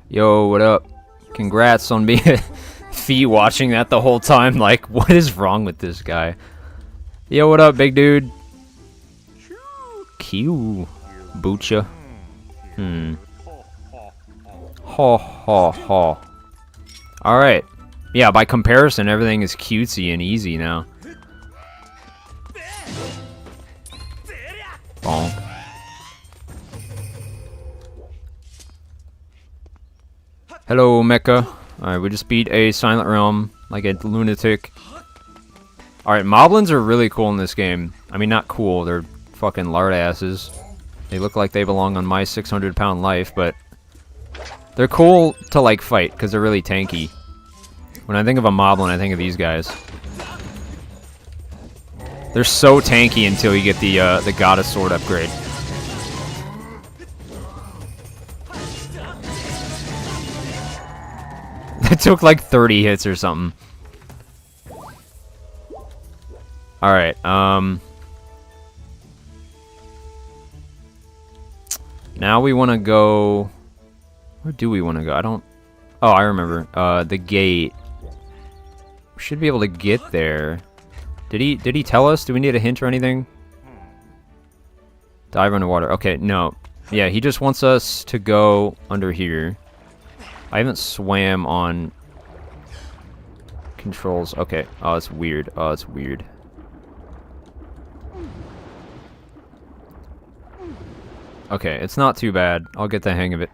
Yo, what up? Congrats on being Fee watching that the whole time. Like, what is wrong with this guy? Yo, what up, big dude? Q. Boocha. Ha ha ha. Alright. Yeah, by comparison, everything is cutesy and easy now. Bonk. Hello, Mecha. Alright, we just beat a Silent Realm like a lunatic. Alright, Moblins are really cool in this game. I mean, not cool, they're fucking lard asses. They look like they belong on my 600-pound life, but they're cool to, like, fight, because they're really tanky. When I think of a Moblin, I think of these guys. They're so tanky until you get the Goddess Sword upgrade. That took like 30 hits or something. Alright, now we want to go... Where do we want to go? I don't... Oh, I remember. The gate. We should be able to get there. Did he tell us? Do we need a hint or anything? Dive underwater. Okay, no. Yeah, he just wants us to go under here. I haven't swam on controls. Okay. Oh, it's weird. Oh, it's weird. Okay, it's not too bad. I'll get the hang of it.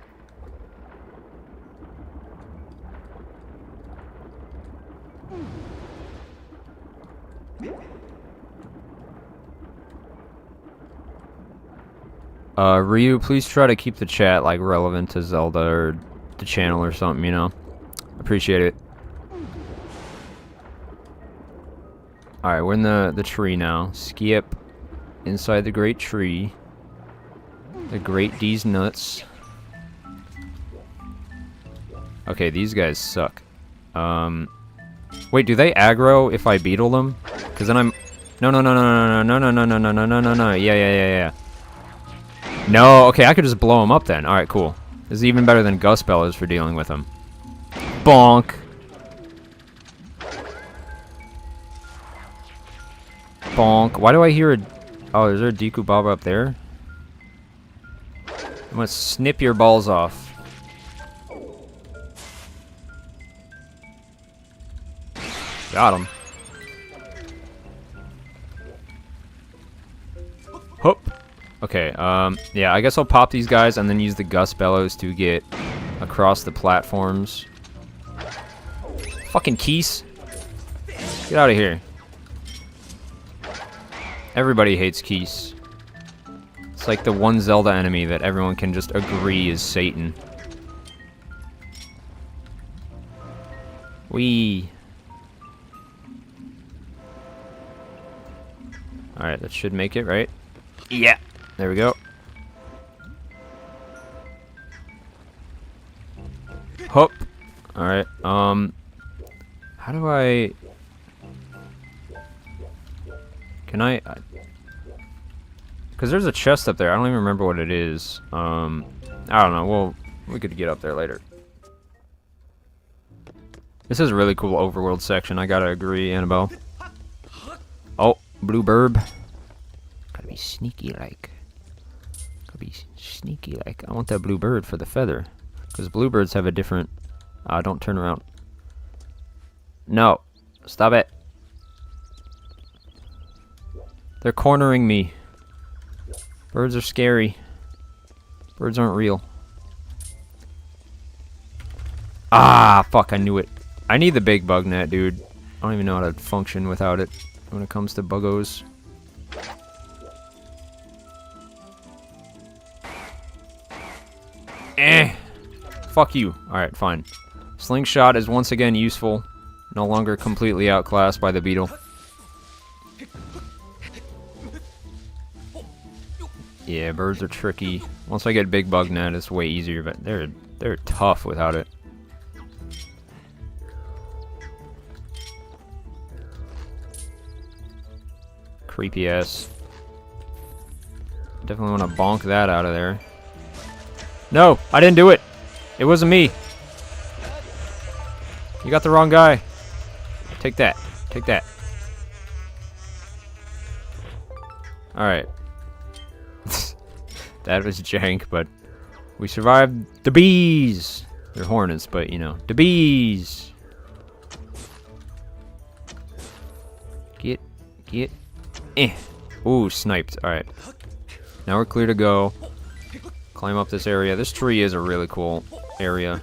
Ryu, please try to keep the chat, like, relevant to Zelda or the channel or something, you know? Appreciate it. Alright, we're in the tree now. Skip inside the great tree. The great D's nuts. Okay, these guys suck. Wait, do they aggro if I beetle them? Because then I'm... No, no, no, no, no, no, no, no, no, no, no, no, no, yeah, yeah, yeah, yeah. No, okay, I could just blow him up then. Alright, cool. This is even better than Gus Bell is for dealing with him. Bonk. Bonk. Why do I hear a... Oh, is there a Deku Baba up there? I'm gonna snip your balls off. Got him. Hoop. Okay, yeah, I guess I'll pop these guys and then use the Gus Bellows to get across the platforms. Fucking Keese. Get out of here. Everybody hates Keese. It's like the one Zelda enemy that everyone can just agree is Satan. Whee. Alright, that should make it, right? Yeah. There we go. Hop. Alright, how do I... Can I... Because there's a chest up there. I don't even remember what it is. I don't know. Well, we could get up there later. This is a really cool overworld section. I gotta agree, Annabelle. Oh, blue burb. Gotta be sneaky like. I'll be sneaky like. I want that blue bird for the feather. Because bluebirds have a different... don't turn around. No. Stop it. They're cornering me. Birds are scary. Birds aren't real. Ah, fuck, I knew it. I need the big bug net, dude. I don't even know how to function without it when it comes to buggos. Fuck you. Alright, fine. Slingshot is once again useful. No longer completely outclassed by the beetle. Yeah, birds are tricky. Once I get big bug net, it's way easier, but they're tough without it. Creepy ass. Definitely want to bonk that out of there. No, I didn't do it. It wasn't me. You got the wrong guy. Take that. Take that. Alright. That was jank, but we survived the bees. They're hornets, but you know, the bees. Get. Ooh, sniped. Alright. Now we're clear to go. Climb up this area. This tree is a really cool area.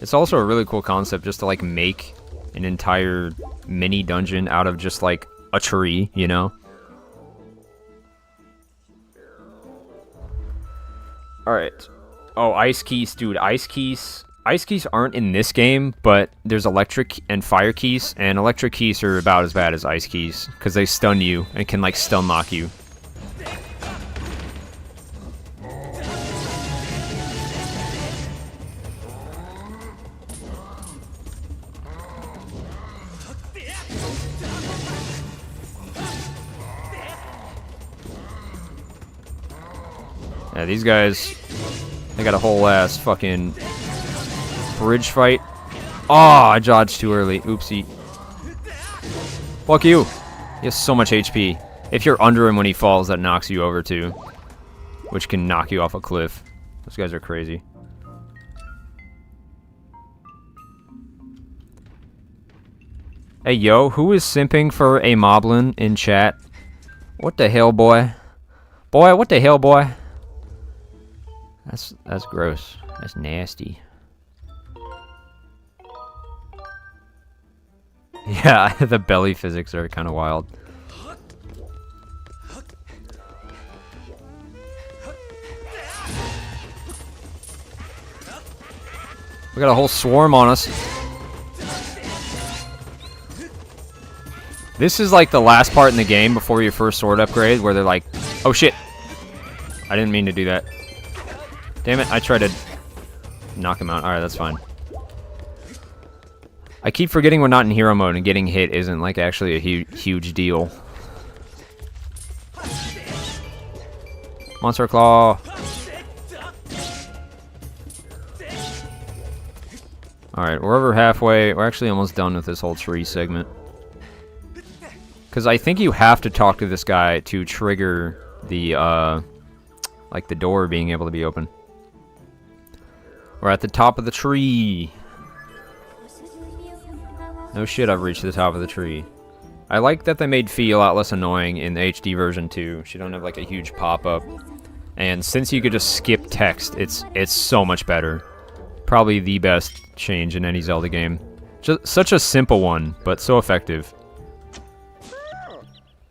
It's also a really cool concept just to like make an entire mini dungeon out of just like a tree, you know? Alright. Oh, ice keys, dude. Ice keys. Ice keys aren't in this game, but there's electric and fire keys, and electric keys are about as bad as ice keys, because they stun you and can like stun lock you. Yeah, these guys, they got a whole ass fucking bridge fight. Oh, I dodged too early. Oopsie. Fuck you. He has so much HP. If you're under him when he falls, that knocks you over too. Which can knock you off a cliff. Those guys are crazy. Hey, yo, who is simping for a moblin in chat? What the hell, boy? Boy, what the hell, boy? That's gross. That's nasty. Yeah, the belly physics are kind of wild. We got a whole swarm on us. This is like the last part in the game before your first sword upgrade where they're like, oh shit. I didn't mean to do that. Damn it, I tried to knock him out. Alright, that's fine. I keep forgetting we're not in hero mode and getting hit isn't like actually a huge deal. Monster Claw! Alright, we're over halfway. We're actually almost done with this whole tree segment. Because I think you have to talk to this guy to trigger the, like the door being able to be open. We're at the top of the tree. No shit, I've reached the top of the tree. I like that they made Fee a lot less annoying in the HD version too. She don't have like a huge pop-up. And since you could just skip text, it's so much better. Probably the best change in any Zelda game. Just such a simple one, but so effective.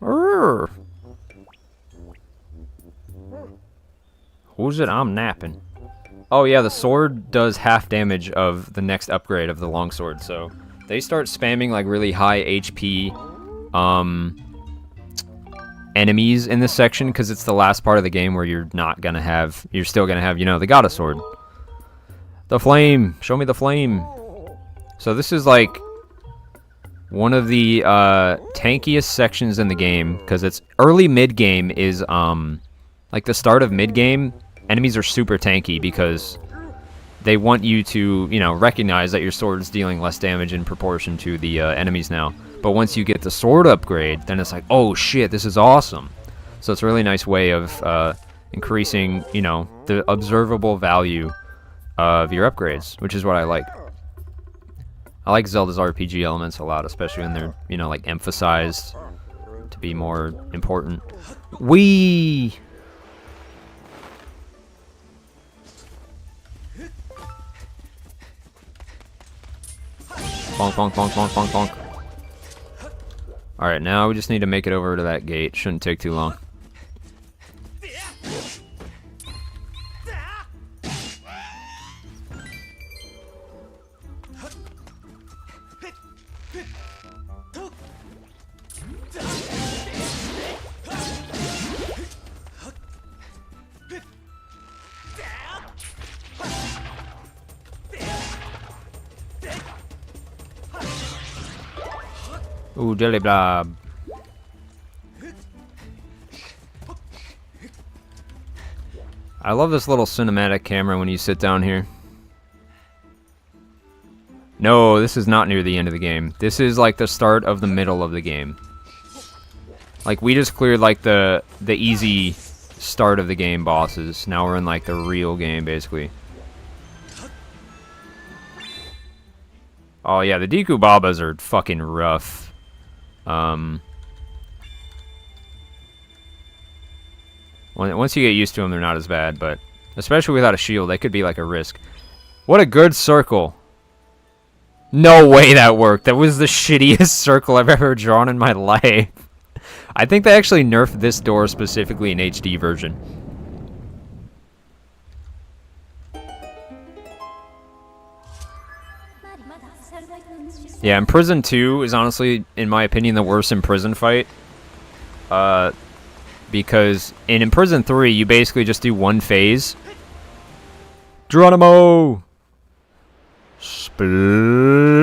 Who's it? I'm napping. Oh yeah, the sword does half damage of the next upgrade of the longsword, so they start spamming like really high HP enemies in this section because it's the last part of the game where you're still gonna have, you know, the goddess sword. The flame! Show me the flame! So this is like one of the tankiest sections in the game because it's early mid-game is like the start of mid-game. Enemies are super tanky because they want you to, you know, recognize that your sword is dealing less damage in proportion to the enemies now. But once you get the sword upgrade, then it's like, oh shit, this is awesome. So it's a really nice way of increasing, you know, the observable value of your upgrades, which is what I like. I like Zelda's RPG elements a lot, especially when they're, you know, like emphasized to be more important. Whee! Bonk, bonk, bonk, bonk, bonk, bonk. Alright, now we just need to make it over to that gate. Shouldn't take too long. Ooh, jelly blob. I love this little cinematic camera when you sit down here. No, this is not near the end of the game. This is like the start of the middle of the game. Like, we just cleared like the easy start of the game bosses. Now we're in like the real game, basically. Oh yeah, the Deku Babas are fucking rough. Once you get used to them, they're not as bad, but especially without a shield, they could be like a risk. What a good circle. No way that worked. That was the shittiest circle I've ever drawn in my life. I think they actually nerfed this door specifically in HD version. Yeah, Imprisoned 2 is honestly, in my opinion, the worst Imprisoned fight. Because in Imprisoned 3, you basically just do one phase. Geronimo! Sploosh!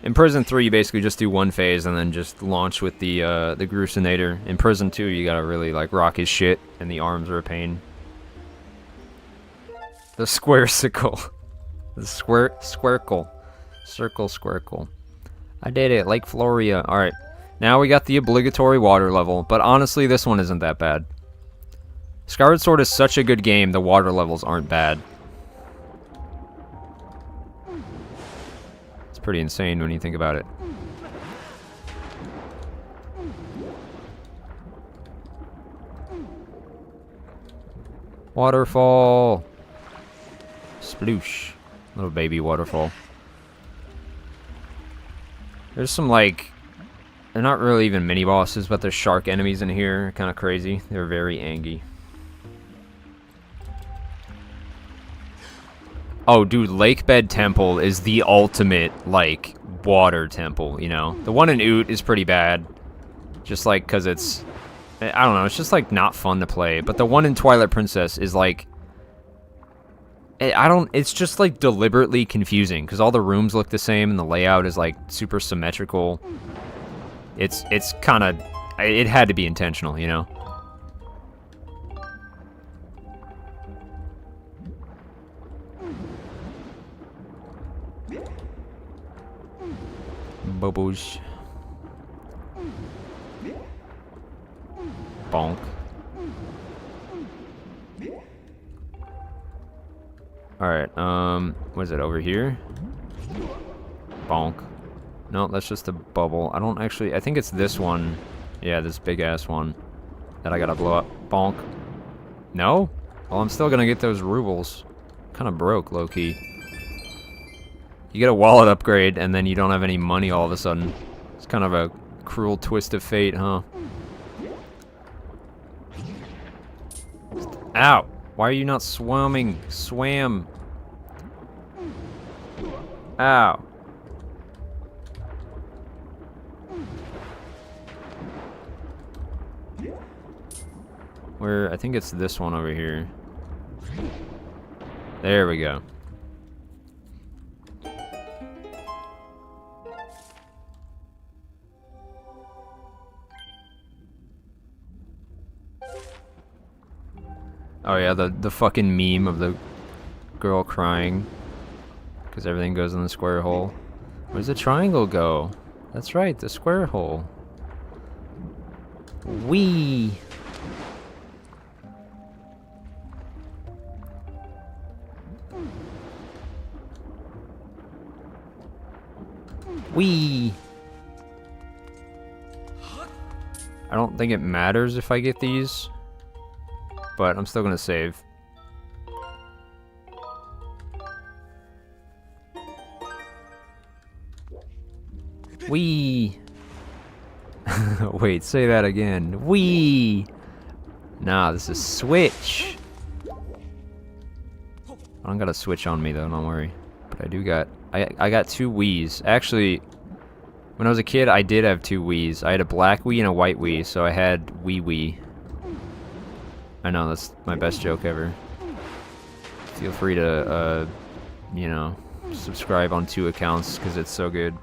In Imprisoned 3, you basically just do one phase and then just launch with the Groosinator. In Imprisoned 2, you gotta really, like, rock his shit, and the arms are a pain. The square sickle. The squircle. Circle squircle. I did it, Lake Floria. Alright. Now we got the obligatory water level, but honestly, this one isn't that bad. Skyward Sword is such a good game, the water levels aren't bad. It's pretty insane when you think about it. Waterfall! Sploosh. Little baby waterfall. There's some, like... They're not really even mini-bosses, but there's shark enemies in here. Kind of crazy. They're very angry. Oh, dude, Lakebed Temple is the ultimate, like, water temple, you know? The one in Oot is pretty bad. Just, like, because it's... I don't know, it's just, like, not fun to play. But the one in Twilight Princess is, like... It's just, like, deliberately confusing. Because all the rooms look the same, and the layout is, like, super symmetrical. It's kind of... It had to be intentional, you know? Bubbles. Bonk. Alright, what is it, over here? Bonk. No, that's just a bubble. I don't actually... I think it's this one. Yeah, this big-ass one. That I gotta blow up. Bonk. No? Well, I'm still gonna get those rubles. Kinda broke, low-key. You get a wallet upgrade, and then you don't have any money all of a sudden. It's kind of a cruel twist of fate, huh? Ow! Why are you not swimming? Swam! Ow! Where, I think it's this one over here. There we go. Oh yeah, the fucking meme of the girl crying because everything goes in the square hole. Where's the triangle go? That's right, the square hole. Wee. Wee. I don't think it matters if I get these, but I'm still gonna save. Wee. Wait, say that again. Wee. Nah, this is switch. I don't got a switch on me though, don't worry. But I do got, I got 2 Wiis. Actually, when I was a kid, I did have 2 Wiis. I had a black Wii and a white Wii, so I had Wii. I know, that's my best joke ever. Feel free to, you know, subscribe on 2 accounts, because it's so good.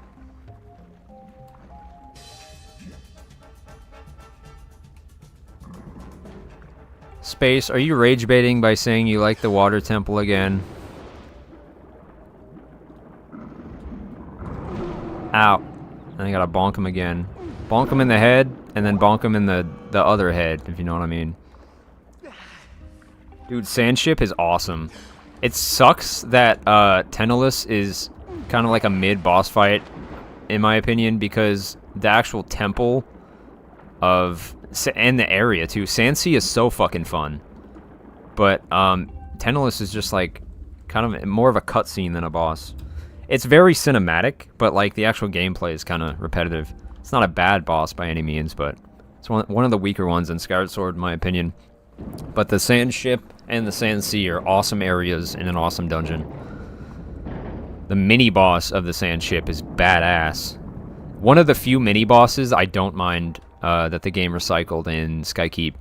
Space, are you rage baiting by saying you like the water temple again? Ow. And I gotta bonk him again. Bonk him in the head, and then bonk him in the other head, if you know what I mean. Dude, Sandship is awesome. It sucks that Tentalis is kind of like a mid-boss fight, in my opinion, because the actual temple of... and the area, too. Sandsea is so fucking fun. But Tentalis is just like kind of more of a cutscene than a boss. It's very cinematic, but like the actual gameplay is kind of repetitive. It's not a bad boss by any means, but it's one of the weaker ones in Skyward Sword, in my opinion. But the Sandship and the Sandsea are awesome areas in an awesome dungeon. The mini-boss of the Sandship is badass. One of the few mini-bosses I don't mind that the game recycled in Skykeep.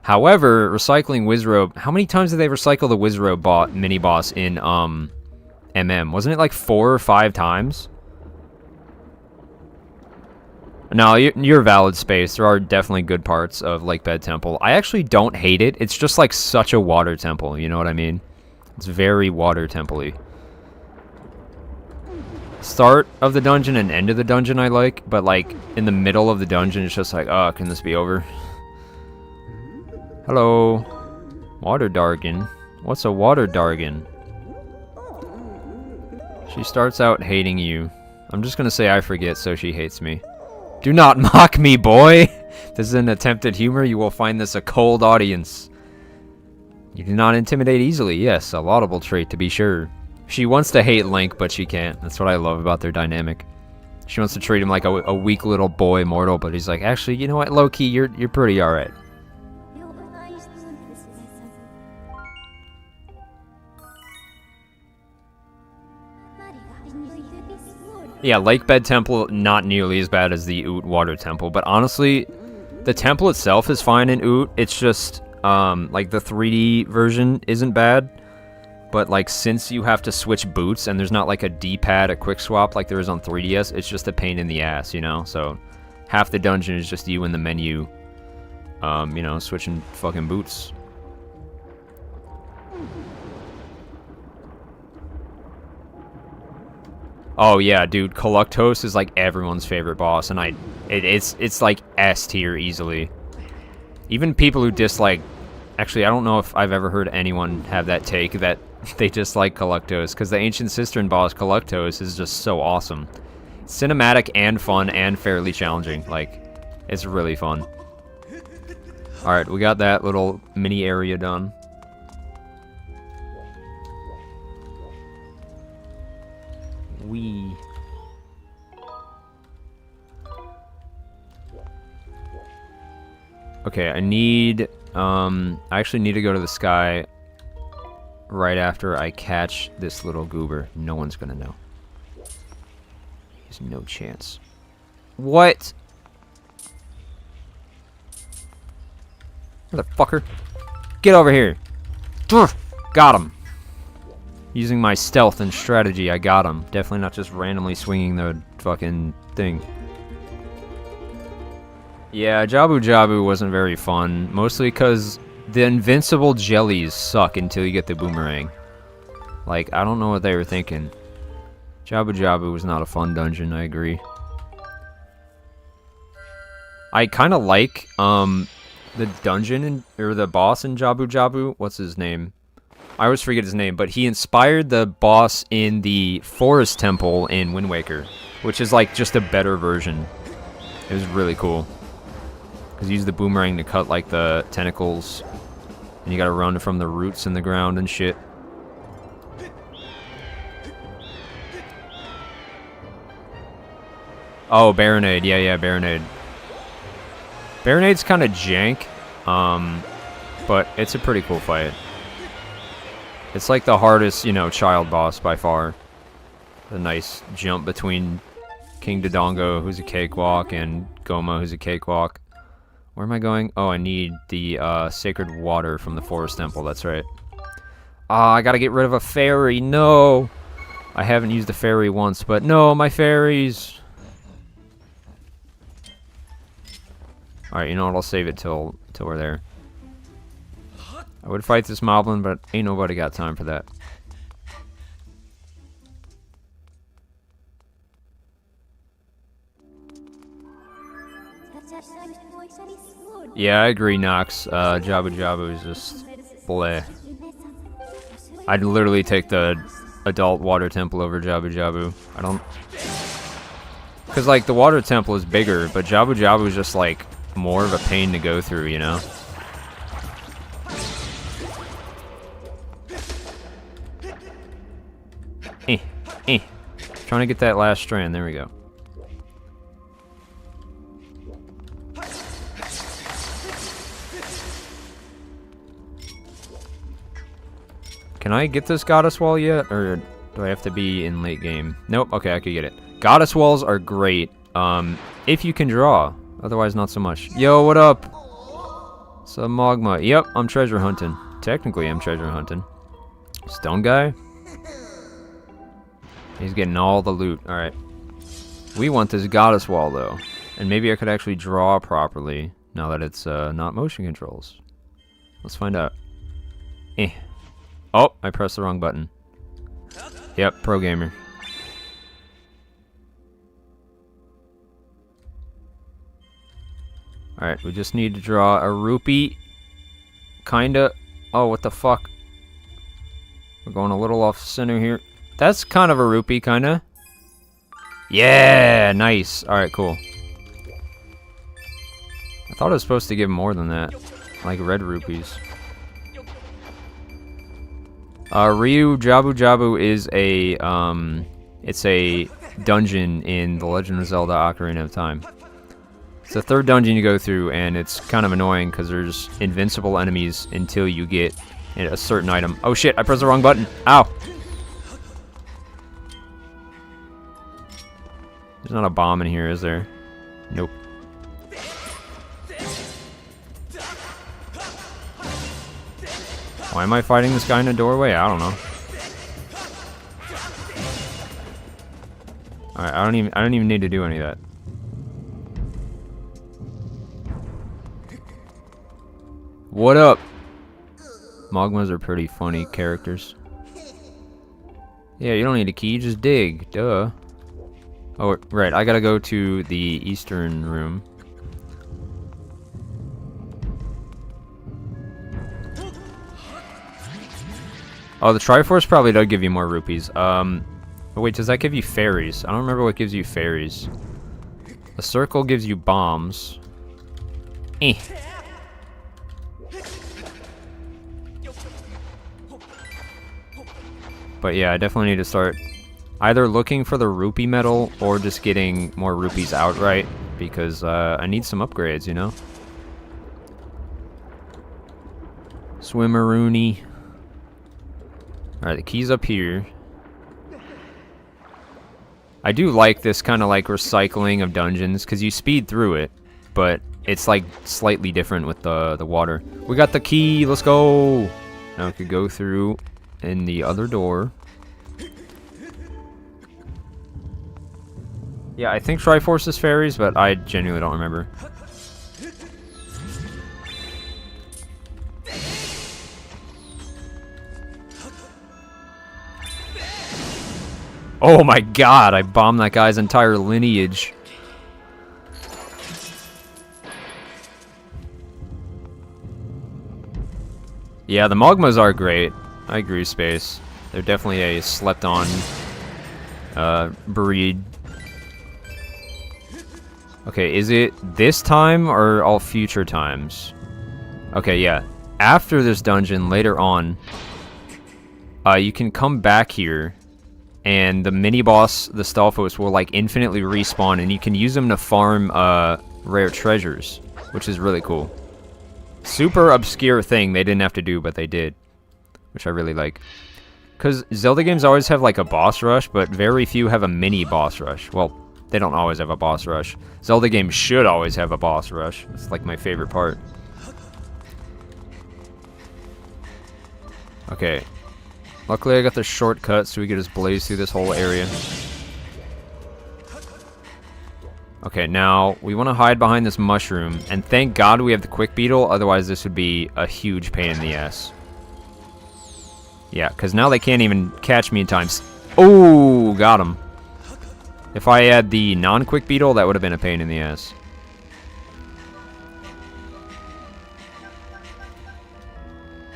However, recycling Wizrobe... How many times did they recycle the Wizrobe mini-boss in MM? Wasn't it like 4 or 5 times? No, you're valid, Space. There are definitely good parts of Lakebed Temple. I actually don't hate it. It's just like such a water temple, you know what I mean? It's very water temple-y. Start of the dungeon and end of the dungeon I like, but like in the middle of the dungeon it's just like, oh, can this be over? Hello. Water Dargon. What's a Water Dargon? She starts out hating you. I'm just gonna say I forget so she hates me. Do not mock me, boy! This is an attempt at humor. You will find this a cold audience. You do not intimidate easily. Yes, a laudable trait to be sure. She wants to hate Link, but she can't. That's what I love about their dynamic. She wants to treat him like a weak little boy mortal, but he's like, actually, you know what, low-key, you're pretty alright. Yeah, Lakebed Temple, not nearly as bad as the Oot Water Temple, but honestly, the temple itself is fine in Oot. It's just, like, the 3D version isn't bad. But, like, since you have to switch boots and there's not, like, a D-pad, a quick swap like there is on 3DS, it's just a pain in the ass, you know? So, half the dungeon is just you in the menu, you know, switching fucking boots. Oh, yeah, dude, Koloktos is, like, everyone's favorite boss, and it's like, S tier easily. Even people who dislike... Actually, I don't know if I've ever heard anyone have that take that they dislike Koloktos, because the Ancient Cistern boss, Koloktos, is just so awesome. Cinematic and fun and fairly challenging. Like, it's really fun. Alright, we got that little mini area done. Okay, I need... I actually need to go to the sky right after I catch this little goober. No one's gonna know. There's no chance. What? Motherfucker. Get over here. Got him. Using my stealth and strategy, I got him. Definitely not just randomly swinging the fucking thing. Yeah, Jabu Jabu wasn't very fun, mostly because the invincible jellies suck until you get the boomerang. Like, I don't know what they were thinking. Jabu Jabu was not a fun dungeon, I agree. I kind of like the dungeon or the boss in Jabu Jabu. What's his name? I always forget his name, but he inspired the boss in the Forest Temple in Wind Waker, which is like just a better version. It was really cool. Because you use the boomerang to cut like the tentacles, and you gotta run from the roots in the ground and shit. Oh, Baronade. Yeah, Baronade. Baronade's kind of jank, but it's a pretty cool fight. It's like the hardest, you know, child boss by far. The nice jump between King Dodongo, who's a cakewalk, and Goma, who's a cakewalk. Where am I going? Oh, I need the sacred water from the Forest Temple. That's right. Ah, I gotta get rid of a fairy. No! I haven't used a fairy once, but no, my fairies! Alright, you know what? I'll save it till we're there. I would fight this moblin, but ain't nobody got time for that. Yeah, I agree, Nox. Jabu Jabu is just bleh. I'd literally take the adult water temple over Jabu Jabu. I don't... Because, like, the water temple is bigger, but Jabu Jabu is just, like, more of a pain to go through, you know? Trying to get that last strand. There we go. Can I get this goddess wall yet, or do I have to be in late game? Nope. Okay, I could get it. Goddess walls are great, if you can draw. Otherwise, not so much. Yo, what up? It's a Magma. Yep, I'm treasure hunting. Technically, I'm treasure hunting. Stone guy? He's getting all the loot. Alright. We want this goddess wall, though. And maybe I could actually draw properly, now that it's not motion controls. Let's find out. Oh, I pressed the wrong button. Yep, pro gamer. Alright, we just need to draw a rupee. Kinda. Oh, what the fuck? We're going a little off center here. That's kind of a rupee, kinda. Yeah, nice. Alright, cool. I thought it was supposed to give more than that. Like red rupees. Ryu Jabu Jabu is a, it's a dungeon in The Legend of Zelda Ocarina of Time. It's the third dungeon you go through, and it's kind of annoying because there's invincible enemies until you get a certain item. Oh shit, I pressed the wrong button. Ow! There's not a bomb in here, is there? Nope. Why am I fighting this guy in a doorway? I don't know. Alright, I don't even need to do any of that. What up? Magmas are pretty funny characters. Yeah, you don't need a key, just dig. Duh. Oh, right, I gotta go to the eastern room. Oh, the Triforce probably does give you more rupees. But wait, does that give you fairies? I don't remember what gives you fairies. The circle gives you bombs. But yeah, I definitely need to start either looking for the rupee medal or just getting more rupees outright, because I need some upgrades, you know? Swimmeroony. Alright, the key's up here. I do like this kind of like recycling of dungeons, because you speed through it, but it's like slightly different with the water. We got the key, let's go! Now we could go through in the other door. Yeah, I think Triforce is fairies, but I genuinely don't remember. Oh my god, I bombed that guy's entire lineage. Yeah, the Mogmas are great. I agree, Space. They're definitely a slept-on breed. Okay, is it this time or all future times? Okay, yeah. After this dungeon, later on, you can come back here, and the mini-boss, the Stalfos, will, like, infinitely respawn, and you can use them to farm, rare treasures, which is really cool. Super obscure thing they didn't have to do, but they did, which I really like. Because Zelda games always have, like, a boss rush, but very few have a mini-boss rush. Well, they don't always have a boss rush. Zelda games should always have a boss rush. It's, like, my favorite part. Okay. Luckily, I got the shortcut, so we could just blaze through this whole area. Okay, now, we want to hide behind this mushroom, and thank God we have the quick beetle, otherwise this would be a huge pain in the ass. Yeah, because now they can't even catch me in time. Oh, got him. If I had the non-quick beetle, that would have been a pain in the ass.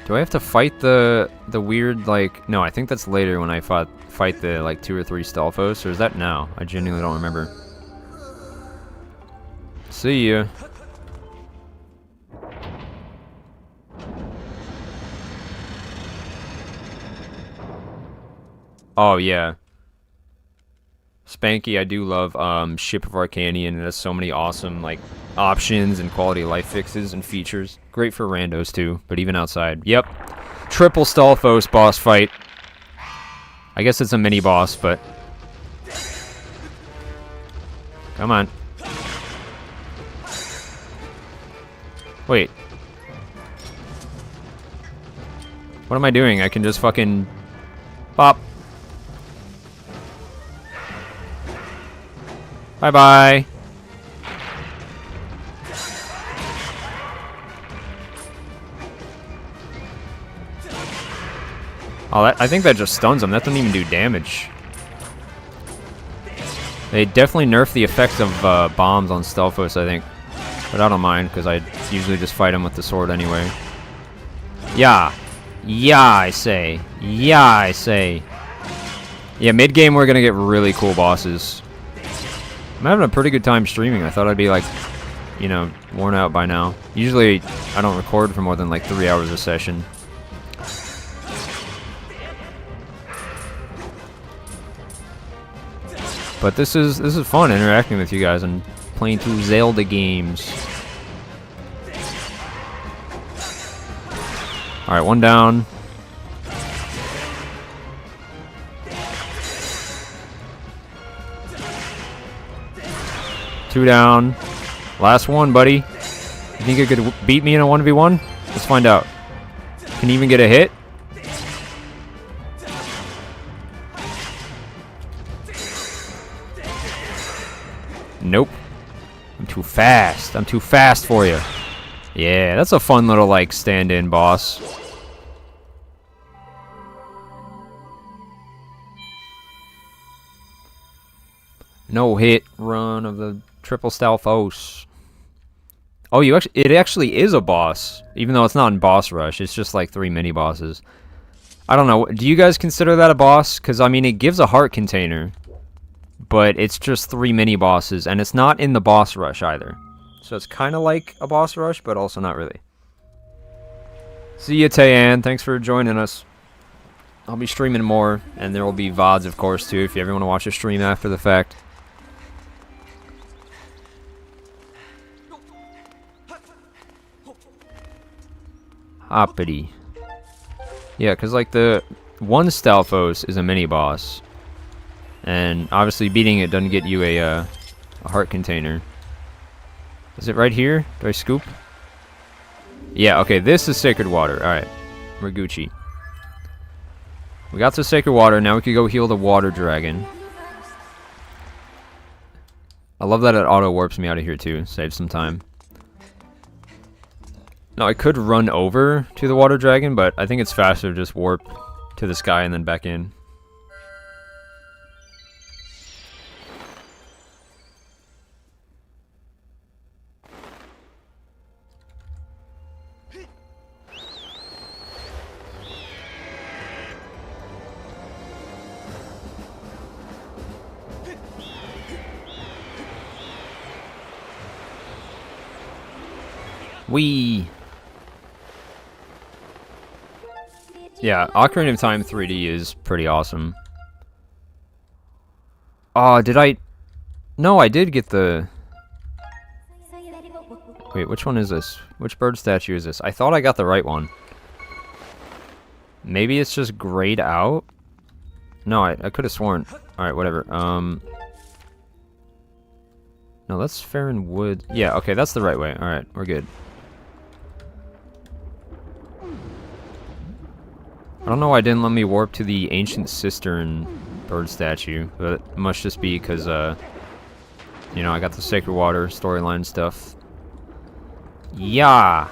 Do I have to fight the weird, like... No, I think that's later when I fight the, like, 2 or 3 Stalfos, or is that now? I genuinely don't remember. See ya. Oh, yeah. Spanky, I do love Ship of Arcanian. It has so many awesome like options and quality of life fixes and features. Great for randos too, but even outside. Yep. Triple Stalfos boss fight. I guess it's a mini boss, but come on. Wait. What am I doing? I can just fucking pop. Bye-bye. Oh, I think that just stuns them. That doesn't even do damage. They definitely nerfed the effects of bombs on Stalfos, I think. But I don't mind, because I usually just fight them with the sword anyway. Yeah. Yeah, I say. Yeah, I say. Yeah, mid-game we're going to get really cool bosses. I'm having a pretty good time streaming. I thought I'd be, like, you know, worn out by now. Usually, I don't record for more than, like, 3 hours a session. But this is fun interacting with you guys and playing through Zelda games. Alright, one down. Two down. Last one, buddy. You think you could beat me in a 1v1? Let's find out. Can you even get a hit? Nope. I'm too fast. I'm too fast for you. Yeah, that's a fun little, like, stand-in boss. No hit run of the triple Stalfos. Oh, it actually is a boss, even though it's not in boss rush. It's just like 3 mini bosses. I don't know. Do you guys consider that a boss? Because I mean, it gives a heart container, but it's just 3 mini bosses, and it's not in the boss rush either. So it's kind of like a boss rush, but also not really. See ya, Tayan. Thanks for joining us. I'll be streaming more, and there will be VODs, of course, too, if you ever want to watch a stream after the fact. Hoppity. Yeah, because, like, the one Stalfos is a mini-boss. And, obviously, beating it doesn't get you a heart container. Is it right here? Do I scoop? Yeah, okay, this is Sacred Water. Alright, we're Gucci. We got the Sacred Water, now we can go heal the Water Dragon. I love that it auto-warps me out of here, too. Saves some time. Now, I could run over to the Water Dragon, but I think it's faster to just warp to the sky and then back in. Whee! Yeah, Ocarina of Time 3D is pretty awesome. Oh, did I... No, I did get the... Wait, which one is this? Which bird statue is this? I thought I got the right one. Maybe it's just grayed out? No, I could have sworn. Alright, whatever. No, that's Faron Wood. Yeah, okay, that's the right way. Alright, we're good. I don't know why it didn't let me warp to the ancient Cistern bird statue, but it must just be because, you know, I got the Sacred Water storyline stuff. Yeah!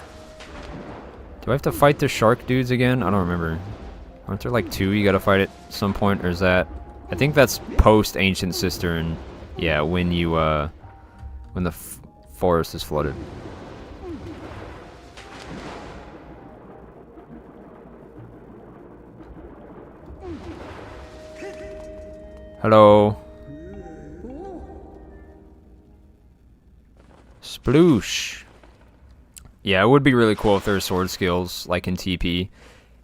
Do I have to fight the shark dudes again? I don't remember. Aren't there like 2 you gotta fight at some point, or is that... I think that's post-ancient Cistern. Yeah, when you, when the forest is flooded. Hello. Sploosh. Yeah, it would be really cool if there were sword skills, like in TP.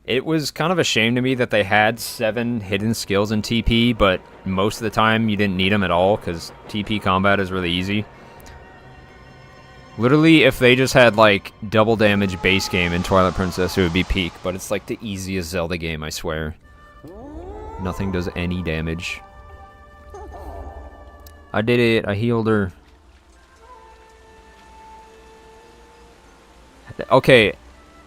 It was kind of a shame to me that they had 7 hidden skills in TP, but most of the time you didn't need them at all, because TP combat is really easy. Literally, if they just had, like, double damage base game in Twilight Princess, it would be peak, but it's like the easiest Zelda game, I swear. Nothing does any damage. I did it. I healed her. Okay,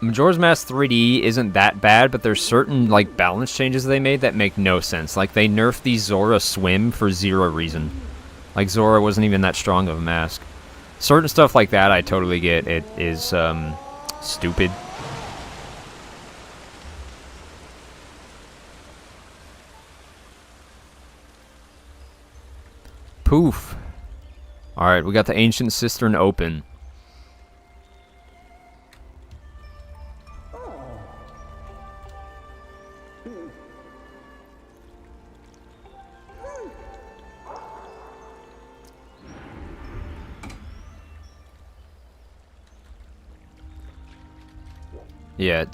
Majora's Mask 3D isn't that bad, but there's certain, like, balance changes they made that make no sense. Like, they nerfed the Zora swim for 0 reason. Like, Zora wasn't even that strong of a mask. Certain stuff like that I totally get. It is, stupid. Poof. Alright, we got the Ancient Cistern open. Yeah,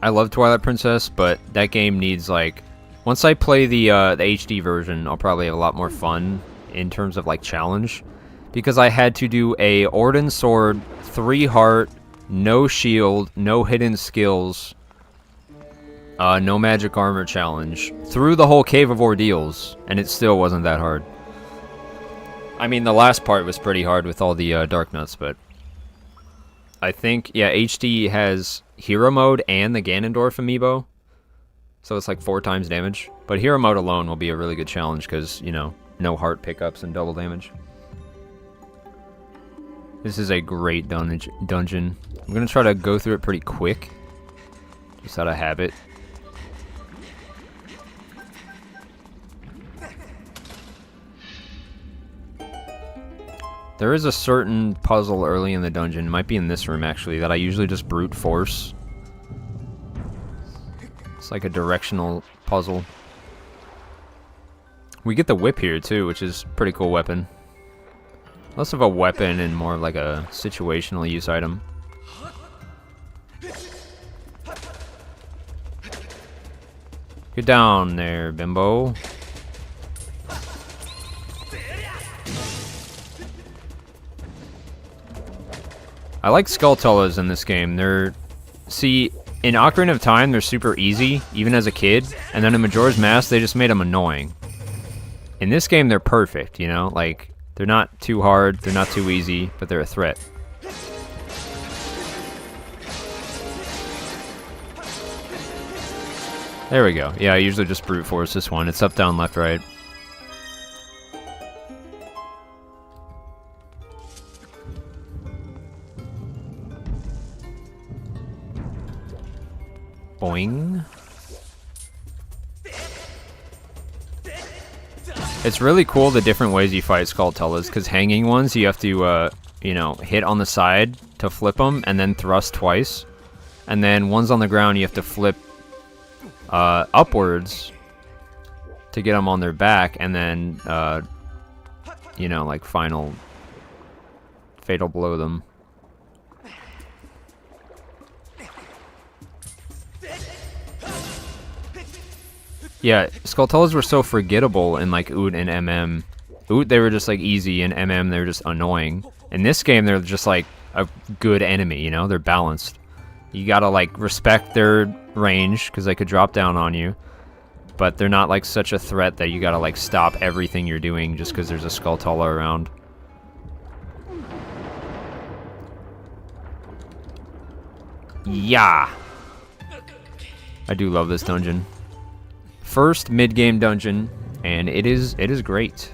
I love Twilight Princess, but that game needs, like... Once I play the HD version, I'll probably have a lot more fun in terms of, like, challenge. Because I had to do a Orden Sword, 3 heart, no shield, no hidden skills, no magic armor challenge, through the whole Cave of Ordeals, and it still wasn't that hard. I mean, the last part was pretty hard with all the Dark Nuts, but... I think, yeah, HD has Hero Mode and the Ganondorf amiibo. So it's like 4 times damage. But Hero Mode alone will be a really good challenge because, you know, no heart pickups and double damage. This is a great dungeon. I'm going to try to go through it pretty quick. Just out of habit. There is a certain puzzle early in the dungeon, it might be in this room actually, that I usually just brute force. It's like a directional puzzle. We get the whip here too, which is a pretty cool weapon. Less of a weapon and more of like a situational use item. Get down there, bimbo. I like Skulltulas in this game. They're... See, in Ocarina of Time, they're super easy, even as a kid. And then in Majora's Mask, they just made them annoying. In this game, they're perfect, you know? Like, they're not too hard, they're not too easy, but they're a threat. There we go. Yeah, I usually just brute force this one. It's up, down, left, right. Boing. It's really cool the different ways you fight Skulltulas, because hanging ones you have to, you know, hit on the side to flip them, and then thrust twice. And then ones on the ground you have to flip upwards to get them on their back, and then, you know, like final fatal blow them. Yeah, Skulltulas were so forgettable in like Oot and MM. Oot, they were just like easy, and MM, they were just annoying. In this game, they're just like a good enemy, you know? They're balanced. You gotta like respect their range, because they could drop down on you. But they're not like such a threat that you gotta like stop everything you're doing just because there's a Skulltula around. Yeah! I do love this dungeon. First mid-game dungeon, and it is great.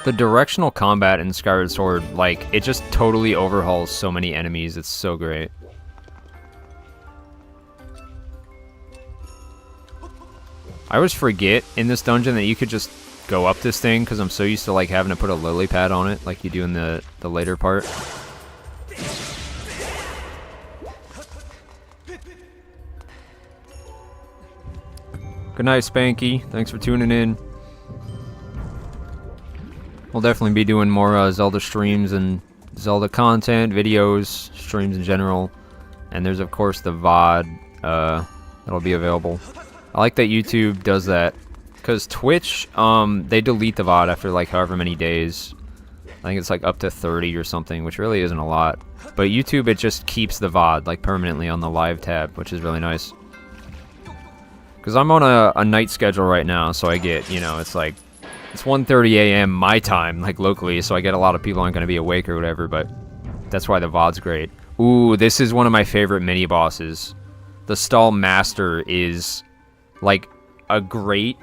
The directional combat in Skyward Sword, like, it just totally overhauls so many enemies. It's so great. I always forget in this dungeon that you could just go up this thing, because I'm so used to like having to put a lily pad on it like you do in the later part. Good night, Spanky. Thanks for tuning in. We'll definitely be doing more Zelda streams and Zelda content, videos, streams in general. And there's, of course, the VOD that'll be available. I like that YouTube does that. Because Twitch, they delete the VOD after, like, however many days. I think it's, like, up to 30 or something, which really isn't a lot. But YouTube, it just keeps the VOD, like, permanently on the live tab, which is really nice. Because I'm on a night schedule right now, so I get, you know, it's like, it's 1:30 a.m. my time, like locally, so I get a lot of people aren't going to be awake or whatever, but that's why the VOD's great. Ooh, this is one of my favorite mini-bosses. The Stall Master is, like, a great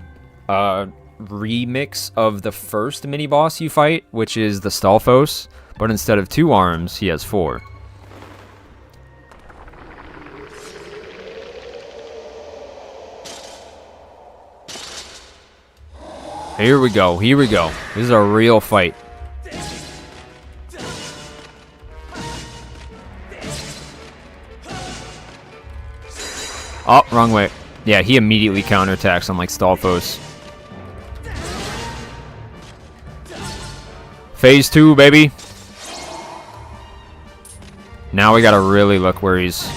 remix of the first mini-boss you fight, which is the Stalfos, but instead of 2 arms, he has 4. Here we go, here we go. This is a real fight. Oh, wrong way. Yeah, he immediately counterattacks on like Stalfos. Phase 2, baby. Now we gotta really look where he's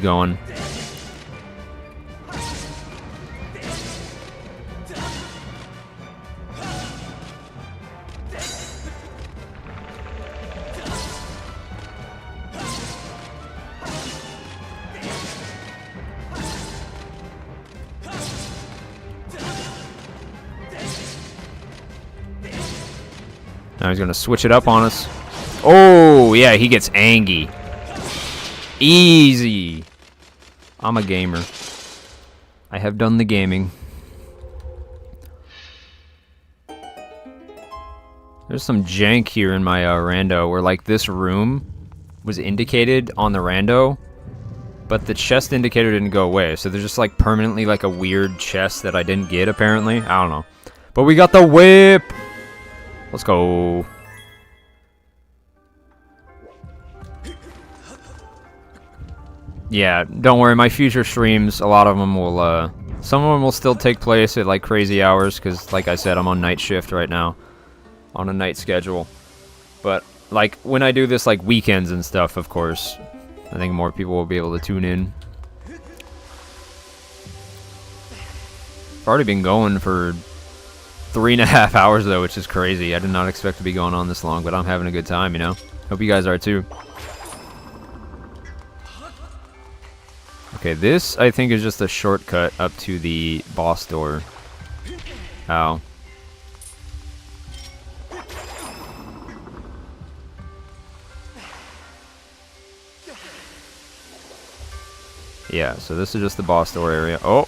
going. Now he's gonna switch it up on us. Oh, yeah, he gets angry. Easy. I'm a gamer. I have done the gaming. There's some jank here in my rando where, like, this room was indicated on the rando, but the chest indicator didn't go away. So there's just, like, permanently, like, a weird chest that I didn't get, apparently. I don't know. But we got the whip! Let's go. Yeah, don't worry. My future streams, a lot of them will, some of them will still take place at, like, crazy hours, because, like I said, I'm on night shift right now. On a night schedule. But, like, when I do this, like, weekends and stuff, of course, I think more people will be able to tune in. I've already been going for 3.5 hours, though, which is crazy. I did not expect to be going on this long, but I'm having a good time, you know? Hope you guys are, too. Okay, this, I think, is just a shortcut up to the boss door. Ow. Yeah, so this is just the boss door area. Oh!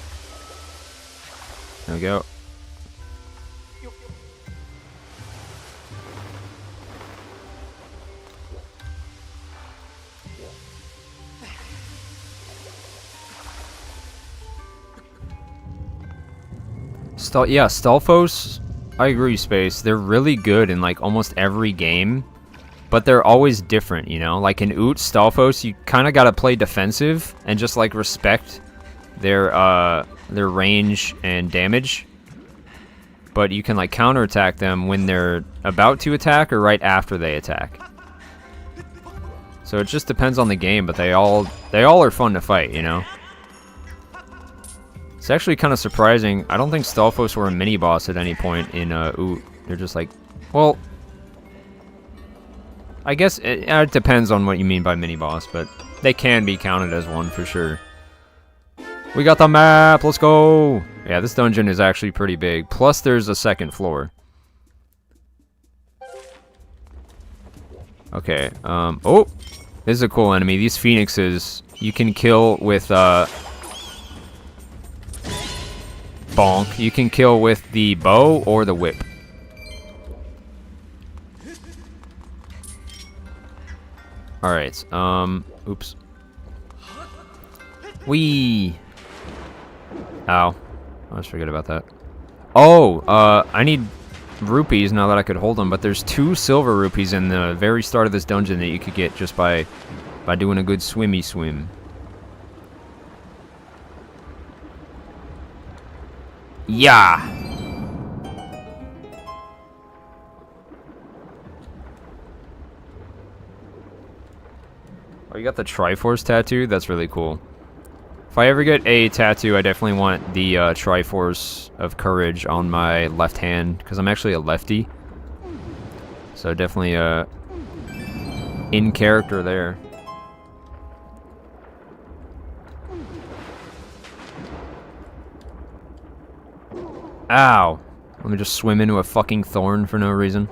There we go. Yeah, Stalfos, I agree, Space. They're really good in, like, almost every game, but they're always different, you know? Like, in Oot, Stalfos, you kind of gotta play defensive and just, like, respect their range and damage. But you can, like, counterattack them when they're about to attack or right after they attack. So it just depends on the game, but they all are fun to fight, you know? It's actually kind of surprising. I don't think Stalfos were a mini-boss at any point in, ooh, they're just like, well, I guess it depends on what you mean by mini-boss, but they can be counted as one for sure. We got the map, let's go! Yeah, this dungeon is actually pretty big, plus there's a second floor. Okay, oh! This is a cool enemy. These phoenixes, you can kill with, bonk. You can kill with the bow or the whip. Alright, oops. Whee! Ow. I always forget about that. Oh, I need rupees now that I could hold them, but there's 2 silver rupees in the very start of this dungeon that you could get just by doing a good swimmy swim. Yeah! Oh, you got the Triforce tattoo? That's really cool. If I ever get a tattoo, I definitely want the Triforce of Courage on my left hand, because I'm actually a lefty. So definitely in character there. Ow! Let me just swim into a fucking thorn for no reason.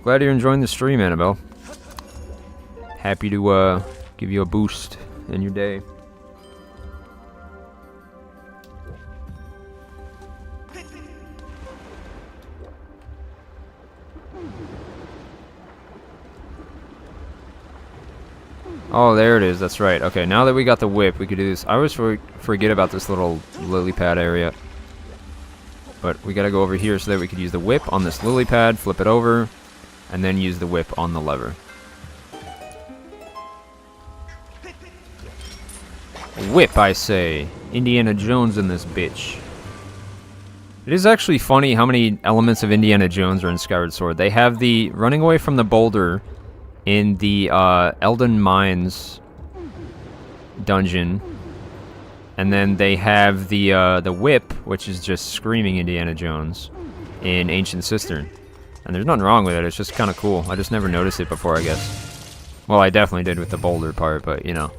Glad you're enjoying the stream, Annabelle. Happy to give you a boost in your day. Oh, there it is. That's right. Okay, now that we got the whip, we could do this. I always forget about this little lily pad area. But we gotta go over here so that we could use the whip on this lily pad, flip it over, and then use the whip on the lever. Whip, I say. Indiana Jones in this bitch. It is actually funny how many elements of Indiana Jones are in Skyward Sword. They have the running away from the boulder in the Elden Mines dungeon, and then they have the whip, which is just screaming Indiana Jones in Ancient Cistern. And there's nothing wrong with it, it's just kind of cool. I just never noticed it before, I guess. Well, I definitely did with the boulder part, but, you know,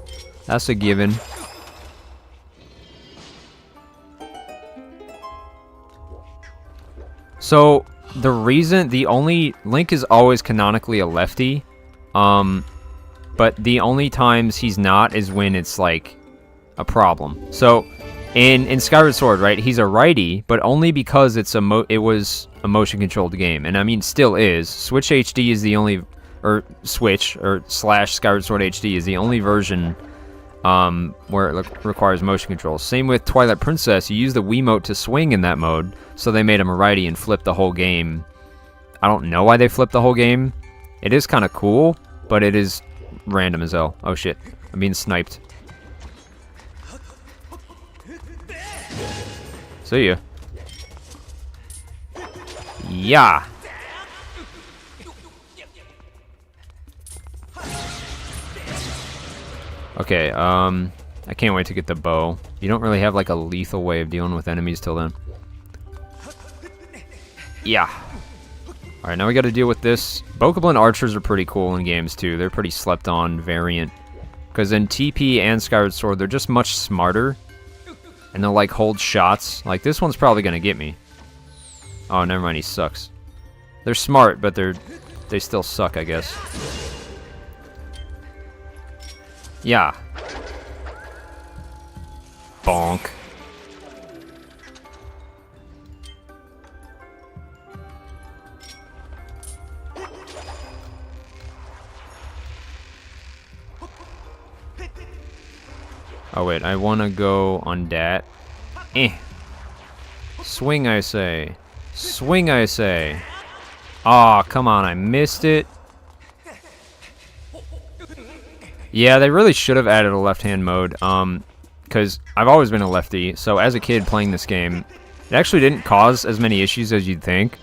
that's a given. So, the only... Link is always canonically a lefty, but the only times he's not is when it's, like, a problem. So, in Skyward Sword, right, he's a righty, but only because it was a motion-controlled game. And, I mean, still is. Switch HD is the only... Or Switch, or / Skyward Sword HD is the only version where it requires motion control. Same with Twilight Princess. You use the Wiimote to swing in that mode, so they made him a righty and flipped the whole game. I don't know why they flipped the whole game. It is kind of cool, but it is random as hell. Oh shit, I'm being sniped. See ya. Yeah. Okay, I can't wait to get the bow. You don't really have like a lethal way of dealing with enemies till then. Yeah. Alright, now we gotta deal with this. Bokoblin archers are pretty cool in games too. They're pretty slept on variant. Because in TP and Skyward Sword, they're just much smarter. And they'll like hold shots. Like this one's probably gonna get me. Oh, never mind, he sucks. They're smart, but they still suck, I guess. Yeah. Bonk. Oh wait, I wanna go on that. Swing, I say. Swing, I say. Aw, come on, I missed it. Yeah, they really should have added a left-hand mode, because I've always been a lefty, so as a kid playing this game, it actually didn't cause as many issues as you'd think.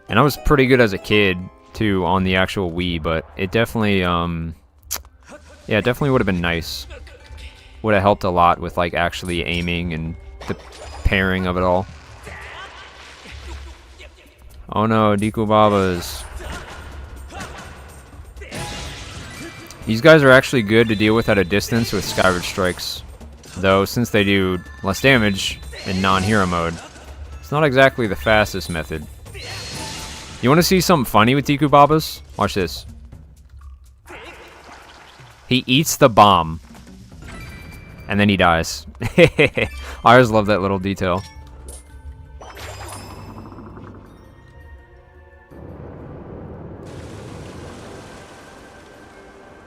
And I was pretty good as a kid, too, on the actual Wii, but it definitely, yeah, it definitely would have been nice. Would have helped a lot with, like, actually aiming and the pairing of it all. Oh no, Deku Babas. These guys are actually good to deal with at a distance with Skyward Strikes. Though, since they do less damage in non-hero mode, it's not exactly the fastest method. You want to see something funny with Deku Babas? Watch this. He eats the bomb. And then he dies. I always love that little detail.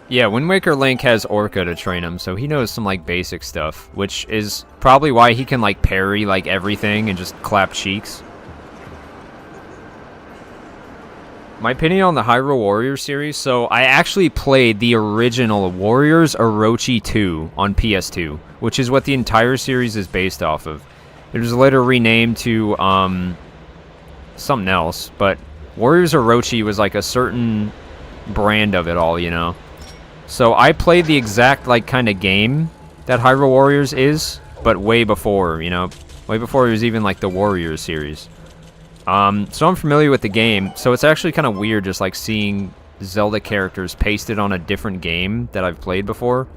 Yeah, Wind Waker Link has Orca to train him, so he knows some, like, basic stuff, which is probably why he can, like, parry, like, everything and just clap cheeks. My opinion on the Hyrule Warriors series, so I actually played the original Warriors Orochi 2 on PS2, which is what the entire series is based off of. It was later renamed to, something else, but Warriors Orochi was, like, a certain brand of it all, you know? So I played the exact, like, kind of game that Hyrule Warriors is, but way before, you know, way before it was even, like, the Warriors series. So I'm familiar with the game, so it's actually kind of weird just, like, seeing Zelda characters pasted on a different game that I've played before.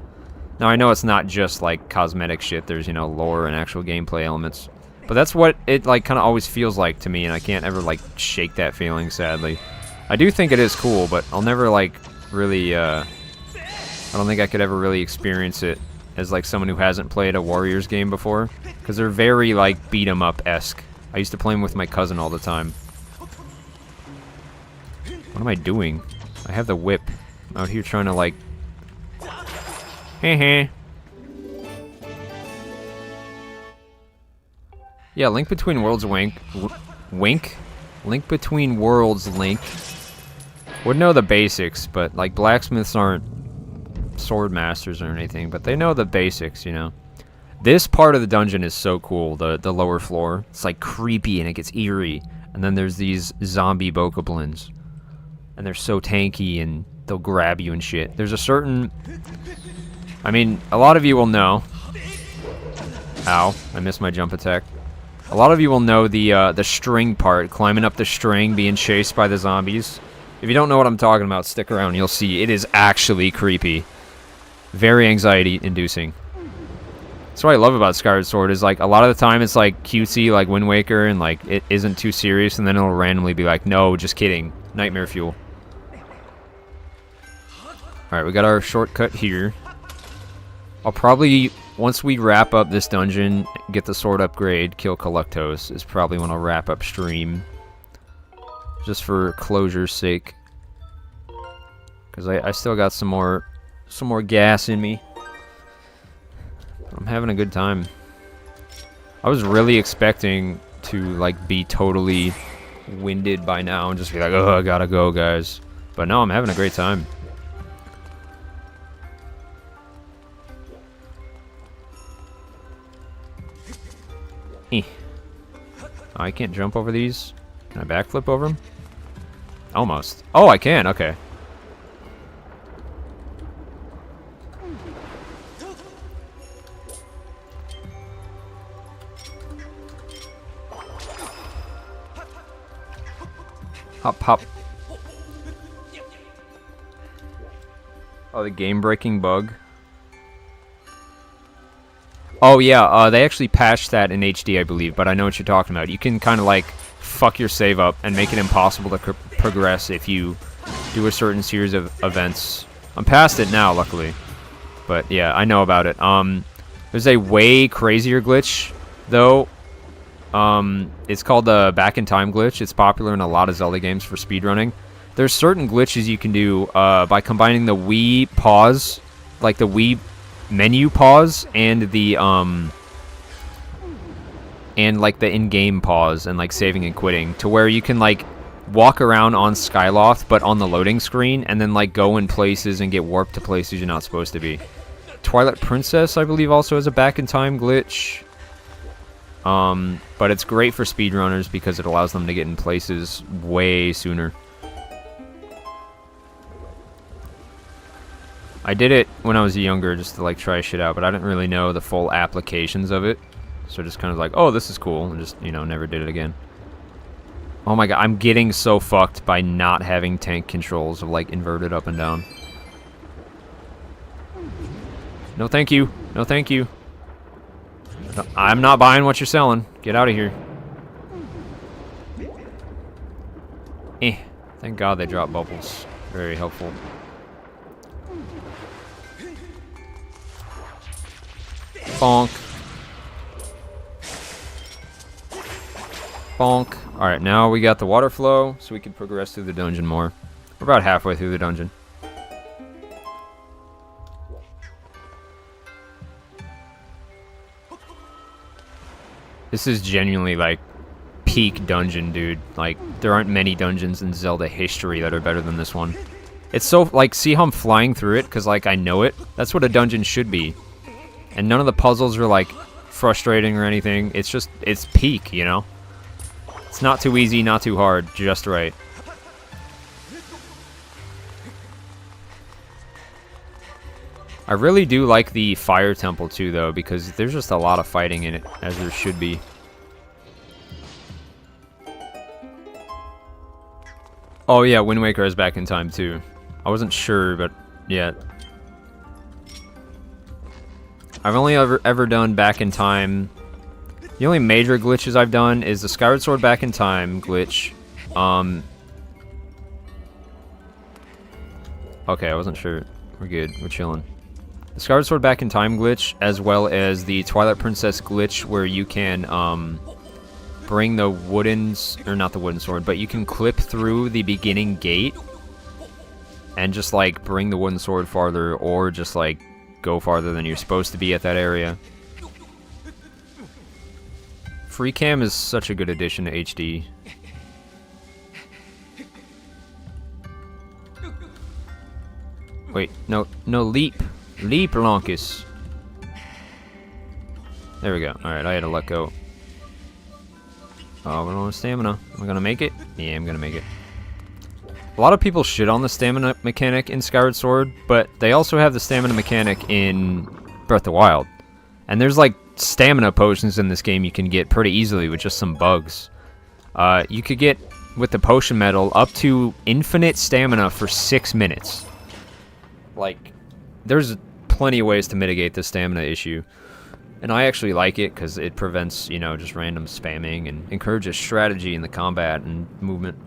Now, I know it's not just, like, cosmetic shit. There's, you know, lore and actual gameplay elements. But that's what it, like, kind of always feels like to me, and I can't ever, like, shake that feeling, sadly. I do think it is cool, but I'll never, like, really, I don't think I could ever really experience it as, like, someone who hasn't played a Warriors game before. Because they're very, like, beat-em-up-esque. I used to play them with my cousin all the time. What am I doing? I have the whip. I'm out here trying to, like... Heh. Yeah, Link Between Worlds Wink. Link Between Worlds Link. Would know the basics, but, like, blacksmiths aren't sword masters or anything, but they know the basics, you know. This part of the dungeon is so cool, the lower floor. It's like creepy and it gets eerie. And then there's these zombie bokoblins. And they're so tanky and they'll grab you and shit. There's a certain... I mean, a lot of you will know... Ow, I missed my jump attack. A lot of you will know the string part, climbing up the string, being chased by the zombies. If you don't know what I'm talking about, stick around, you'll see. It is actually creepy. Very anxiety-inducing. That's what I love about Skyward Sword, is, like, a lot of the time it's, like, cutesy, like Wind Waker, and, like, it isn't too serious, and then it'll randomly be like, no, just kidding. Nightmare fuel. Alright, we got our shortcut here. I'll probably, once we wrap up this dungeon, get the sword upgrade, kill Koloktos, is probably when I'll wrap up stream. Just for closure's sake. Because I still got some more gas in me. I'm having a good time. I was really expecting to, like, be totally winded by now and just be like, oh, I gotta go, guys. But no, I'm having a great time. I can't jump over these. Can I backflip over them? Almost. Oh, I can. Okay. Hop, hop. Oh, the game-breaking bug. Oh, yeah, they actually patched that in HD, I believe, but I know what you're talking about. You can kind of, like, fuck your save up and make it impossible to progress if you do a certain series of events. I'm past it now, luckily. But, yeah, I know about it. There's a way crazier glitch, though. It's called the Back in Time glitch. It's popular in a lot of Zelda games for speedrunning. There's certain glitches you can do by combining the Wii pause, like the Wii menu pause, and the like the in-game pause, and like saving and quitting, to where you can like walk around on Skyloft but on the loading screen, and then like go in places and get warped to places you're not supposed to be. Twilight Princess, I believe, also has a Back in Time glitch. But it's great for speedrunners because it allows them to get in places way sooner. I did it when I was younger just to like try shit out, but I didn't really know the full applications of it. So just kind of like, oh, this is cool, and just, you know, never did it again. Oh my god, I'm getting so fucked by not having tank controls of like inverted up and down. No thank you. No thank you. No, I'm not buying what you're selling. Get out of here. Thank god they drop bubbles. Very helpful. Bonk. Bonk. Alright, now we got the water flow, so we can progress through the dungeon more. We're about halfway through the dungeon. This is genuinely, like, peak dungeon, dude. Like, there aren't many dungeons in Zelda history that are better than this one. It's so, like, see how I'm flying through it? Because, like, I know it? That's what a dungeon should be. And none of the puzzles are, like, frustrating or anything. It's just, it's peak, you know? It's not too easy, not too hard, just right. I really do like the fire temple too, though, because there's just a lot of fighting in it, as there should be. Oh yeah, Wind Waker is back in time too. I wasn't sure, but yeah. I've only ever done back in time. The only major glitches I've done is the Skyward Sword back in time glitch. Okay, I wasn't sure. We're good. We're chilling. The Skyward Sword back in time glitch, as well as the Twilight Princess glitch, where you can bring the wooden, or not the wooden sword, but you can clip through the beginning gate and just like bring the wooden sword farther, or just like go farther than you're supposed to be at that area. Free cam is such a good addition to HD. Wait, no, leap. Leap, Lonkus. There we go. Alright, I had to let go. Oh, we're low on stamina. Am I gonna make it? Yeah, I'm gonna make it. A lot of people shit on the stamina mechanic in Skyward Sword, but they also have the stamina mechanic in Breath of the Wild. And there's like stamina potions in this game you can get pretty easily with just some bugs. You could get, with the potion medal, up to infinite stamina for 6 minutes. Like, there's plenty of ways to mitigate the stamina issue. And I actually like it because it prevents, you know, just random spamming and encourages strategy in the combat and movement.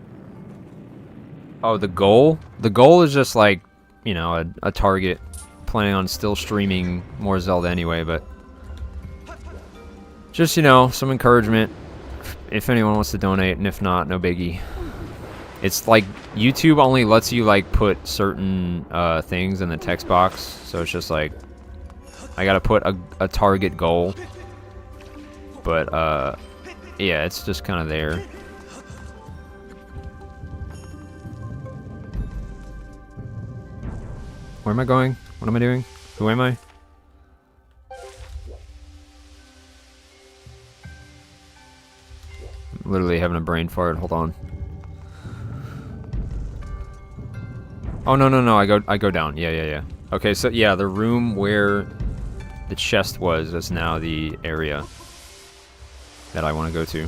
Oh, the goal? The goal is just like, you know, a target. Planning on still streaming more Zelda anyway, but just, you know, some encouragement if anyone wants to donate, and if not, no biggie. It's like YouTube only lets you like put certain things in the text box, so it's just like I gotta put a target goal, but yeah, it's just kind of there. Where am I going? What am I doing? Who am I? I'm literally having a brain fart. Hold on. Oh no! I go down. Yeah. Okay, so yeah, the room where the chest was is now the area that I want to go to.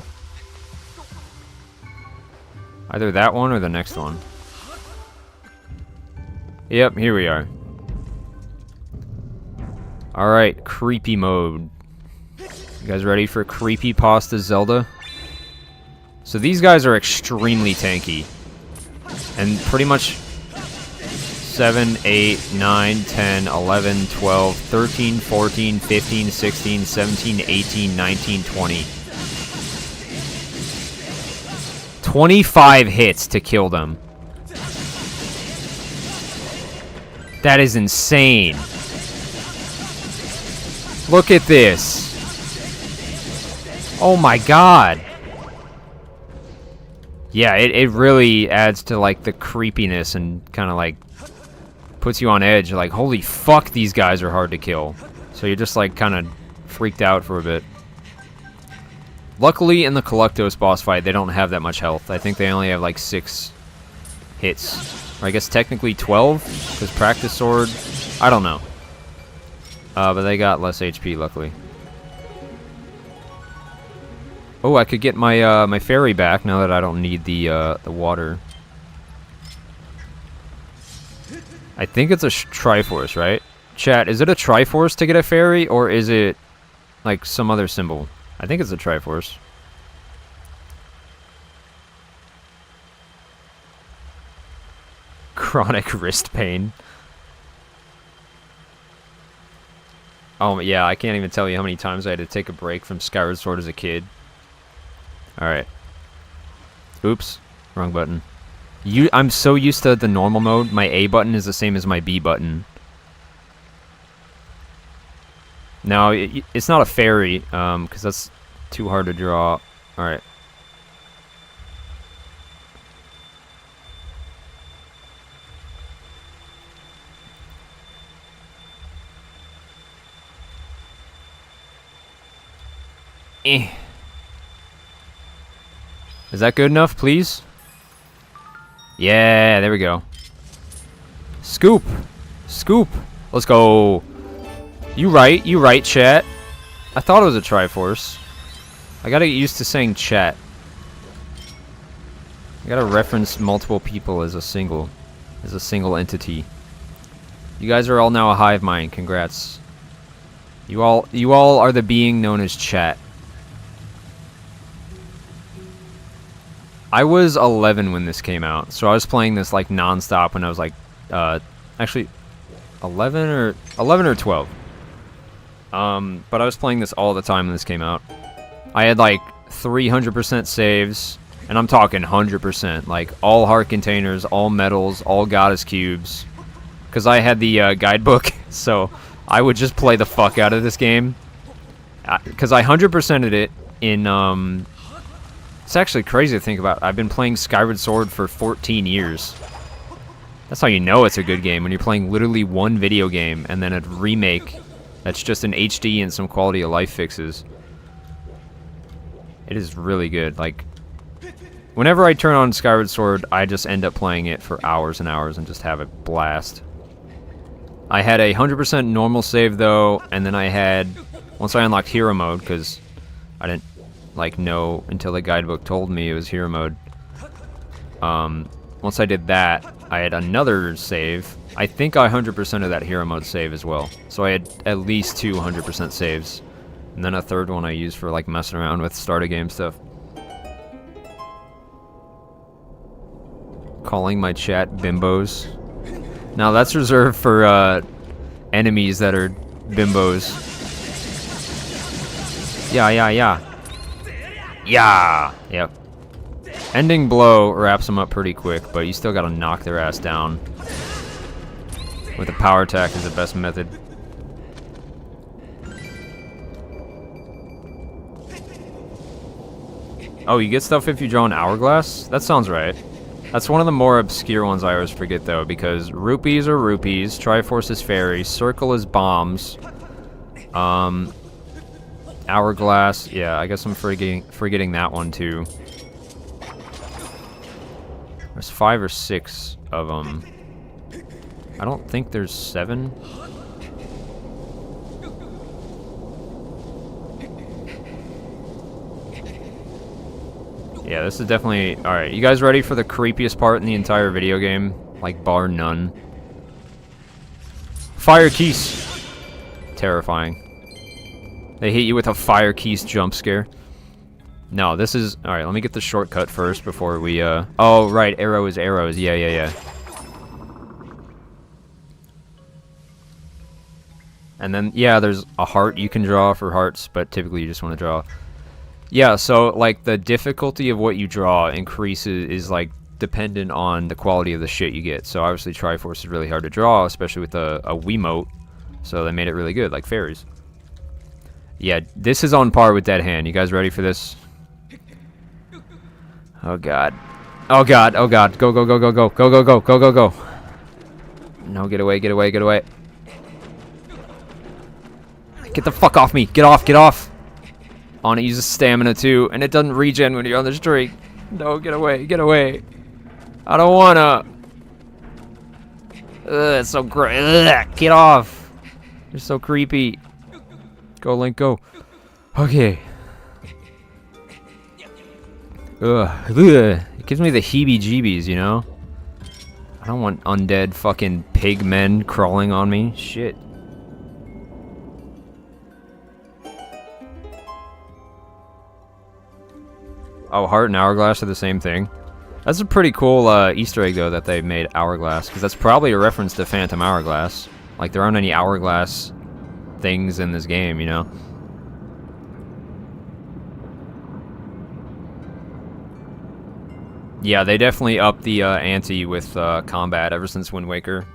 Either that one or the next one. Yep, here we are. Alright, creepy mode. You guys ready for creepy pasta Zelda? So these guys are extremely tanky. And pretty much 7, 8, 9, 10, 11, 12, 13, 14, 15, 16, 17, 18, 19, 20. 25 hits to kill them. That is insane. Look at this. Oh my god. Yeah, it really adds to like the creepiness and kind of like puts you on edge. Like, holy fuck, these guys are hard to kill. So you're just like kind of freaked out for a bit. Luckily, in the Koloktos boss fight, they don't have that much health. I think they only have like 6 hits. Or I guess technically 12, because Practice Sword... I don't know. But they got less HP, luckily. Oh, I could get my my fairy back now that I don't need the water. I think it's a Triforce, right? Chat, is it a Triforce to get a fairy, or is it like some other symbol? I think it's a Triforce. Chronic wrist pain. Oh yeah, I can't even tell you how many times I had to take a break from Skyward Sword as a kid. Alright. Oops. Wrong button. I'm so used to the normal mode, my A button is the same as my B button. Now, it's not a fairy, because that's too hard to draw. Alright. Eh. Is that good enough, please? Yeah, there we go. Scoop! Scoop! Let's go! You right, chat. I thought it was a Triforce. I gotta get used to saying chat. I gotta reference multiple people as a single entity. You guys are all now a hive mind. Congrats. You all are the being known as chat. I was 11 when this came out, so I was playing this like non-stop when I was like, actually, 11 or 12. But I was playing this all the time when this came out. I had like 300% saves, and I'm talking 100%, like all heart containers, all medals, all goddess cubes, because I had the guidebook, so I would just play the fuck out of this game, because I 100%ed it in, it's actually crazy to think about. I've been playing Skyward Sword for 14 years. That's how you know it's a good game, when you're playing literally one video game and then a remake that's just an HD and some quality of life fixes. It is really good. Like, whenever I turn on Skyward Sword, I just end up playing it for hours and hours and just have a blast. I had a 100% normal save though, and then I had, once I unlocked hero mode, because I didn't like know until the guidebook told me it was hero mode. Once I did that, I had another save. I think I 100% of that hero mode save as well. So I had at least 2 100% saves. And then a third one I used for like messing around with start of game stuff. Calling my chat bimbos. Now that's reserved for enemies that are bimbos. Yeah. Yep. Ending blow wraps them up pretty quick, but you still gotta knock their ass down. With a power attack is the best method. Oh, you get stuff if you draw an hourglass? That sounds right. That's one of the more obscure ones I always forget though, because rupees are rupees, Triforce is fairies, circle is bombs. Hourglass, yeah, I guess I'm forgetting that one too. There's 5 or 6 of them. I don't think there's 7. Yeah, this is definitely... Alright, you guys ready for the creepiest part in the entire video game? Like, bar none. Fire keys! Terrifying. They hit you with a fire keys jump scare. No, this is... Alright, let me get the shortcut first before we, Oh, right, arrow is arrows. Yeah. And then, yeah, there's a heart you can draw for hearts, but typically you just want to draw... Yeah, so, like, the difficulty of what you draw increases, is, like, dependent on the quality of the shit you get. So, obviously, Triforce is really hard to draw, especially with a Wiimote. So, they made it really good, like fairies. Yeah, this is on par with Dead Hand. You guys ready for this? Oh, God. Oh, God. Oh, God. Go. Go. No, get away. Get the fuck off me. Get off. I want to use a stamina too, and it doesn't regen when you're on the streak. No, get away, get away. I don't wanna. Ugh, it's so great. Get off. You're so creepy. Go, Link, go. Okay. Ugh. It gives me the heebie-jeebies, you know? I don't want undead fucking pig men crawling on me. Shit. Oh, Heart and Hourglass are the same thing. That's a pretty cool Easter egg, though, that they made Hourglass, because that's probably a reference to Phantom Hourglass. Like, there aren't any Hourglass things in this game, you know? Yeah, they definitely upped the ante with combat ever since Wind Waker.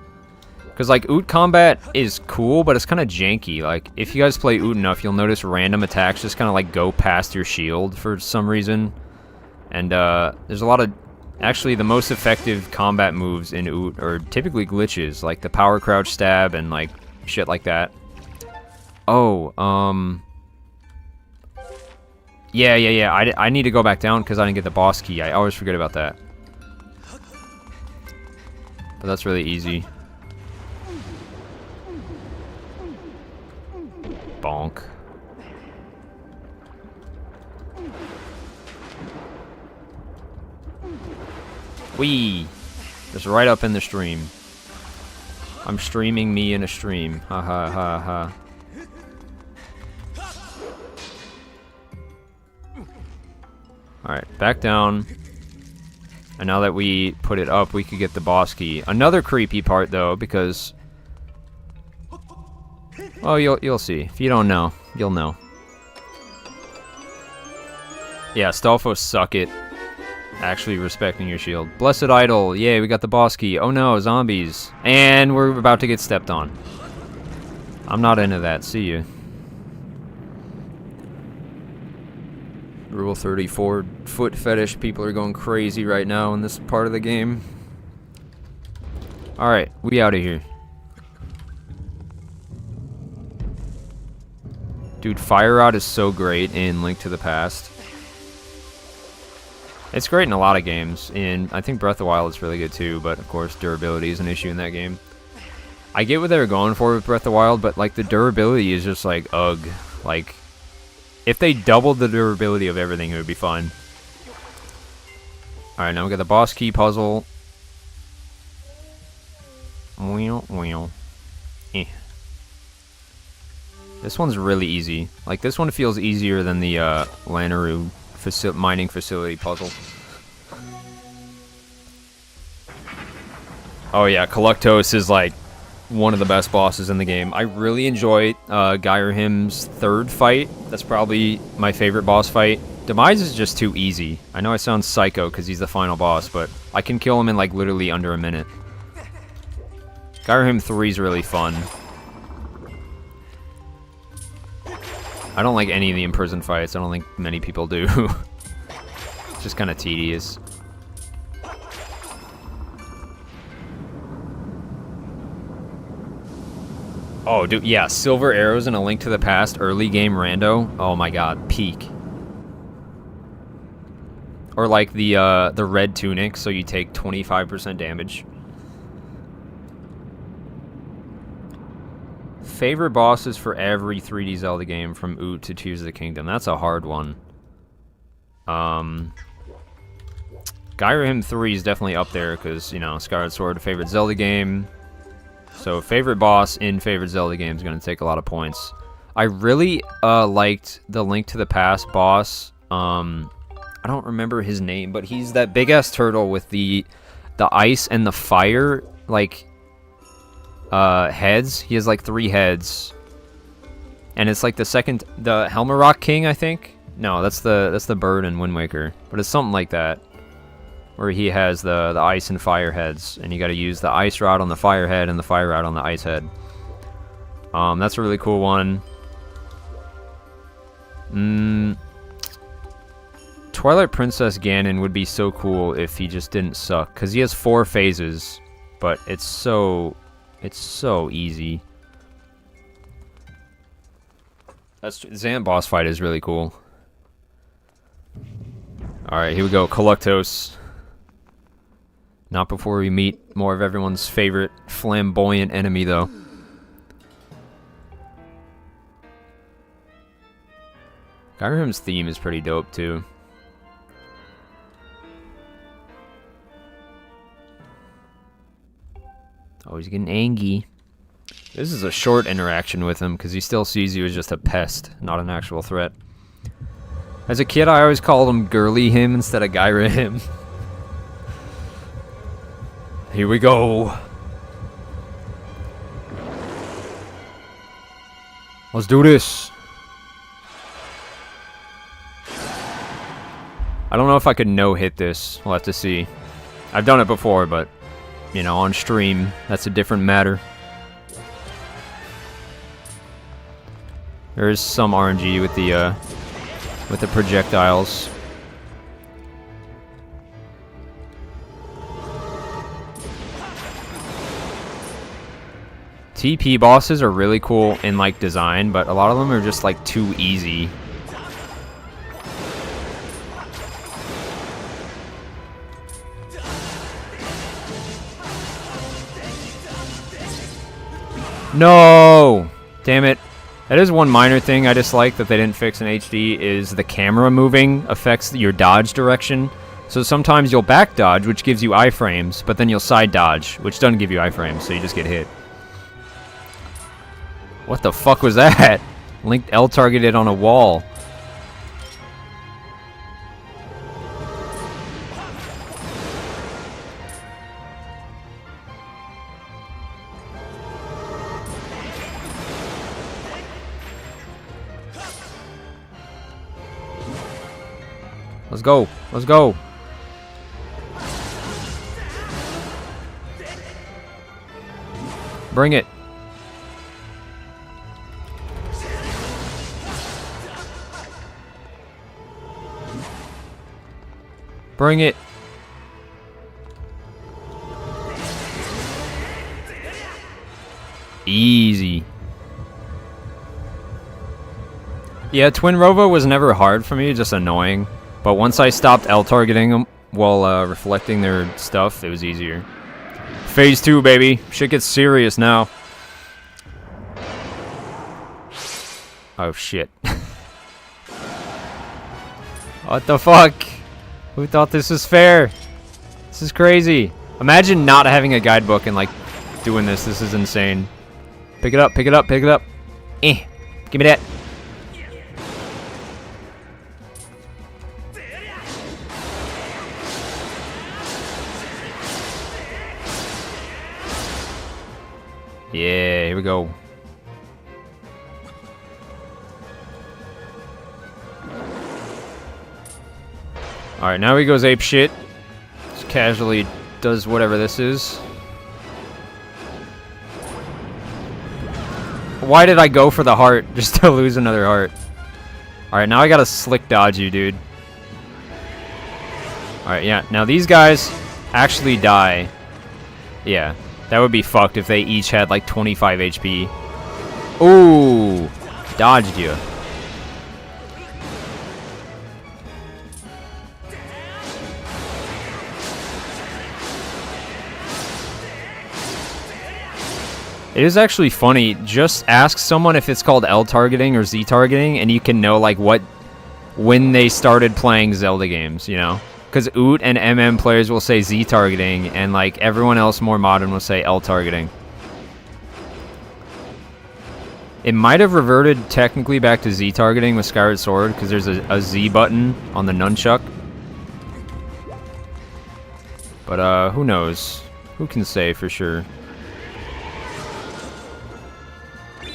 Because, like, Oot combat is cool, but it's kind of janky. Like, if you guys play Oot enough, you'll notice random attacks just kind of, like, go past your shield for some reason. And there's a lot of... Actually, the most effective combat moves in Oot are typically glitches, like the power crouch stab and, like, shit like that. Oh, Yeah, I need to go back down because I didn't get the boss key. I always forget about that. But that's really easy. Bonk. Whee! Just right up in the stream. I'm streaming me in a stream. Ha ha ha ha. Alright, back down. And now that we put it up, we could get the boss key. Another creepy part, though, because... Oh, you'll see. If you don't know, you'll know. Yeah, Stalfos suck it. Actually respecting your shield. Blessed Idol. Yay, we got the boss key. Oh no, zombies. And we're about to get stepped on. I'm not into that. See you. Rule 34. Foot fetish people are going crazy right now in this part of the game. Alright, we out of here. Dude, Fire Rod is so great in Link to the Past. It's great in a lot of games. I think Breath of the Wild is really good too, but of course durability is an issue in that game. I get what they were going for with Breath of the Wild, but like the durability is just like, ugh. Like, if they doubled the durability of everything, it would be fun. Alright, now we got the boss key puzzle. Eh. This one's really easy. Like, this one feels easier than the Lanayru mining facility puzzle. Oh yeah, Koloktos is like one of the best bosses in the game. I really enjoy Gyurhim's third fight. That's probably my favorite boss fight. Demise is just too easy. I know I sound psycho because he's the final boss, but I can kill him in like literally under a minute. Gyurhim 3 is really fun. I don't like any of the Imprisoned fights. I don't think many people do. It's just kind of tedious. Oh, dude, yeah, Silver Arrows in A Link to the Past early game rando. Oh my god, peak. Or like the red tunic, so you take 25% damage. Favorite bosses for every 3D Zelda game from Oot to Tears of the Kingdom. That's a hard one. Gyurhim 3 is definitely up there because, you know, Skyward Sword, favorite Zelda game. So favorite boss in favorite Zelda game is going to take a lot of points. I really liked the Link to the Past boss. I don't remember his name, but he's that big-ass turtle with the ice and the fire, like... heads. He has like 3 heads, and it's like the Helmarok King, I think. No, that's the bird in Wind Waker, but it's something like that, where he has the ice and fire heads, and you got to use the ice rod on the fire head and the fire rod on the ice head. That's a really cool one. Twilight Princess Ganon would be so cool if he just didn't suck, because he has 4 phases, but it's so easy. Zant boss fight is really cool. Alright, here we go. Koloktos. Not before we meet more of everyone's favorite flamboyant enemy, though. Skyrim's theme is pretty dope, too. Oh, he's getting angry. This is a short interaction with him, because he still sees you as just a pest, not an actual threat. As a kid, I always called him Girly Him instead of Gyra Him. Here we go. Let's do this. I don't know if I could no-hit this. We'll have to see. I've done it before, but, you know, on stream, that's a different matter. There is some RNG with the projectiles. TP bosses are really cool in, like, design, but a lot of them are just, like, too easy. No! Damn it. That is one minor thing I dislike that they didn't fix in HD, is the camera moving affects your dodge direction. So sometimes you'll back dodge, which gives you iframes, but then you'll side dodge, which doesn't give you iframes, so you just get hit. What the fuck was that? Link L targeted on a wall. Let's go. Let's go. Bring it. Bring it. Easy. Yeah, Twin Rova was never hard for me, just annoying. But once I stopped L-targeting them while reflecting their stuff, it was easier. Phase 2, baby. Shit gets serious now. Oh, shit. What the fuck? Who thought this was fair? This is crazy. Imagine not having a guidebook and, like, doing this. This is insane. Pick it up, pick it up, pick it up. Eh. Give me that. Yeah, here we go. Alright, now he goes ape shit. Just casually does whatever this is. Why did I go for the heart just to lose another heart? Alright, now I gotta slick dodge you, dude. Alright, yeah. Now these guys actually die. Yeah. That would be fucked if they each had like 25 HP. Ooh! Dodged you. It is actually funny. Just ask someone if it's called L targeting or Z targeting, and you can know like when they started playing Zelda games, you know? Because OOT and MM players will say Z targeting, and like everyone else more modern will say L targeting. It might have reverted technically back to Z targeting with Skyward Sword, because there's a Z button on the nunchuck. But who knows? Who can say for sure?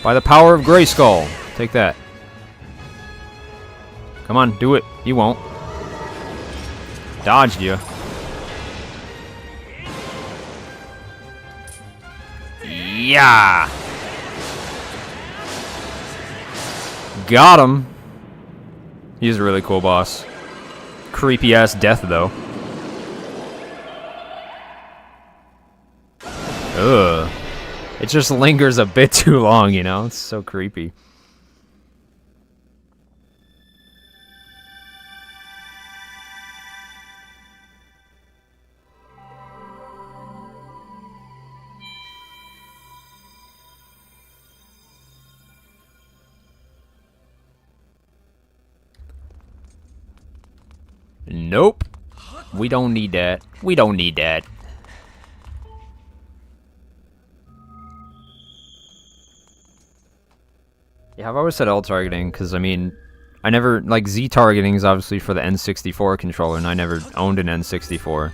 By the power of Grayskull. Take that. Come on, do it. You won't. Dodged you. Yeah. Got him. He's a really cool boss. Creepy ass death though. Ugh. It just lingers a bit too long, you know? It's so creepy. Nope. We don't need that. We don't need that. Yeah, I've always said L targeting, because, I mean, I never, like, Z targeting is obviously for the N64 controller, and I never owned an N64.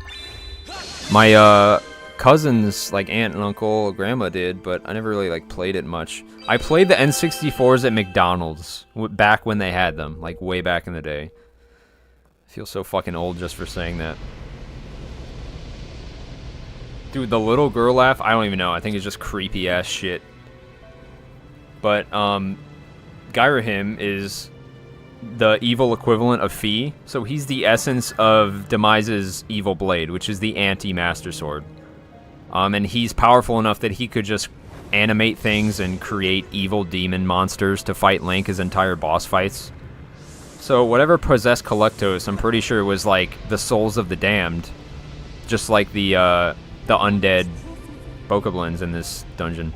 My, cousins, like aunt and uncle, grandma did, but I never really, like, played it much. I played the N64s at McDonald's, back when they had them, like, way back in the day. I feel so fucking old just for saying that. Dude, the little girl laugh, I don't even know, I think it's just creepy-ass shit. But, Gyrahim is the evil equivalent of Fi, so he's the essence of Demise's evil blade, which is the anti-Master Sword. And he's powerful enough that he could just animate things and create evil demon monsters to fight Link his entire boss fights. So whatever possessed Koloktos, I'm pretty sure was like the souls of the damned, just like the undead bokoblins in this dungeon.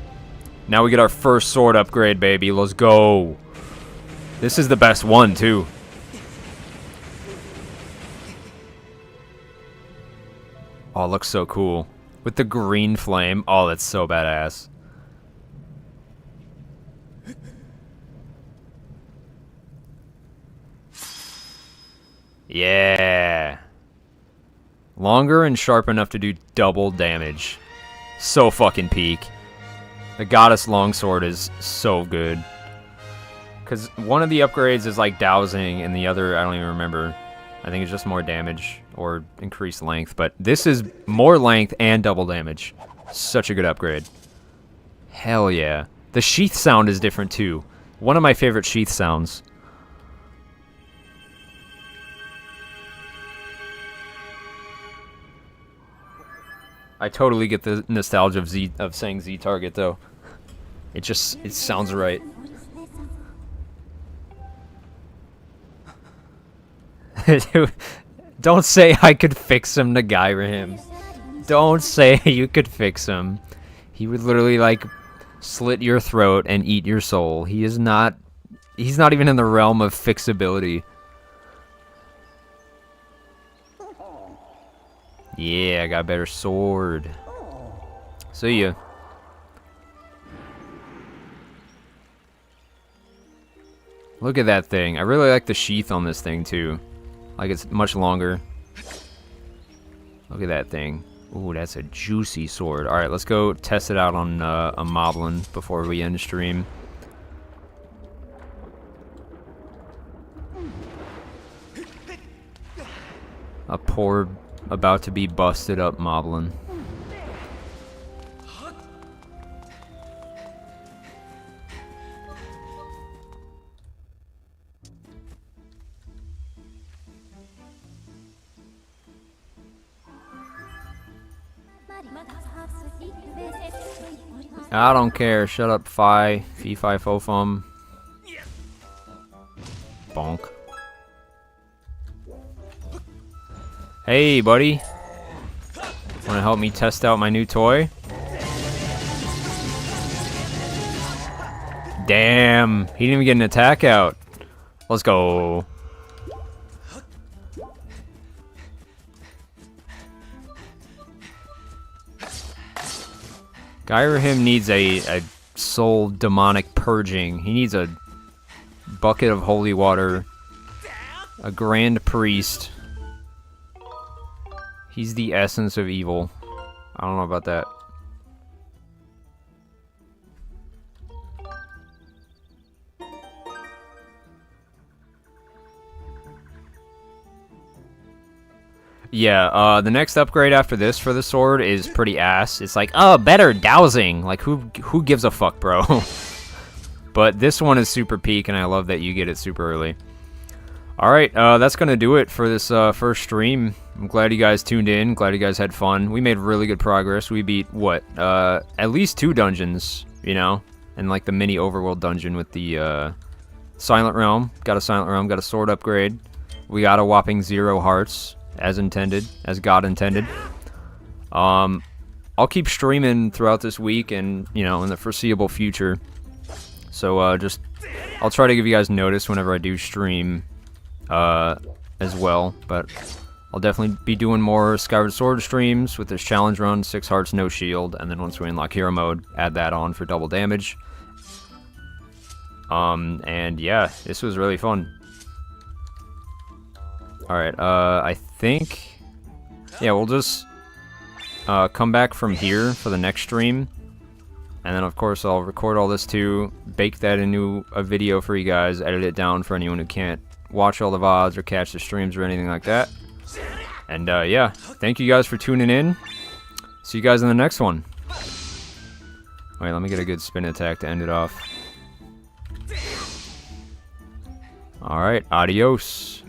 Now we get our first sword upgrade, baby. Let's go. This is the best one, too. Oh, it looks so cool. With the green flame. Oh, that's so badass. Yeah. Longer and sharp enough to do double damage. So fucking peak. The Goddess Longsword is so good. Because one of the upgrades is like dowsing, and the other, I don't even remember. I think it's just more damage or increased length. But this is more length and double damage. Such a good upgrade. Hell yeah. The sheath sound is different too. One of my favorite sheath sounds. I totally get the nostalgia of saying Z target though. It sounds right. Don't say I could fix him to Gyrahim. Don't say you could fix him. He would literally like slit your throat and eat your soul. He's not even in the realm of fixability. Yeah, I got a better sword. See ya. Look at that thing. I really like the sheath on this thing too. Like it's much longer. Look at that thing. Ooh, that's a juicy sword. Alright, let's go test it out on a moblin before we end stream. A poor, about to be busted up moblin. I don't care. Shut up, Fee Fi Fo Fum. Bonk. Hey, buddy. Wanna help me test out my new toy? Damn. He didn't even get an attack out. Let's go. Gyrahim needs a soul demonic purging. He needs a bucket of holy water. A grand priest. He's the essence of evil. I don't know about that. Yeah, the next upgrade after this for the sword is pretty ass. It's like, oh, better dowsing. Like, who gives a fuck, bro? But this one is super peak, and I love that you get it super early. Alright, that's gonna do it for this first stream. I'm glad you guys tuned in. Glad you guys had fun. We made really good progress. We beat, what, at least 2 dungeons, you know? And, like, the mini overworld dungeon with the, Silent Realm. Got a Silent Realm, got a sword upgrade. We got a whopping 0 hearts. As intended, as God intended. I'll keep streaming throughout this week and, you know, in the foreseeable future. So, I'll try to give you guys notice whenever I do stream. as well, but I'll definitely be doing more Skyward Sword streams with this challenge run, 6 hearts, no shield, and then once we unlock hero mode, add that on for double damage. And yeah, this was really fun. Alright, I think, yeah, we'll just come back from here for the next stream, and then of course I'll record all this too, bake that into a video for you guys, edit it down for anyone who can't watch all the VODs or catch the streams or anything like that. And yeah, thank you guys for tuning in. See you guys in the next one. Wait, let me get a good spin attack to end it off. Alright, adios.